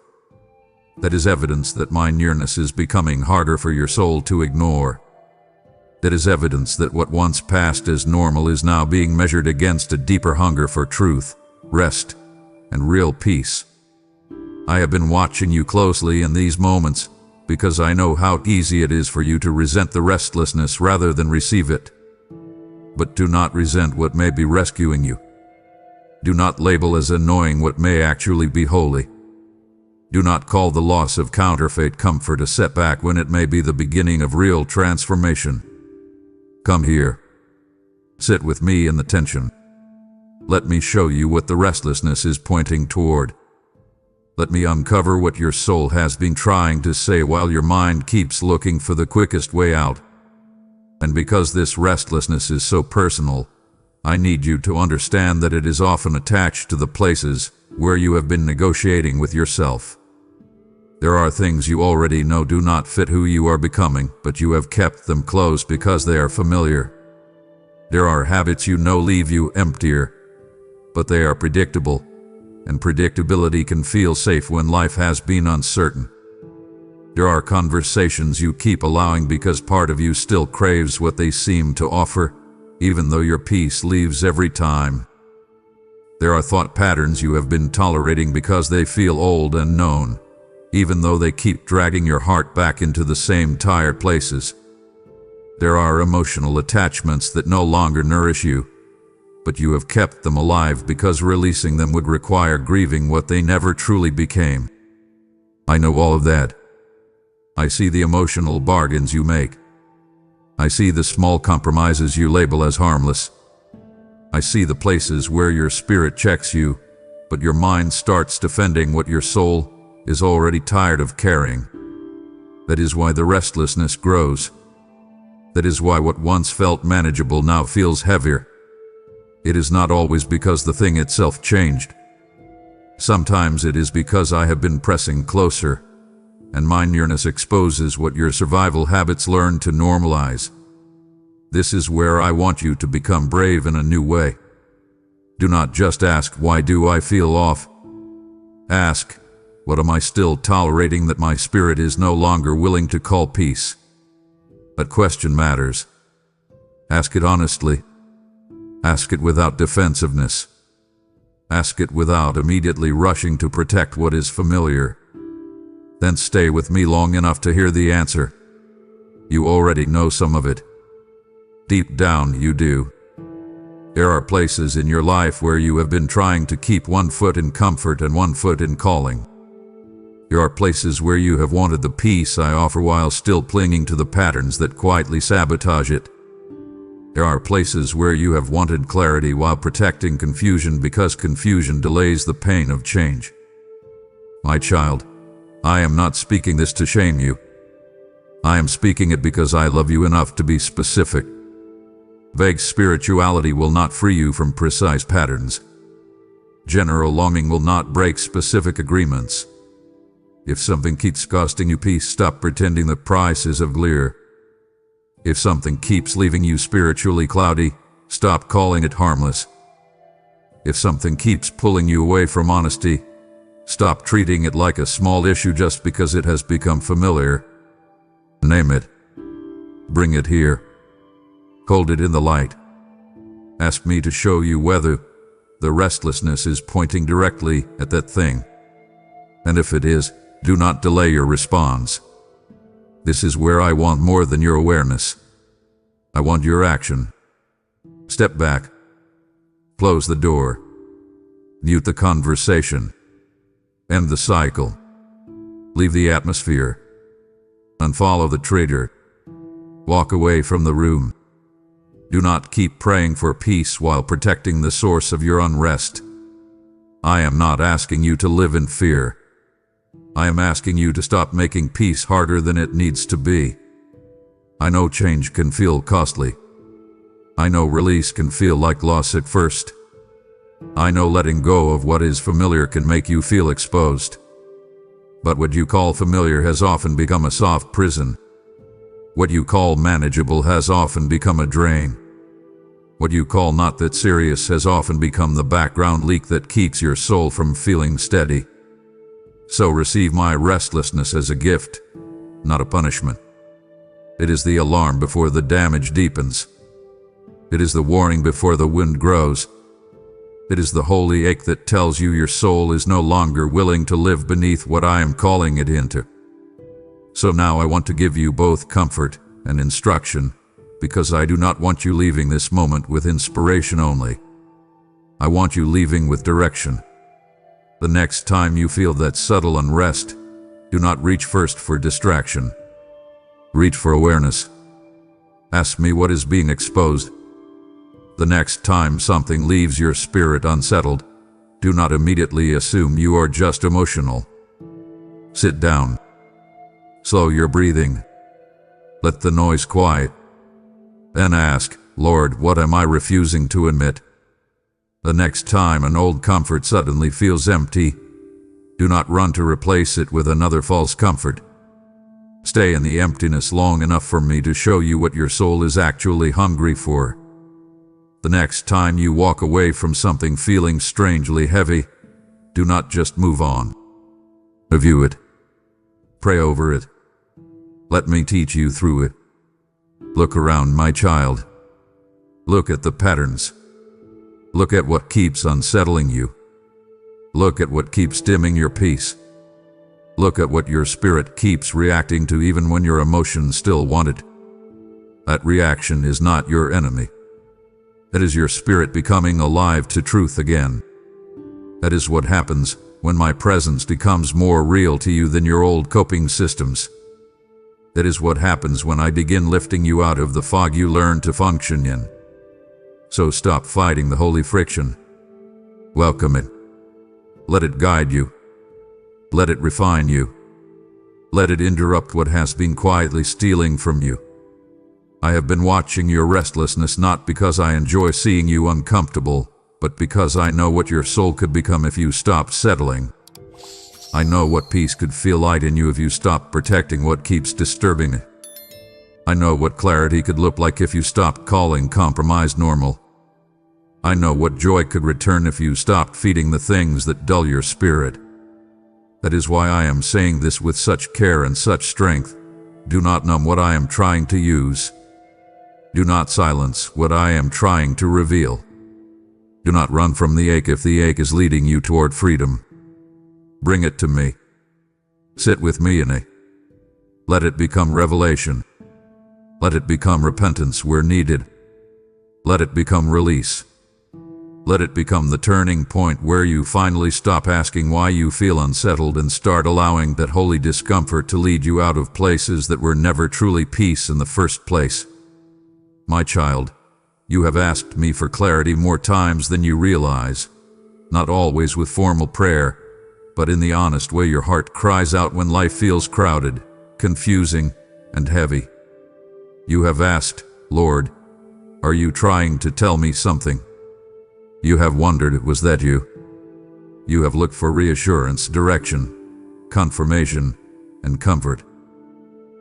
That is evidence that my nearness is becoming harder for your soul to ignore. That is evidence that what once passed as normal is now being measured against a deeper hunger for truth, rest, and real peace. I have been watching you closely in these moments because I know how easy it is for you to resent the restlessness rather than receive it. But do not resent what may be rescuing you. Do not label as annoying what may actually be holy. Do not call the loss of counterfeit comfort a setback when it may be the beginning of real transformation. Come here. Sit with me in the tension. Let me show you what the restlessness is pointing toward. Let me uncover what your soul has been trying to say while your mind keeps looking for the quickest way out. And because this restlessness is so personal, I need you to understand that it is often attached to the places where you have been negotiating with yourself. There are things you already know do not fit who you are becoming, but you have kept them close because they are familiar. There are habits you know leave you emptier, but they are predictable, and predictability can feel safe when life has been uncertain. There are conversations you keep allowing because part of you still craves what they seem to offer, even though your peace leaves every time. There are thought patterns you have been tolerating because they feel old and known, even though they keep dragging your heart back into the same tired places. There are emotional attachments that no longer nourish you, but you have kept them alive because releasing them would require grieving what they never truly became. I know all of that. I see the emotional bargains you make. I see the small compromises you label as harmless. I see the places where your spirit checks you, but your mind starts defending what your soul is already tired of carrying. That is why the restlessness grows. That is why what once felt manageable now feels heavier. It is not always because the thing itself changed. Sometimes it is because I have been pressing closer, and my nearness exposes what your survival habits learn to normalize. This is where I want you to become brave in a new way. Do not just ask, why do I feel off? Ask, what am I still tolerating that my spirit is no longer willing to call peace? That question matters. Ask it honestly. Ask it without defensiveness. Ask it without immediately rushing to protect what is familiar. Then stay with me long enough to hear the answer. You already know some of it. Deep down, you do. There are places in your life where you have been trying to keep one foot in comfort and one foot in calling. There are places where you have wanted the peace I offer while still clinging to the patterns that quietly sabotage it. There are places where you have wanted clarity while protecting confusion because confusion delays the pain of change. My child, I am not speaking this to shame you. I am speaking it because I love you enough to be specific. Vague spirituality will not free you from precise patterns. General longing will not break specific agreements. If something keeps costing you peace, stop pretending the price is of glear. If something keeps leaving you spiritually cloudy, stop calling it harmless. If something keeps pulling you away from honesty, stop treating it like a small issue just because it has become familiar. Name it. Bring it here. Hold it in the light. Ask me to show you whether the restlessness is pointing directly at that thing. And if it is, do not delay your response. This is where I want more than your awareness. I want your action. Step back. Close the door. Mute the conversation. End the cycle. Leave the atmosphere. Unfollow the traitor. Walk away from the room. Do not keep praying for peace while protecting the source of your unrest. I am not asking you to live in fear. I am asking you to stop making peace harder than it needs to be. I know change can feel costly. I know release can feel like loss at first. I know letting go of what is familiar can make you feel exposed. But what you call familiar has often become a soft prison. What you call manageable has often become a drain. What you call not that serious has often become the background leak that keeps your soul from feeling steady. So receive my restlessness as a gift, not a punishment. It is the alarm before the damage deepens. It is the warning before the wind grows. It is the holy ache that tells you your soul is no longer willing to live beneath what I am calling it into. So now I want to give you both comfort and instruction, because I do not want you leaving this moment with inspiration only. I want you leaving with direction. The next time you feel that subtle unrest, do not reach first for distraction. Reach for awareness. Ask me what is being exposed. The next time something leaves your spirit unsettled, do not immediately assume you are just emotional. Sit down. Slow your breathing. Let the noise quiet. Then ask, Lord, what am I refusing to admit? The next time an old comfort suddenly feels empty, do not run to replace it with another false comfort. Stay in the emptiness long enough for me to show you what your soul is actually hungry for. The next time you walk away from something feeling strangely heavy, do not just move on. Review it. Pray over it. Let me teach you through it. Look around, my child. Look at the patterns. Look at what keeps unsettling you. Look at what keeps dimming your peace. Look at what your spirit keeps reacting to even when your emotions still want it. That reaction is not your enemy. That is your spirit becoming alive to truth again. That is what happens when my presence becomes more real to you than your old coping systems. That is what happens when I begin lifting you out of the fog you learned to function in. So stop fighting the holy friction. Welcome it. Let it guide you. Let it refine you. Let it interrupt what has been quietly stealing from you. I have been watching your restlessness not because I enjoy seeing you uncomfortable, but because I know what your soul could become if you stopped settling. I know what peace could feel light in you if you stopped protecting what keeps disturbing it. I know what clarity could look like if you stopped calling compromise normal. I know what joy could return if you stopped feeding the things that dull your spirit. That is why I am saying this with such care and such strength. Do not numb what I am trying to use. Do not silence what I am trying to reveal. Do not run from the ache if the ache is leading you toward freedom. Bring it to me. Sit with me in it. Let it become revelation. Let it become repentance where needed. Let it become release. Let it become the turning point where you finally stop asking why you feel unsettled and start allowing that holy discomfort to lead you out of places that were never truly peace in the first place. My child, you have asked me for clarity more times than you realize, not always with formal prayer, but in the honest way your heart cries out when life feels crowded, confusing, and heavy. You have asked, Lord, are you trying to tell me something? You have wondered, was that you? You have looked for reassurance, direction, confirmation, and comfort.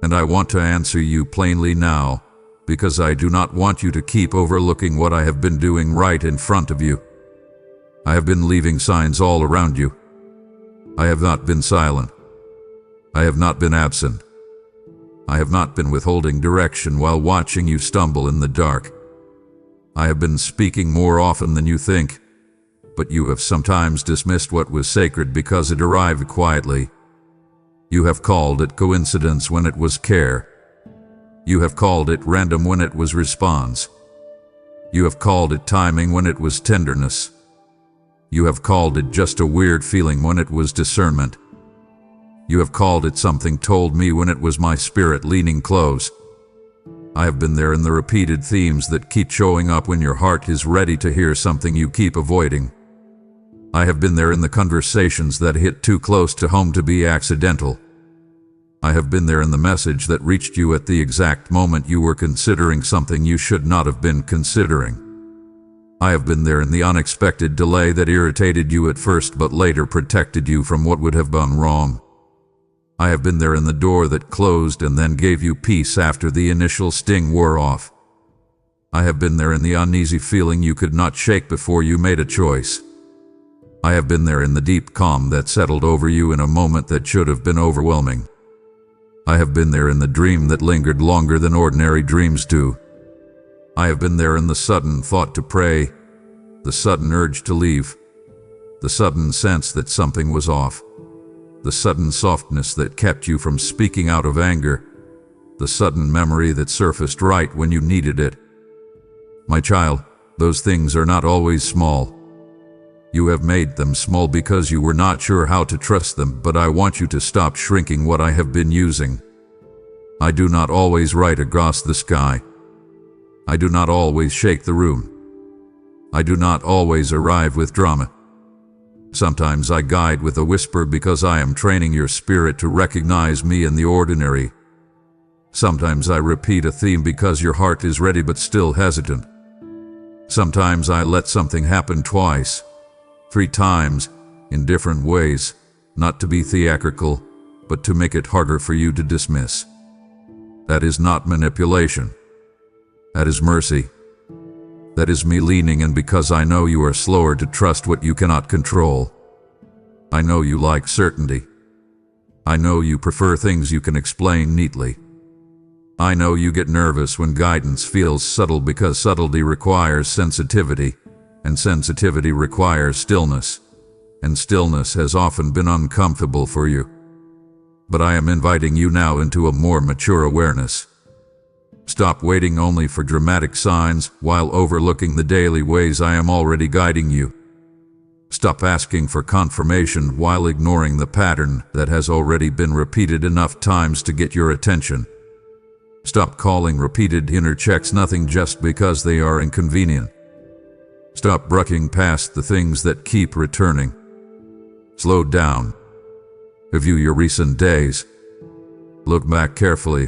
And I want to answer you plainly now, because I do not want you to keep overlooking what I have been doing right in front of you. I have been leaving signs all around you. I have not been silent. I have not been absent. I have not been withholding direction while watching you stumble in the dark. I have been speaking more often than you think, but you have sometimes dismissed what was sacred because it arrived quietly. You have called it coincidence when it was care. You have called it random when it was response. You have called it timing when it was tenderness. You have called it just a weird feeling when it was discernment. You have called it something told me when it was my spirit leaning close. I have been there in the repeated themes that keep showing up when your heart is ready to hear something you keep avoiding. I have been there in the conversations that hit too close to home to be accidental. I have been there in the message that reached you at the exact moment you were considering something you should not have been considering. I have been there in the unexpected delay that irritated you at first but later protected you from what would have gone wrong. I have been there in the door that closed and then gave you peace after the initial sting wore off. I have been there in the uneasy feeling you could not shake before you made a choice. I have been there in the deep calm that settled over you in a moment that should have been overwhelming. I have been there in the dream that lingered longer than ordinary dreams do. I have been there in the sudden thought to pray, the sudden urge to leave, the sudden sense that something was off, the sudden softness that kept you from speaking out of anger, the sudden memory that surfaced right when you needed it. My child, those things are not always small. You have made them small because you were not sure how to trust them, but I want you to stop shrinking what I have been using. I do not always write across the sky. I do not always shake the room. I do not always arrive with drama. Sometimes I guide with a whisper because I am training your spirit to recognize me in the ordinary. Sometimes I repeat a theme because your heart is ready but still hesitant. Sometimes I let something happen twice, 3 times, in different ways, not to be theatrical, but to make it harder for you to dismiss. That is not manipulation. That is mercy. That is me leaning in because I know you are slower to trust what you cannot control. I know you like certainty. I know you prefer things you can explain neatly. I know you get nervous when guidance feels subtle because subtlety requires sensitivity, and sensitivity requires stillness, and stillness has often been uncomfortable for you. But I am inviting you now into a more mature awareness. Stop waiting only for dramatic signs while overlooking the daily ways I am already guiding you. Stop asking for confirmation while ignoring the pattern that has already been repeated enough times to get your attention. Stop calling repeated inner checks nothing just because they are inconvenient. Stop brushing past the things that keep returning. Slow down. Review your recent days. Look back carefully.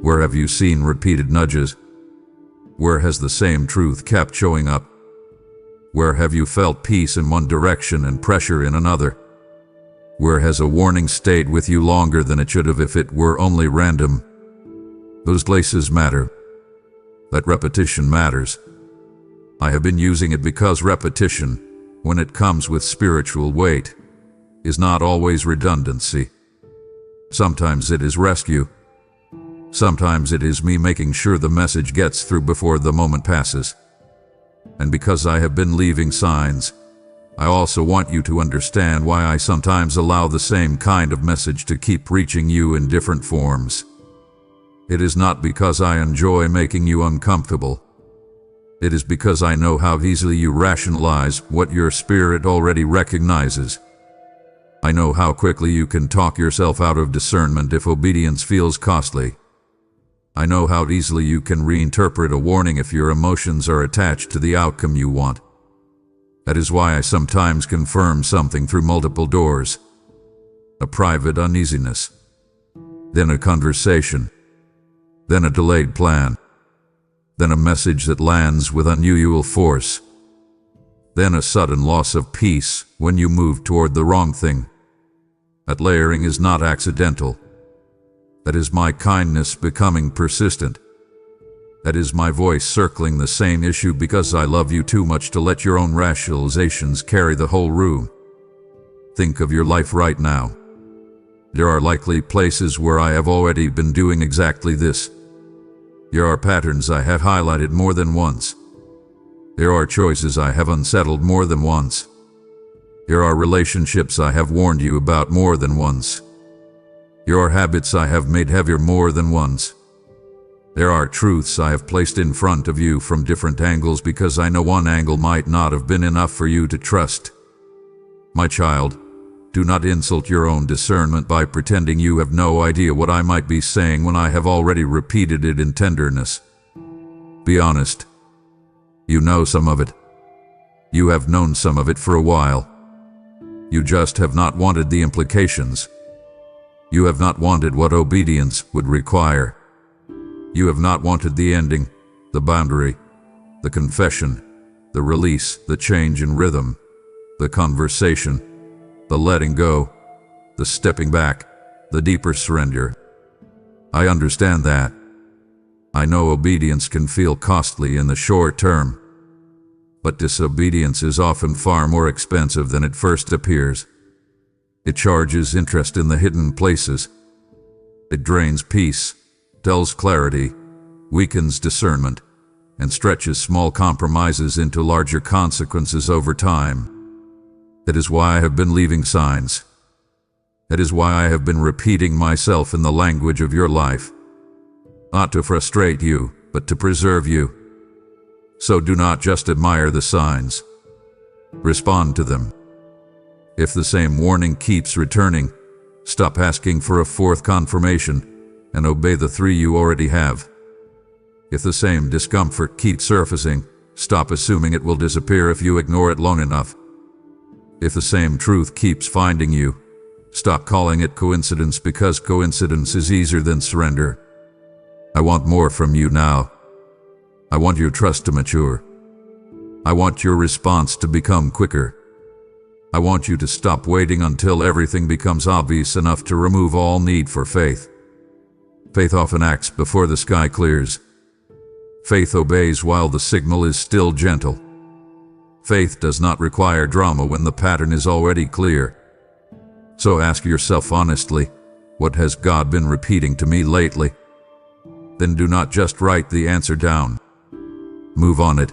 Where have you seen repeated nudges? Where has the same truth kept showing up? Where have you felt peace in one direction and pressure in another? Where has a warning stayed with you longer than it should have if it were only random? Those places matter. That repetition matters. I have been using it because repetition, when it comes with spiritual weight, is not always redundancy. Sometimes it is rescue. Sometimes it is me making sure the message gets through before the moment passes. And because I have been leaving signs, I also want you to understand why I sometimes allow the same kind of message to keep reaching you in different forms. It is not because I enjoy making you uncomfortable. It is because I know how easily you rationalize what your spirit already recognizes. I know how quickly you can talk yourself out of discernment if obedience feels costly. I know how easily you can reinterpret a warning if your emotions are attached to the outcome you want. That is why I sometimes confirm something through multiple doors. A private uneasiness, then a conversation, then a delayed plan, then a message that lands with unusual force, then a sudden loss of peace when you move toward the wrong thing. That layering is not accidental. That is my kindness becoming persistent. That is my voice circling the same issue because I love you too much to let your own rationalizations carry the whole room. Think of your life right now. There are likely places where I have already been doing exactly this. There are patterns I have highlighted more than once. There are choices I have unsettled more than once. There are relationships I have warned you about more than once. There are habits I have made heavier more than once. There are truths I have placed in front of you from different angles because I know one angle might not have been enough for you to trust. My child, do not insult your own discernment by pretending you have no idea what I might be saying when I have already repeated it in tenderness. Be honest. You know some of it. You have known some of it for a while. You just have not wanted the implications. You have not wanted what obedience would require. You have not wanted the ending, the boundary, the confession, the release, the change in rhythm, the conversation, the letting go, the stepping back, the deeper surrender. I understand that. I know obedience can feel costly in the short term, but disobedience is often far more expensive than it first appears. It charges interest in the hidden places. It drains peace, dulls clarity, weakens discernment, and stretches small compromises into larger consequences over time. That is why I have been leaving signs. That is why I have been repeating myself in the language of your life. Not to frustrate you, but to preserve you. So do not just admire the signs. Respond to them. If the same warning keeps returning, stop asking for a fourth confirmation and obey the 3 you already have. If the same discomfort keeps surfacing, stop assuming it will disappear if you ignore it long enough. If the same truth keeps finding you, stop calling it coincidence because coincidence is easier than surrender. I want more from you now. I want your trust to mature. I want your response to become quicker. I want you to stop waiting until everything becomes obvious enough to remove all need for faith. Faith often acts before the sky clears. Faith obeys while the signal is still gentle. Faith does not require drama when the pattern is already clear. So ask yourself honestly, what has God been repeating to me lately? Then do not just write the answer down. Move on it.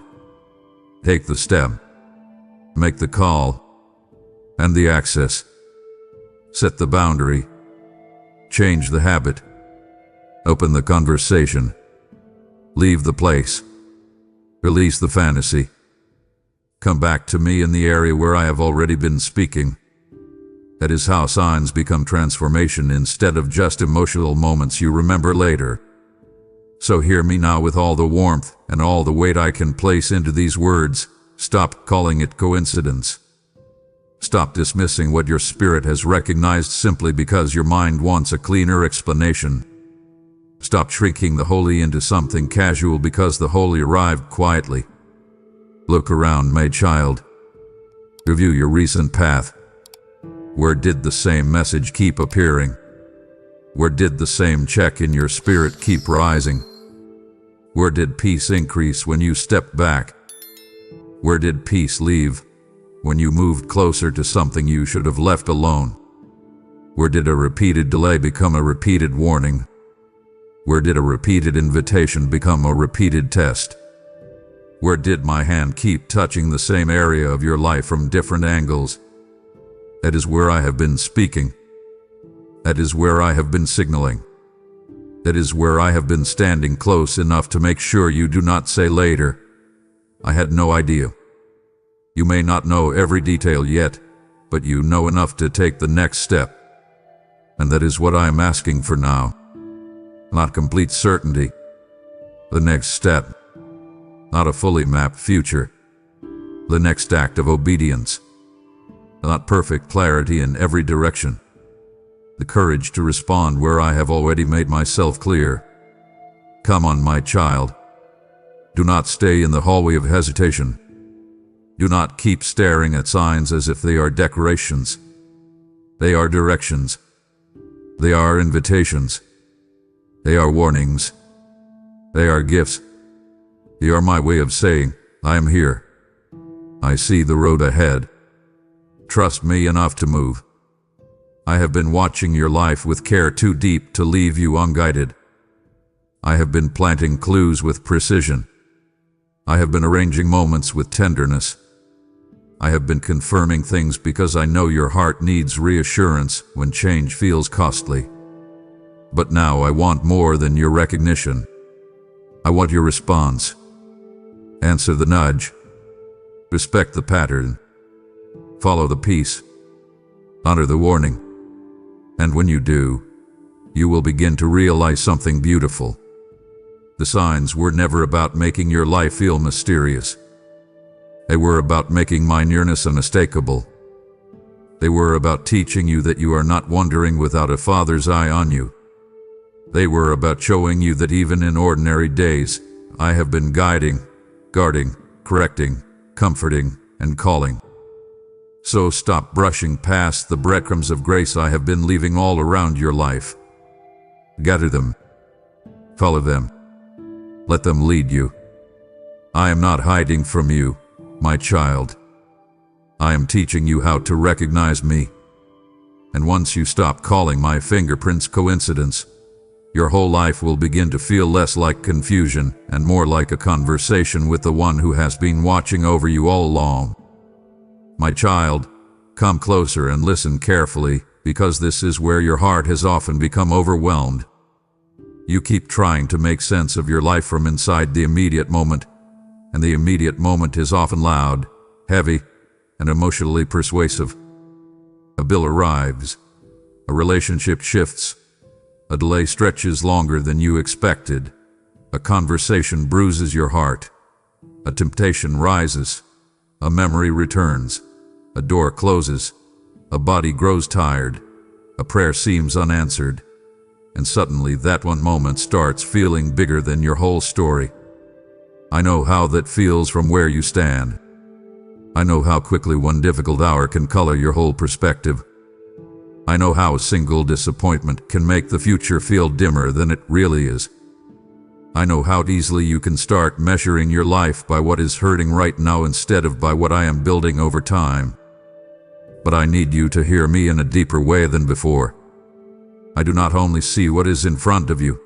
Take the step. Make the call. And the access. Set the boundary. Change the habit. Open the conversation. Leave the place. Release the fantasy. Come back to me in the area where I have already been speaking. That is how signs become transformation instead of just emotional moments you remember later. So hear me now with all the warmth and all the weight I can place into these words. Stop calling it coincidence. Stop dismissing what your spirit has recognized simply because your mind wants a cleaner explanation. Stop shrinking the holy into something casual because the holy arrived quietly. Look around, my child. Review your recent path. Where did the same message keep appearing? Where did the same check in your spirit keep rising? Where did peace increase when you stepped back? Where did peace leave when you moved closer to something you should have left alone? Where did a repeated delay become a repeated warning? Where did a repeated invitation become a repeated test? Where did my hand keep touching the same area of your life from different angles? That is where I have been speaking. That is where I have been signaling. That is where I have been standing close enough to make sure you do not say later, "I had no idea." You may not know every detail yet, but you know enough to take the next step. And that is what I am asking for now. Not complete certainty. The next step. Not a fully mapped future. The next act of obedience. Not perfect clarity in every direction. The courage to respond where I have already made myself clear. Come on, my child. Do not stay in the hallway of hesitation. Do not keep staring at signs as if they are decorations. They are directions. They are invitations. They are warnings. They are gifts. They are my way of saying, I am here. I see the road ahead. Trust me enough to move. I have been watching your life with care too deep to leave you unguided. I have been planting clues with precision. I have been arranging moments with tenderness. I have been confirming things because I know your heart needs reassurance when change feels costly. But now I want more than your recognition. I want your response. Answer the nudge. Respect the pattern. Follow the peace. Honor the warning. And when you do, you will begin to realize something beautiful. The signs were never about making your life feel mysterious. They were about making my nearness unmistakable. They were about teaching you that you are not wandering without a Father's eye on you. They were about showing you that even in ordinary days, I have been guiding, guarding, correcting, comforting, and calling. So stop brushing past the breadcrumbs of grace I have been leaving all around your life. Gather them. Follow them. Let them lead you. I am not hiding from you, my child. I am teaching you how to recognize me. And once you stop calling my fingerprints coincidence, your whole life will begin to feel less like confusion and more like a conversation with the one who has been watching over you all along. My child, come closer and listen carefully, because this is where your heart has often become overwhelmed. You keep trying to make sense of your life from inside the immediate moment, and the immediate moment is often loud, heavy, and emotionally persuasive. A bill arrives. A relationship shifts. A delay stretches longer than you expected. A conversation bruises your heart. A temptation rises. A memory returns. A door closes. A body grows tired. A prayer seems unanswered. And suddenly that one moment starts feeling bigger than your whole story. I know how that feels from where you stand. I know how quickly one difficult hour can color your whole perspective. I know how a single disappointment can make the future feel dimmer than it really is. I know how easily you can start measuring your life by what is hurting right now instead of by what I am building over time. But I need you to hear me in a deeper way than before. I do not only see what is in front of you.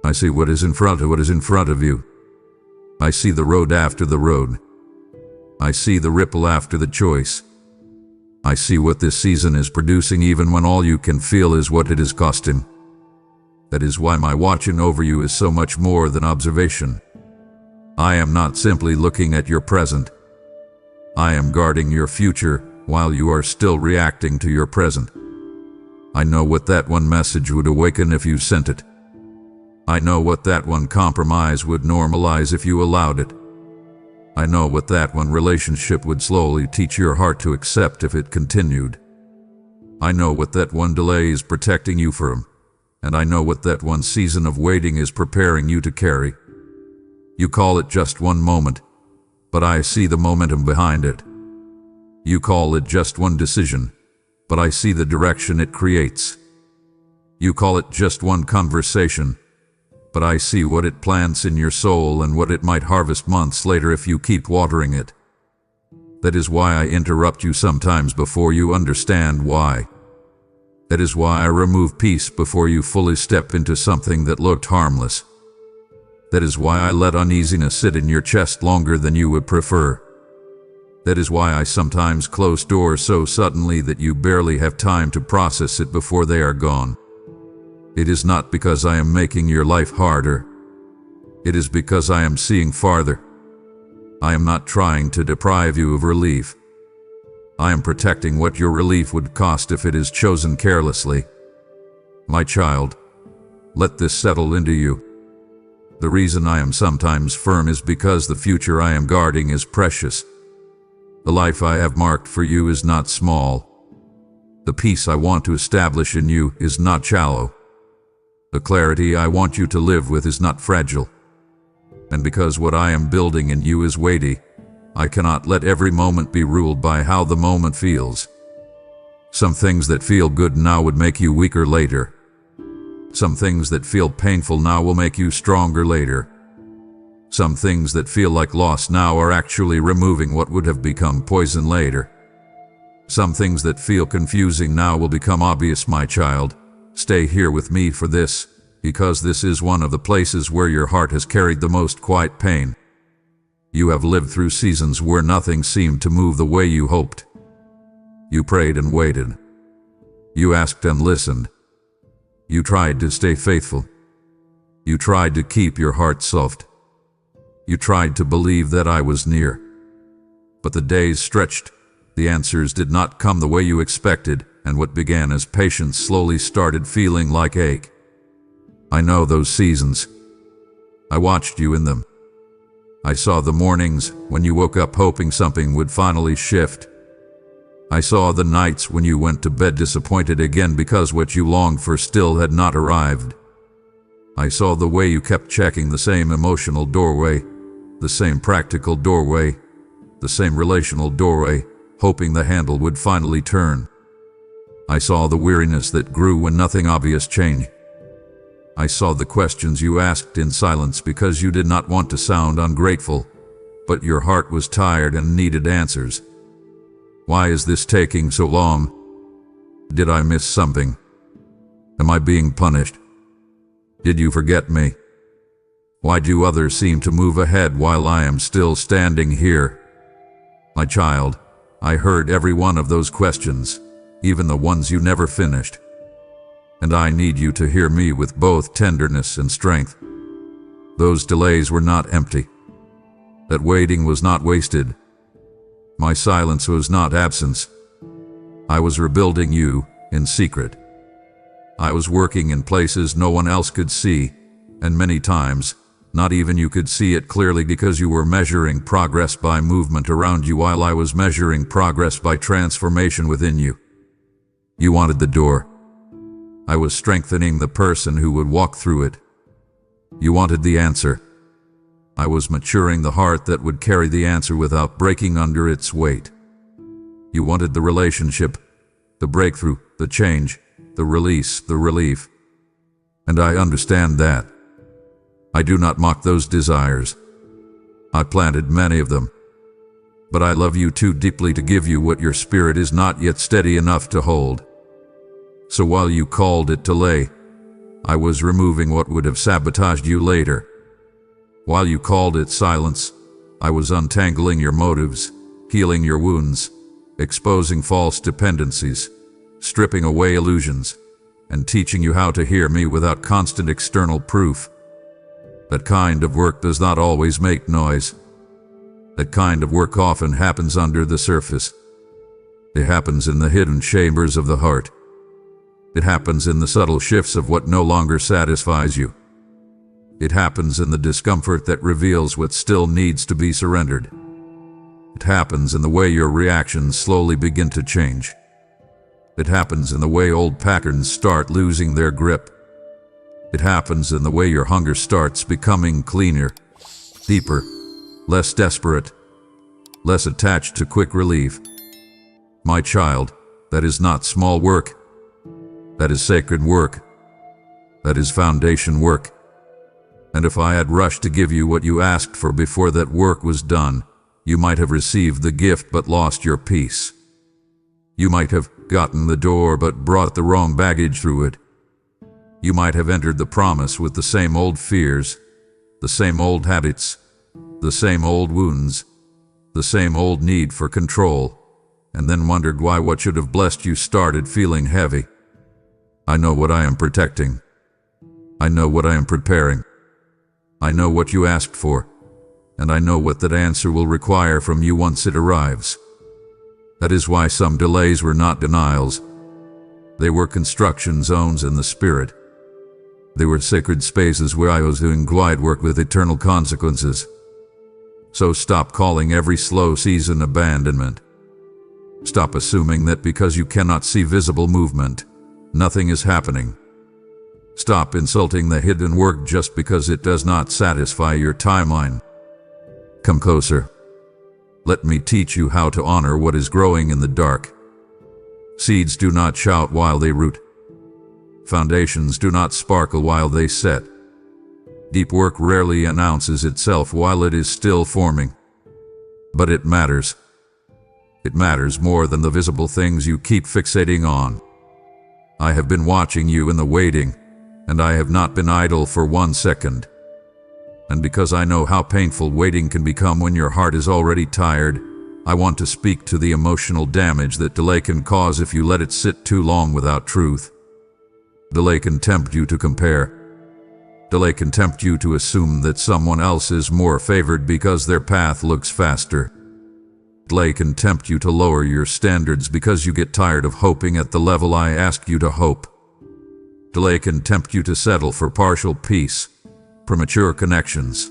I see what is in front of you. I see the road after the road. I see the ripple after the choice. I see what this season is producing even when all you can feel is what it is costing. That is why my watching over you is so much more than observation. I am not simply looking at your present. I am guarding your future while you are still reacting to your present. I know what that one message would awaken if you sent it. I know what that one compromise would normalize if you allowed it. I know what that one relationship would slowly teach your heart to accept if it continued. I know what that one delay is protecting you from, and I know what that one season of waiting is preparing you to carry. You call it just one moment, but I see the momentum behind it. You call it just one decision, but I see the direction it creates. You call it just one conversation, but I see what it plants in your soul and what it might harvest months later if you keep watering it. That is why I interrupt you sometimes before you understand why. That is why I remove peace before you fully step into something that looked harmless. That is why I let uneasiness sit in your chest longer than you would prefer. That is why I sometimes close doors so suddenly that you barely have time to process it before they are gone. It is not because I am making your life harder. It is because I am seeing farther. I am not trying to deprive you of relief. I am protecting what your relief would cost if it is chosen carelessly. My child, let this settle into you. The reason I am sometimes firm is because the future I am guarding is precious. The life I have marked for you is not small. The peace I want to establish in you is not shallow. The clarity I want you to live with is not fragile. And because what I am building in you is weighty, I cannot let every moment be ruled by how the moment feels. Some things that feel good now would make you weaker later. Some things that feel painful now will make you stronger later. Some things that feel like loss now are actually removing what would have become poison later. Some things that feel confusing now will become obvious, my child. Stay here with me for this, because this is one of the places where your heart has carried the most quiet pain. You have lived through seasons where nothing seemed to move the way you hoped. You prayed and waited. You asked and listened. You tried to stay faithful. You tried to keep your heart soft. You tried to believe that I was near. But the days stretched. The answers did not come the way you expected, and what began as patience slowly started feeling like ache. I know those seasons. I watched you in them. I saw the mornings when you woke up hoping something would finally shift. I saw the nights when you went to bed disappointed again because what you longed for still had not arrived. I saw the way you kept checking the same emotional doorway, the same practical doorway, the same relational doorway, hoping the handle would finally turn. I saw the weariness that grew when nothing obvious changed. I saw the questions you asked in silence because you did not want to sound ungrateful, but your heart was tired and needed answers. Why is this taking so long? Did I miss something? Am I being punished? Did you forget me? Why do others seem to move ahead while I am still standing here? My child, I heard every one of those questions, even the ones you never finished. And I need you to hear me with both tenderness and strength. Those delays were not empty. That waiting was not wasted. My silence was not absence. I was rebuilding you in secret. I was working in places no one else could see, and many times, not even you could see it clearly because you were measuring progress by movement around you while I was measuring progress by transformation within you. You wanted the door. I was strengthening the person who would walk through it. You wanted the answer. I was maturing the heart that would carry the answer without breaking under its weight. You wanted the relationship, the breakthrough, the change, the release, the relief. And I understand that. I do not mock those desires. I planted many of them. But I love you too deeply to give you what your spirit is not yet steady enough to hold. So while you called it delay, I was removing what would have sabotaged you later. While you called it silence, I was untangling your motives, healing your wounds, exposing false dependencies, stripping away illusions, and teaching you how to hear me without constant external proof. That kind of work does not always make noise. That kind of work often happens under the surface. It happens in the hidden chambers of the heart. It happens in the subtle shifts of what no longer satisfies you. It happens in the discomfort that reveals what still needs to be surrendered. It happens in the way your reactions slowly begin to change. It happens in the way old patterns start losing their grip. It happens in the way your hunger starts becoming cleaner, deeper, less desperate, less attached to quick relief. My child, that is not small work. That is sacred work. That is foundation work. And if I had rushed to give you what you asked for before that work was done, you might have received the gift but lost your peace. You might have gotten the door but brought the wrong baggage through it. You might have entered the promise with the same old fears, the same old habits, the same old wounds, the same old need for control, and then wondered why what should have blessed you started feeling heavy. I know what I am protecting. I know what I am preparing. I know what you asked for, and I know what that answer will require from you once it arrives. That is why some delays were not denials. They were construction zones in the spirit. They were sacred spaces where I was doing quiet work with eternal consequences. So stop calling every slow season abandonment. Stop assuming that because you cannot see visible movement, nothing is happening. Stop insulting the hidden work just because it does not satisfy your timeline. Come closer. Let me teach you how to honor what is growing in the dark. Seeds do not shout while they root. Foundations do not sparkle while they set. Deep work rarely announces itself while it is still forming. But it matters. It matters more than the visible things you keep fixating on. I have been watching you in the waiting, and I have not been idle for 1 second. And because I know how painful waiting can become when your heart is already tired, I want to speak to the emotional damage that delay can cause if you let it sit too long without truth. Delay can tempt you to compare. Delay can tempt you to assume that someone else is more favored because their path looks faster. Delay can tempt you to lower your standards because you get tired of hoping at the level I ask you to hope. Delay can tempt you to settle for partial peace, premature connections,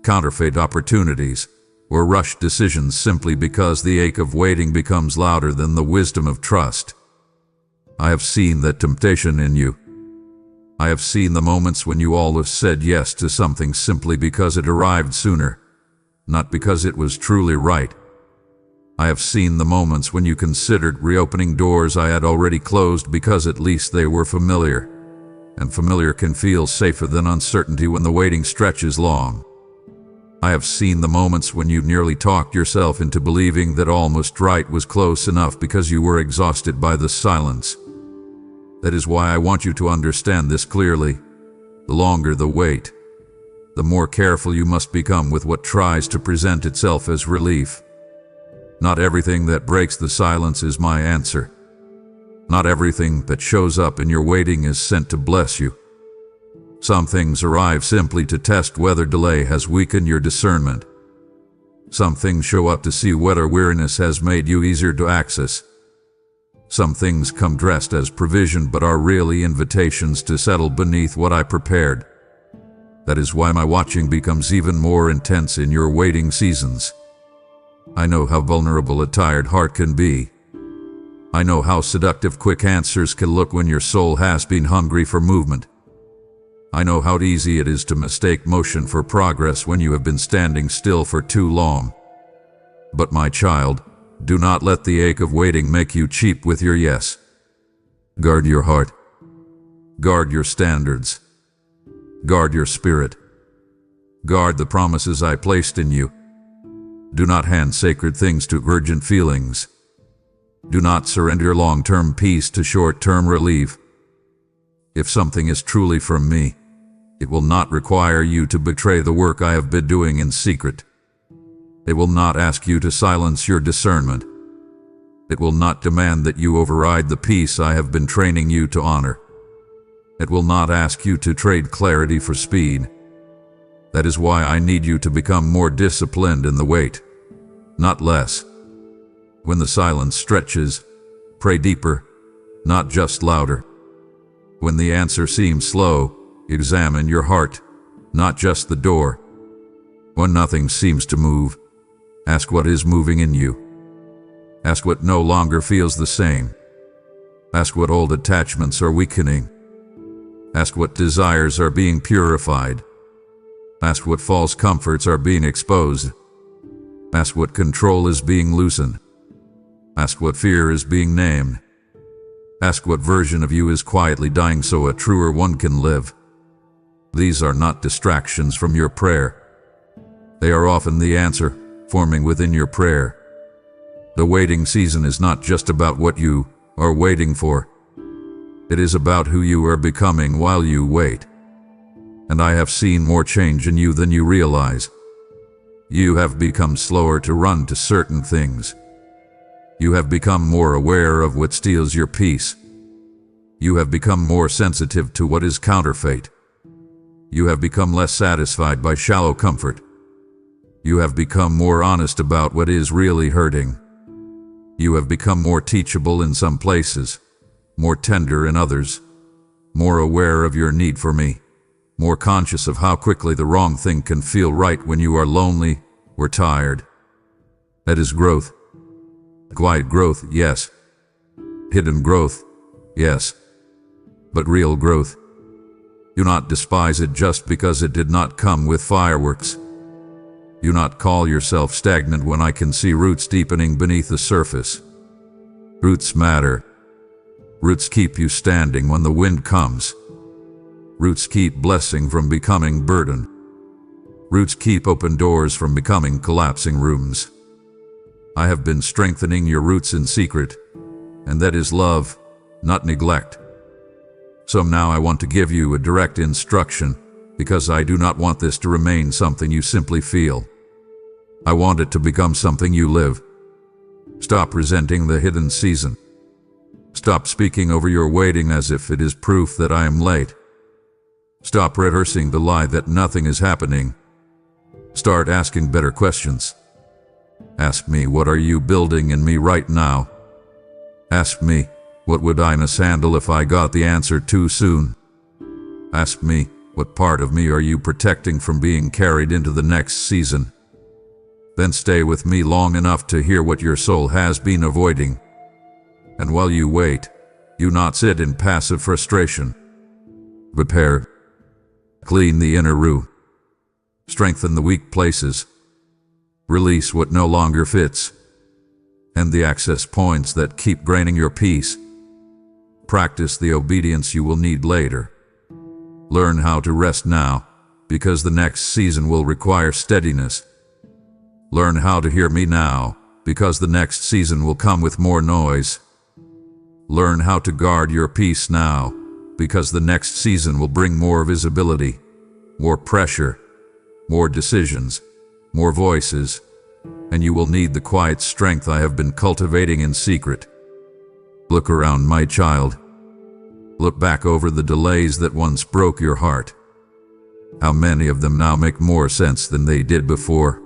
counterfeit opportunities, or rushed decisions simply because the ache of waiting becomes louder than the wisdom of trust. I have seen that temptation in you. I have seen the moments when you always said yes to something simply because it arrived sooner, not because it was truly right. I have seen the moments when you considered reopening doors I had already closed because at least they were familiar, and familiar can feel safer than uncertainty when the waiting stretches long. I have seen the moments when you nearly talked yourself into believing that almost right was close enough because you were exhausted by the silence. That is why I want you to understand this clearly. The longer the wait, the more careful you must become with what tries to present itself as relief. Not everything that breaks the silence is my answer. Not everything that shows up in your waiting is sent to bless you. Some things arrive simply to test whether delay has weakened your discernment. Some things show up to see whether weariness has made you easier to access. Some things come dressed as provision but are really invitations to settle beneath what I prepared. That is why my watching becomes even more intense in your waiting seasons. I know how vulnerable a tired heart can be. I know how seductive quick answers can look when your soul has been hungry for movement. I know how easy it is to mistake motion for progress when you have been standing still for too long. But my child, do not let the ache of waiting make you cheap with your yes. Guard your heart. Guard your standards. Guard your spirit. Guard the promises I placed in you. Do not hand sacred things to urgent feelings. Do not surrender long-term peace to short-term relief. If something is truly from me, it will not require you to betray the work I have been doing in secret. It will not ask you to silence your discernment. It will not demand that you override the peace I have been training you to honor. It will not ask you to trade clarity for speed. That is why I need you to become more disciplined in the wait, not less. When the silence stretches, pray deeper, not just louder. When the answer seems slow, examine your heart, not just the door. When nothing seems to move, ask what is moving in you. Ask what no longer feels the same. Ask what old attachments are weakening. Ask what desires are being purified. Ask what false comforts are being exposed. Ask what control is being loosened. Ask what fear is being named. Ask what version of you is quietly dying so a truer one can live. These are not distractions from your prayer. They are often the answer forming within your prayer. The waiting season is not just about what you are waiting for. It is about who you are becoming while you wait. And I have seen more change in you than you realize. You have become slower to run to certain things. You have become more aware of what steals your peace. You have become more sensitive to what is counterfeit. You have become less satisfied by shallow comfort. You have become more honest about what is really hurting. You have become more teachable in some places, more tender in others, more aware of your need for me, more conscious of how quickly the wrong thing can feel right when you are lonely or tired. That is growth. Quiet growth, yes. Hidden growth, yes. But real growth. Do not despise it just because it did not come with fireworks. Do not call yourself stagnant when I can see roots deepening beneath the surface. Roots matter. Roots keep you standing when the wind comes. Roots keep blessing from becoming burden. Roots keep open doors from becoming collapsing rooms. I have been strengthening your roots in secret, and that is love, not neglect. So now I want to give you a direct instruction, because I do not want this to remain something you simply feel. I want it to become something you live. Stop resenting the hidden season. Stop speaking over your waiting as if it is proof that I am late. Stop rehearsing the lie that nothing is happening. Start asking better questions. Ask me, what are you building in me right now? Ask me, what would I mishandle if I got the answer too soon? Ask me, what part of me are you protecting from being carried into the next season? Then stay with me long enough to hear what your soul has been avoiding. And while you wait, do not sit in passive frustration. Repair. Clean the inner room. Strengthen the weak places. Release what no longer fits. And the access points that keep draining your peace. Practice the obedience you will need later. Learn how to rest now, because the next season will require steadiness. Learn how to hear me now, because the next season will come with more noise. Learn how to guard your peace now, because the next season will bring more visibility, more pressure, more decisions, more voices, and you will need the quiet strength I have been cultivating in secret. Look around, my child. Look back over the delays that once broke your heart. How many of them now make more sense than they did before?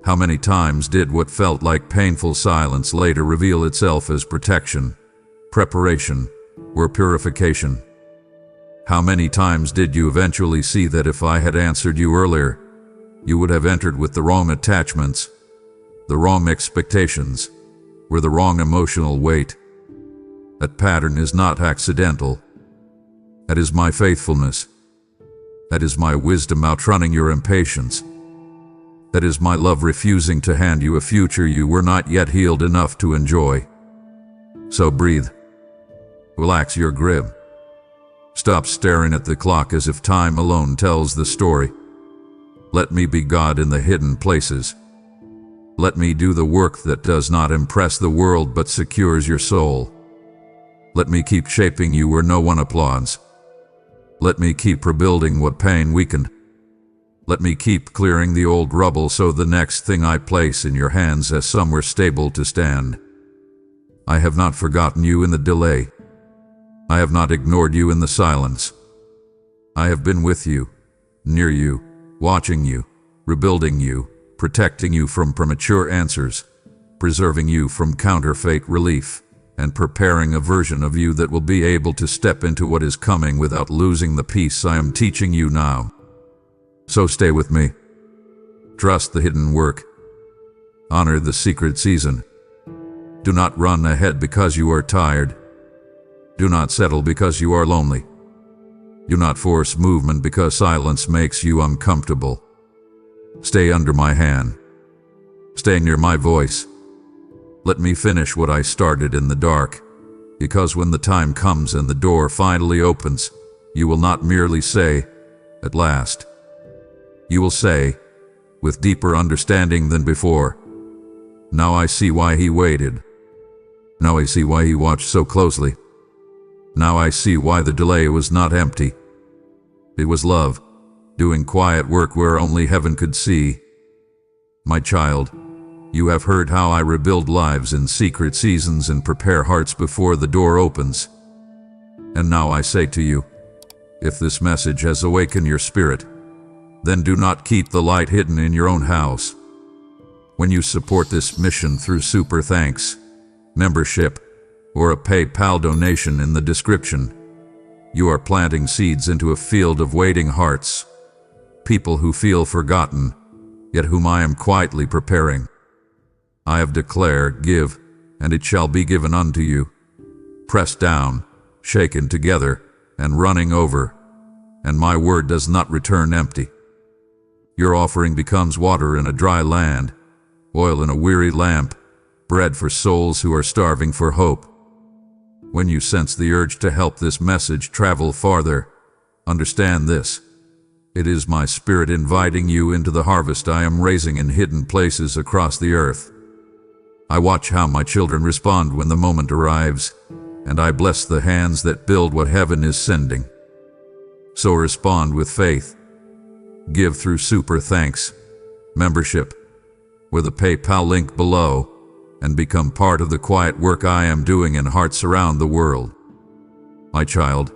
How many times did what felt like painful silence later reveal itself as protection, preparation, or purification? How many times did you eventually see that if I had answered you earlier, you would have entered with the wrong attachments, the wrong expectations, or the wrong emotional weight? That pattern is not accidental. That is my faithfulness. That is my wisdom outrunning your impatience. That is my love refusing to hand you a future you were not yet healed enough to enjoy. So breathe. Relax your grip. Stop staring at the clock as if time alone tells the story. Let me be God in the hidden places. Let me do the work that does not impress the world but secures your soul. Let me keep shaping you where no one applauds. Let me keep rebuilding what pain weakened. Let me keep clearing the old rubble so the next thing I place in your hands has somewhere stable to stand. I have not forgotten you in the delay. I have not ignored you in the silence. I have been with you, near you, watching you, rebuilding you, protecting you from premature answers, preserving you from counterfeit relief, and preparing a version of you that will be able to step into what is coming without losing the peace I am teaching you now. So stay with me. Trust the hidden work. Honor the secret season. Do not run ahead because you are tired. Do not settle because you are lonely. Do not force movement because silence makes you uncomfortable. Stay under my hand. Stay near my voice. Let me finish what I started in the dark, because when the time comes and the door finally opens, you will not merely say, "At last." You will say, with deeper understanding than before, "Now I see why he waited. Now I see why he watched so closely. Now I see why the delay was not empty. It was love, doing quiet work where only heaven could see." My child, you have heard how I rebuild lives in secret seasons and prepare hearts before the door opens. And now I say to you, if this message has awakened your spirit, then do not keep the light hidden in your own house. When you support this mission through super thanks, membership, or a PayPal donation in the description, you are planting seeds into a field of waiting hearts, people who feel forgotten, yet whom I am quietly preparing. I have declared, "Give, and it shall be given unto you, pressed down, shaken together, and running over, and my word does not return empty." Your offering becomes water in a dry land, oil in a weary lamp, bread for souls who are starving for hope. When you sense the urge to help this message travel farther, understand this. It is my Spirit inviting you into the harvest I am raising in hidden places across the earth. I watch how my children respond when the moment arrives, and I bless the hands that build what heaven is sending. So respond with faith. Give through super thanks, membership, with a PayPal link below, and become part of the quiet work I am doing in hearts around the world. My child,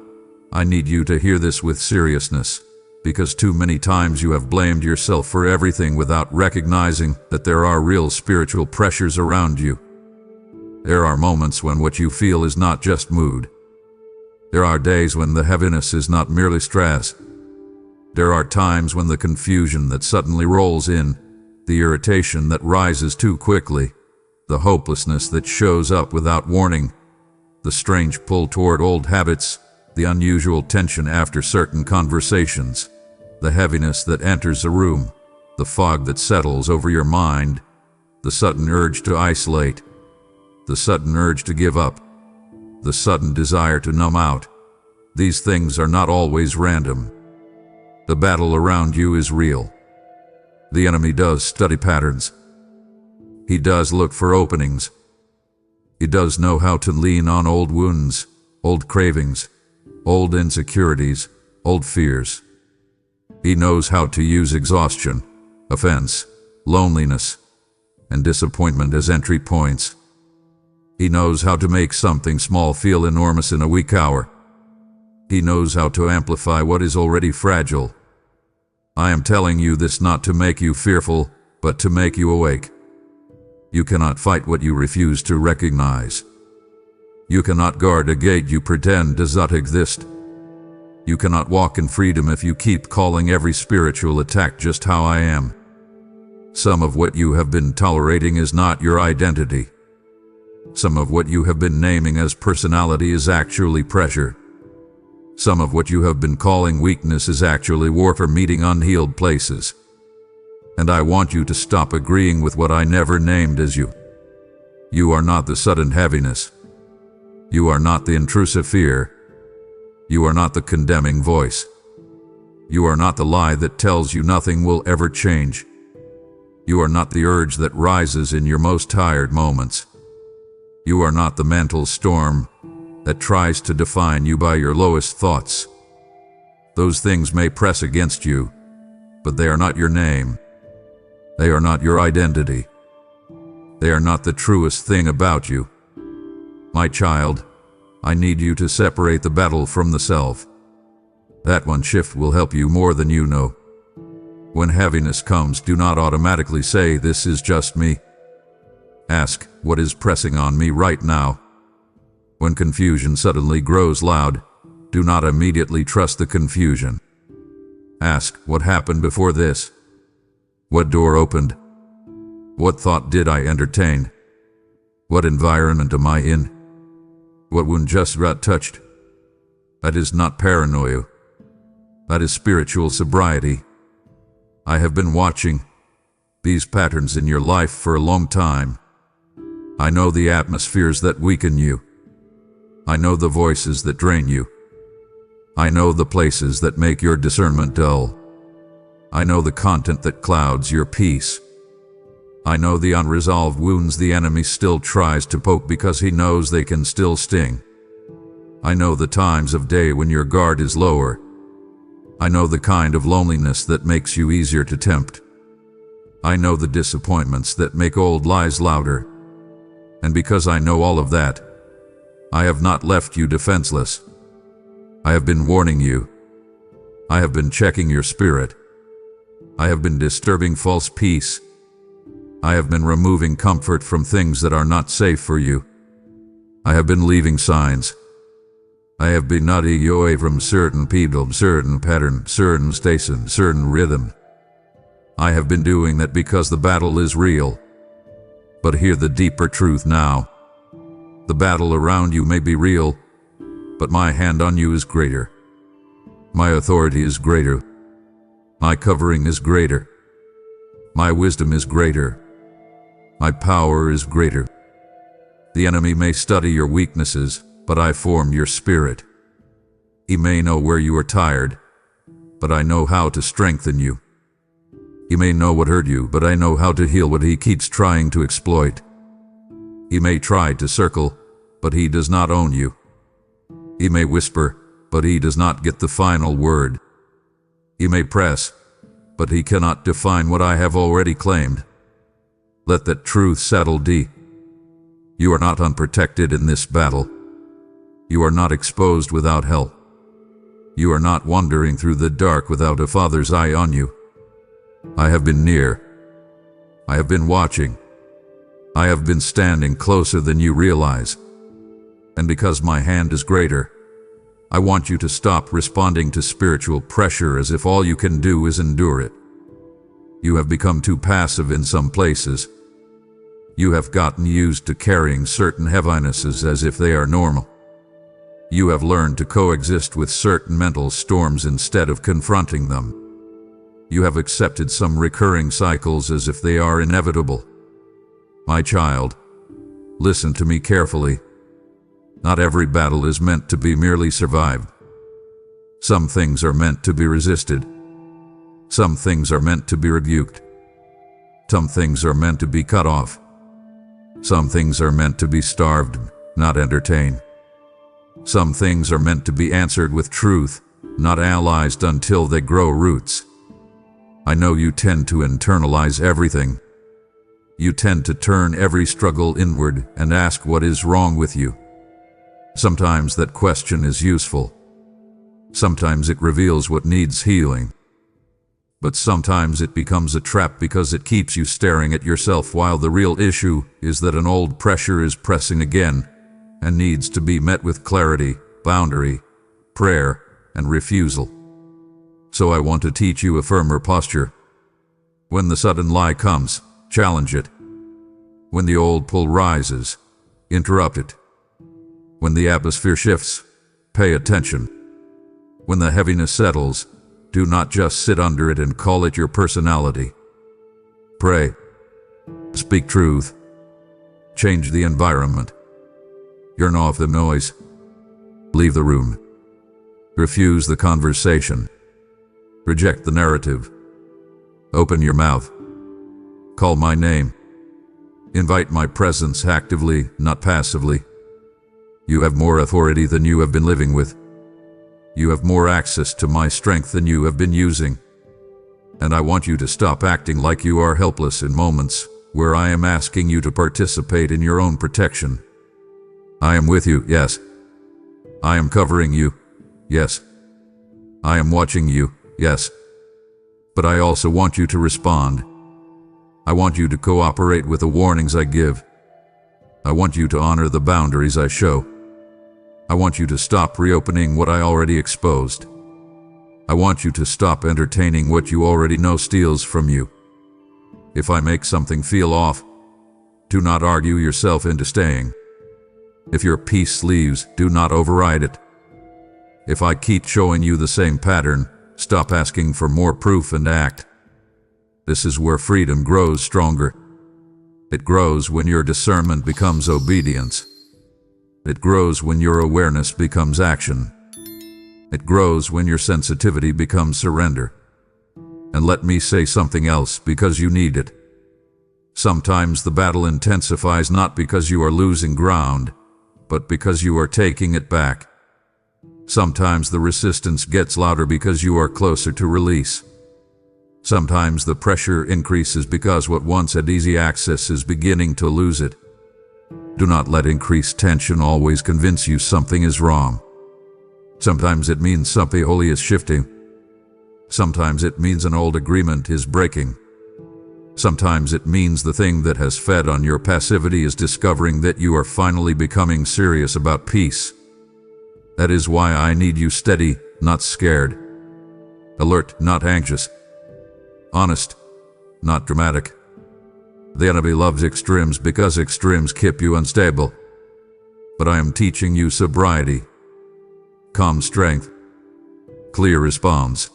I need you to hear this with seriousness, because too many times you have blamed yourself for everything without recognizing that there are real spiritual pressures around you. There are moments when what you feel is not just mood. There are days when the heaviness is not merely stress. There are times when the confusion that suddenly rolls in, the irritation that rises too quickly, the hopelessness that shows up without warning, the strange pull toward old habits, the unusual tension after certain conversations, the heaviness that enters a room, the fog that settles over your mind, the sudden urge to isolate, the sudden urge to give up, the sudden desire to numb out. These things are not always random. The battle around you is real. The enemy does study patterns. He does look for openings. He does know how to lean on old wounds, old cravings, old insecurities, old fears. He knows how to use exhaustion, offense, loneliness, and disappointment as entry points. He knows how to make something small feel enormous in a weak hour. He knows how to amplify what is already fragile. I am telling you this not to make you fearful, but to make you awake. You cannot fight what you refuse to recognize. You cannot guard a gate you pretend does not exist. You cannot walk in freedom if you keep calling every spiritual attack just how I am. Some of what you have been tolerating is not your identity. Some of what you have been naming as personality is actually pressure. Some of what you have been calling weakness is actually warfare meeting unhealed places. And I want you to stop agreeing with what I never named as you. You are not the sudden heaviness. You are not the intrusive fear. You are not the condemning voice. You are not the lie that tells you nothing will ever change. You are not the urge that rises in your most tired moments. You are not the mental storm that tries to define you by your lowest thoughts. Those things may press against you, but they are not your name. They are not your identity. They are not the truest thing about you. My child, I need you to separate the battle from the self. That one shift will help you more than you know. When heaviness comes, do not automatically say, "This is just me." Ask, "What is pressing on me right now?" When confusion suddenly grows loud, do not immediately trust the confusion. Ask, "What happened before this? What door opened? What thought did I entertain? What environment am I in? What wound just got touched?" That is not paranoia. That is spiritual sobriety. I have been watching these patterns in your life for a long time. I know the atmospheres that weaken you. I know the voices that drain you. I know the places that make your discernment dull. I know the content that clouds your peace. I know the unresolved wounds the enemy still tries to poke because he knows they can still sting. I know the times of day when your guard is lower. I know the kind of loneliness that makes you easier to tempt. I know the disappointments that make old lies louder. And because I know all of that, I have not left you defenseless. I have been warning you. I have been checking your spirit. I have been disturbing false peace. I have been removing comfort from things that are not safe for you. I have been leaving signs. I have been nudging you away from certain people, certain pattern, certain station, certain rhythm. I have been doing that because the battle is real. But hear the deeper truth now. The battle around you may be real, but my hand on you is greater. My authority is greater. My covering is greater. My wisdom is greater. My power is greater. The enemy may study your weaknesses, but I form your spirit. He may know where you are tired, but I know how to strengthen you. He may know what hurt you, but I know how to heal what he keeps trying to exploit. He may try to circle, but he does not own you. He may whisper, but he does not get the final word. He may press, but he cannot define what I have already claimed. Let that truth settle deep. You are not unprotected in this battle. You are not exposed without help. You are not wandering through the dark without a Father's eye on you. I have been near. I have been watching. I have been standing closer than you realize. And because my hand is greater, I want you to stop responding to spiritual pressure as if all you can do is endure it. You have become too passive in some places. You have gotten used to carrying certain heavinesses as if they are normal. You have learned to coexist with certain mental storms instead of confronting them. You have accepted some recurring cycles as if they are inevitable. My child, listen to me carefully. Not every battle is meant to be merely survived. Some things are meant to be resisted. Some things are meant to be rebuked. Some things are meant to be cut off. Some things are meant to be starved, not entertained. Some things are meant to be answered with truth, not analyzed until they grow roots. I know you tend to internalize everything. You tend to turn every struggle inward and ask what is wrong with you. Sometimes that question is useful. Sometimes it reveals what needs healing. But sometimes it becomes a trap because it keeps you staring at yourself while the real issue is that an old pressure is pressing again and needs to be met with clarity, boundary, prayer, and refusal. So I want to teach you a firmer posture. When the sudden lie comes, challenge it. When the old pull rises, interrupt it. When the atmosphere shifts, pay attention. When the heaviness settles, do not just sit under it and call it your personality. Pray. Speak truth. Change the environment. Turn off the noise. Leave the room. Refuse the conversation. Reject the narrative. Open your mouth. Call my name. Invite my presence actively, not passively. You have more authority than you have been living with. You have more access to my strength than you have been using. And I want you to stop acting like you are helpless in moments where I am asking you to participate in your own protection. I am with you, yes. I am covering you. Yes. I am watching you. Yes. But I also want you to respond. I want you to cooperate with the warnings I give. I want you to honor the boundaries I show. I want you to stop reopening what I already exposed. I want you to stop entertaining what you already know steals from you. If I make something feel off, do not argue yourself into staying. If your peace leaves, do not override it. If I keep showing you the same pattern, stop asking for more proof and act. This is where freedom grows stronger. It grows when your discernment becomes obedience. It grows when your awareness becomes action. It grows when your sensitivity becomes surrender. And let me say something else because you need it. Sometimes the battle intensifies not because you are losing ground, but because you are taking it back. Sometimes the resistance gets louder because you are closer to release. Sometimes the pressure increases because what once had easy access is beginning to lose it. Do not let increased tension always convince you something is wrong. Sometimes it means something holy is shifting. Sometimes it means an old agreement is breaking. Sometimes it means the thing that has fed on your passivity is discovering that you are finally becoming serious about peace. That is why I need you steady, not scared. Alert, not anxious. Honest, not dramatic. The enemy loves extremes because extremes keep you unstable. But I am teaching you sobriety, calm strength, clear response,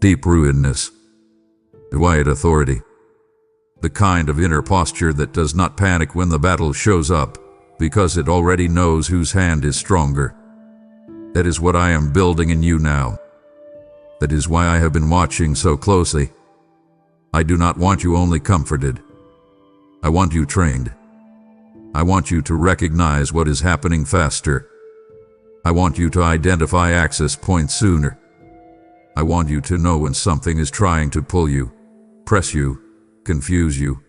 deep rootedness, quiet authority. The kind of inner posture that does not panic when the battle shows up, because it already knows whose hand is stronger. That is what I am building in you now. That is why I have been watching so closely. I do not want you only comforted. I want you trained. I want you to recognize what is happening faster. I want you to identify access points sooner. I want you to know when something is trying to pull you, press you, confuse you,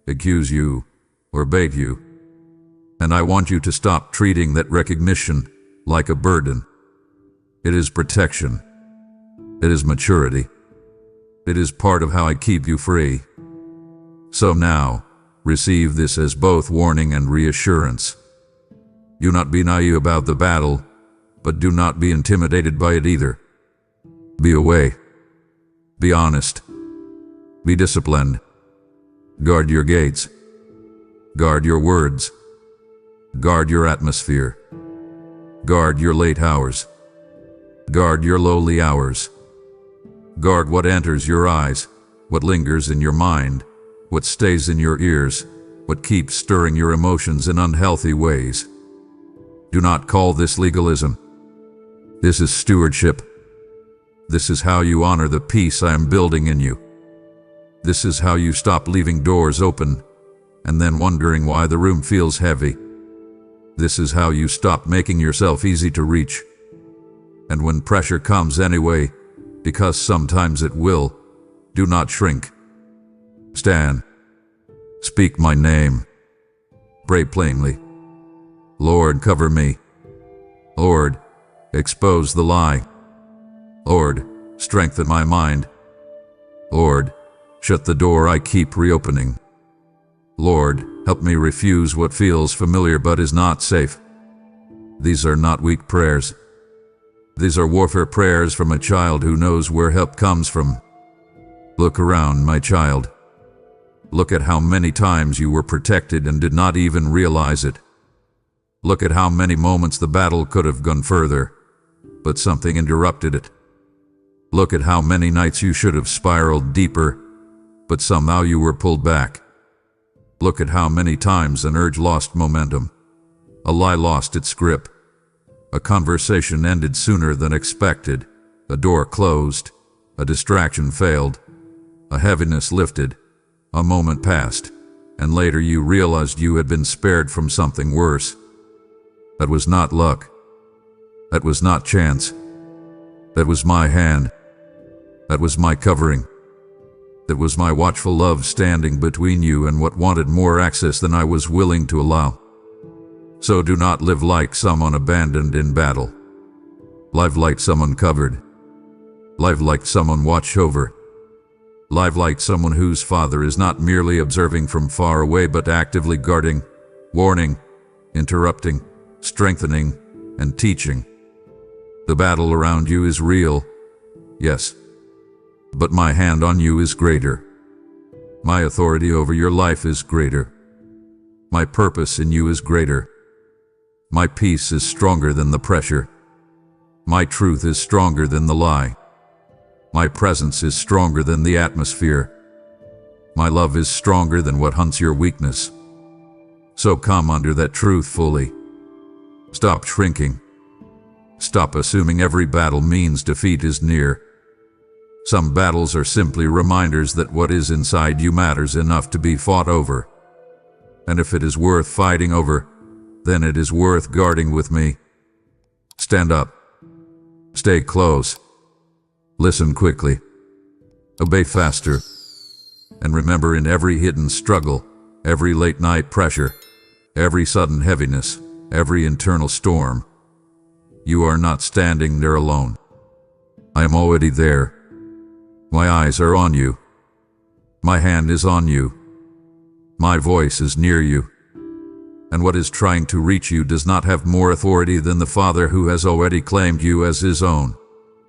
accuse you, or bait you. And I want you to stop treating that recognition like a burden. It is protection. It is maturity. It is part of how I keep you free. So now, receive this as both warning and reassurance. Do not be naive about the battle, but do not be intimidated by it either. Be away. Be honest. Be disciplined. Guard your gates. Guard your words. Guard your atmosphere. Guard your late hours. Guard your lowly hours. Guard what enters your eyes, what lingers in your mind, what stays in your ears, what keeps stirring your emotions in unhealthy ways. Do not call this legalism. This is stewardship. This is how you honor the peace I am building in you. This is how you stop leaving doors open and then wondering why the room feels heavy. This is how you stop making yourself easy to reach. And when pressure comes anyway, because sometimes it will, do not shrink. Stand. Speak my name. Pray plainly. Lord, cover me. Lord, expose the lie. Lord, strengthen my mind. Lord, shut the door I keep reopening. Lord, help me refuse what feels familiar but is not safe. These are not weak prayers. These are warfare prayers from a child who knows where help comes from. Look around, my child. Look at how many times you were protected and did not even realize it. Look at how many moments the battle could have gone further, but something interrupted it. Look at how many nights you should have spiraled deeper, but somehow you were pulled back. Look at how many times an urge lost momentum, a lie lost its grip, a conversation ended sooner than expected, a door closed, a distraction failed, a heaviness lifted, a moment passed, and later you realized you had been spared from something worse. That was not luck. That was not chance. That was my hand. That was my covering. That was my watchful love standing between you and what wanted more access than I was willing to allow. So do not live like someone abandoned in battle. Live like someone covered. Live like someone watched over. Live like someone whose father is not merely observing from far away but actively guarding, warning, interrupting, strengthening, and teaching. The battle around you is real, yes, but my hand on you is greater. My authority over your life is greater. My purpose in you is greater. My peace is stronger than the pressure. My truth is stronger than the lie. My presence is stronger than the atmosphere. My love is stronger than what hunts your weakness. So come under that truth fully. Stop shrinking. Stop assuming every battle means defeat is near. Some battles are simply reminders that what is inside you matters enough to be fought over. And if it is worth fighting over, then it is worth guarding with me. Stand up. Stay close. Listen quickly. Obey faster. And remember, in every hidden struggle, every late-night pressure, every sudden heaviness, every internal storm, you are not standing there alone. I am already there. My eyes are on you. My hand is on you. My voice is near you. And what is trying to reach you does not have more authority than the Father who has already claimed you as his own.